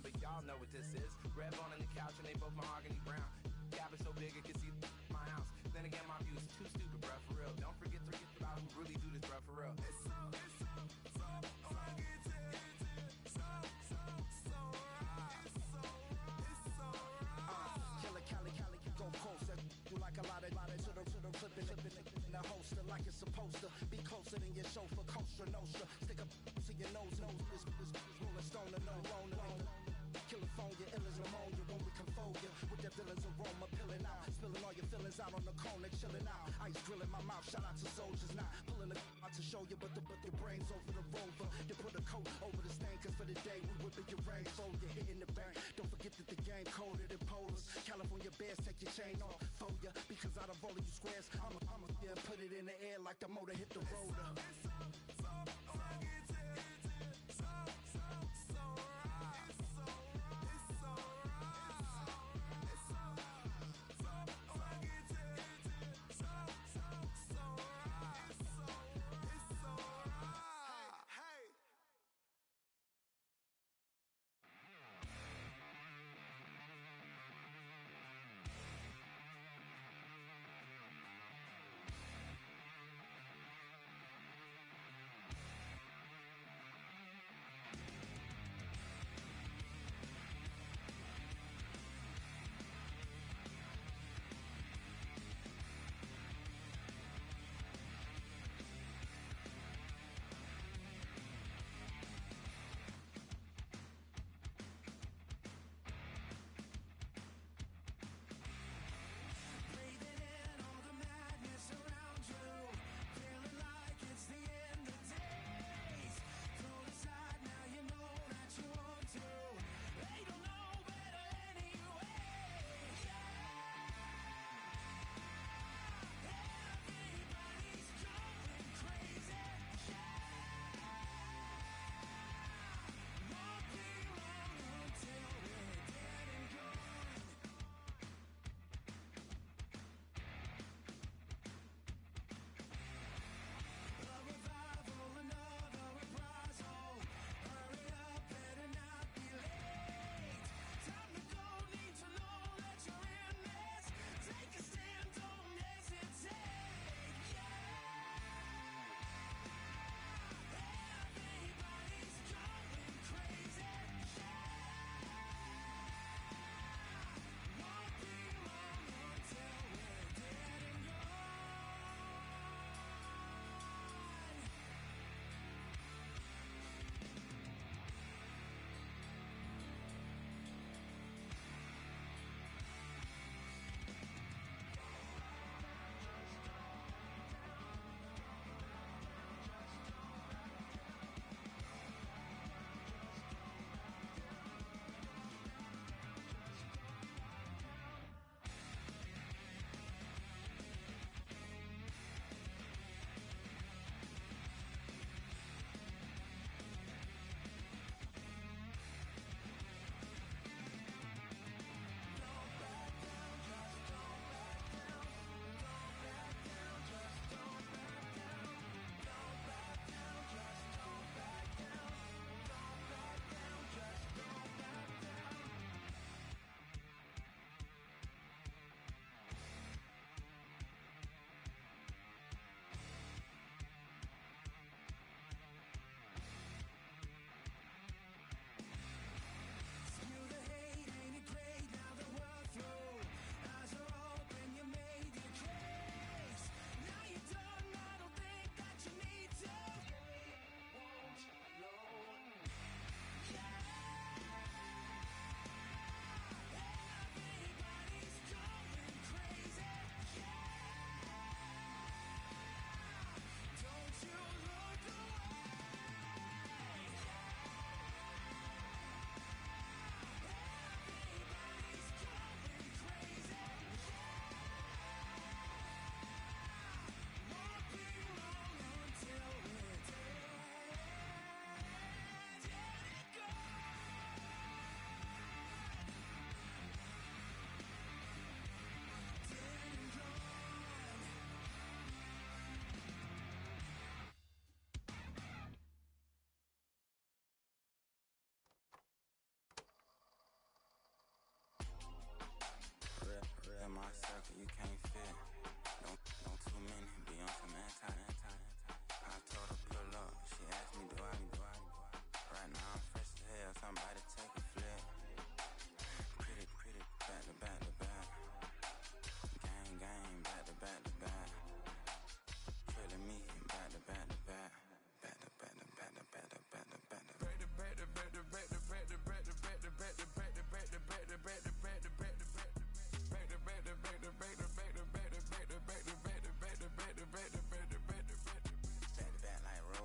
but y'all know what this is. Red bone on the couch and they both mahogany brown. Cabin so big it can see my house. Then again, my view is too stupid, bruh, for real. Don't forget to get about who really do this, bruh, for real. Killer Cali, go closer. You like a lot of to the flipping in the holster like it's supposed to be closer than your chauffeur. Coaster Nostra, stick up to your nose. This rolling stone and no loan. California, ill as pneumonia when we confold you with that villain's aroma, pilling out, spilling all your feelings out on the corner, chilling out. Ice grilling my mouth, shout out to soldiers, not pulling the out to show you, but your brains over the rover. You put a coat over the stain, cause for the day we whipping your rain, so you're hitting the bank. Don't forget that the game coded in polars. California bears, take your chain off for ya, because out of all of you squares, I'ma yeah, put it in the air like the motor hit the rotor.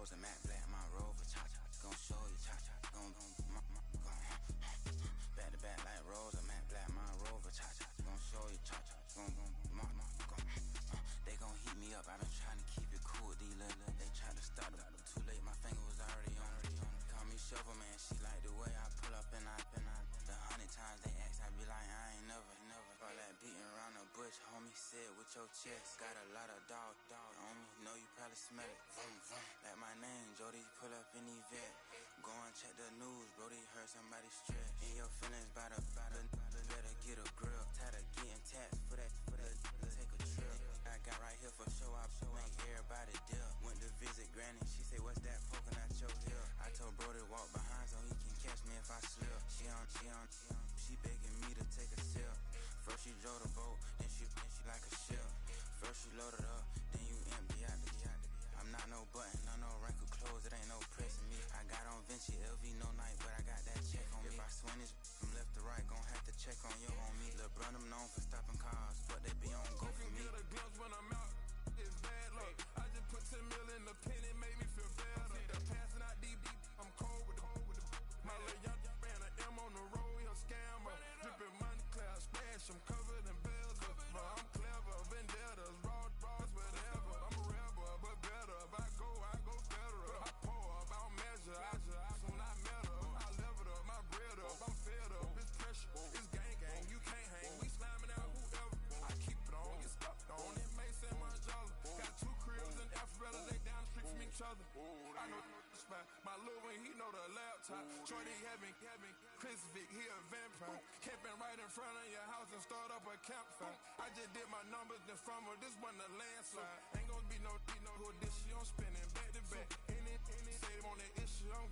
Rose, a matte black, my Rover, cha-cha. Gon' show you, cha-cha. Gon' back to back like Rose, a matte black, my Rover, cha-cha. Gon' show you, cha-cha. They gon' heat me up, I been trying to keep it cool, D-Lil. They tried to stop it, too late, my finger was already on it. Call me Shovel Man, she like the way I pull up and I the 100 times they ask, I be like, I ain't never. All that beating around the bush, homie, said with your chest. Got a lot of dog on me, know you probably smell it. Vroom, vroom. Like my name, Jody, pull up in Yvette. Go and check the news, Brody, heard somebody stretch. In your feelings by the better get a grill. Tired of getting taxed for that, take a trip. I got right here for show, I make everybody deal. Went to visit Granny, she say, what's that poking out your heel? I told Brody walk behind so he can catch me if I slip. She begging me to take a sip. First she drove the boat, then she like a ship. First you load it up, then you empty out the I'm not no button, no wrinkled clothes, it ain't no pressing me. I got on Vinci, LV, no night, but I got that check on me. If I swing this from left to right, gon' have to check on your homie. Lil' Brun, I'm known for stopping cars, but they be on go for me. Get a glimpse when I'm out, it's bad luck. I just put 10 mil in the pen, it made me feel better. See the passing out deep, I'm cold with the My little young ran an M on the road, he a scammer. Drippin' money, clear, splash, I'm covered in bells. But I'm clever, vendettas, raw draws, whatever. I'm a rebel, but better. If I go federal. I pour up, I don't measure, I soon I met her. I leveled up, my bread up, I'm fed up. It's pressure, it's gang, you can't hang. We slamming out whoever. I keep it on, get stuck on. It may say Margiela. Got 2 cribs in Alpharetta, they down the street from each other. I know the spot. My little one, he know the laptop. Shorty having Chris Vick, he a vampire. Camping right in front of your house and start up a campfire. I just did my numbers in front of this one, a landslide. Ain't gonna be no who this shit, I'm spinning back to back. Any say they want that issue, I'm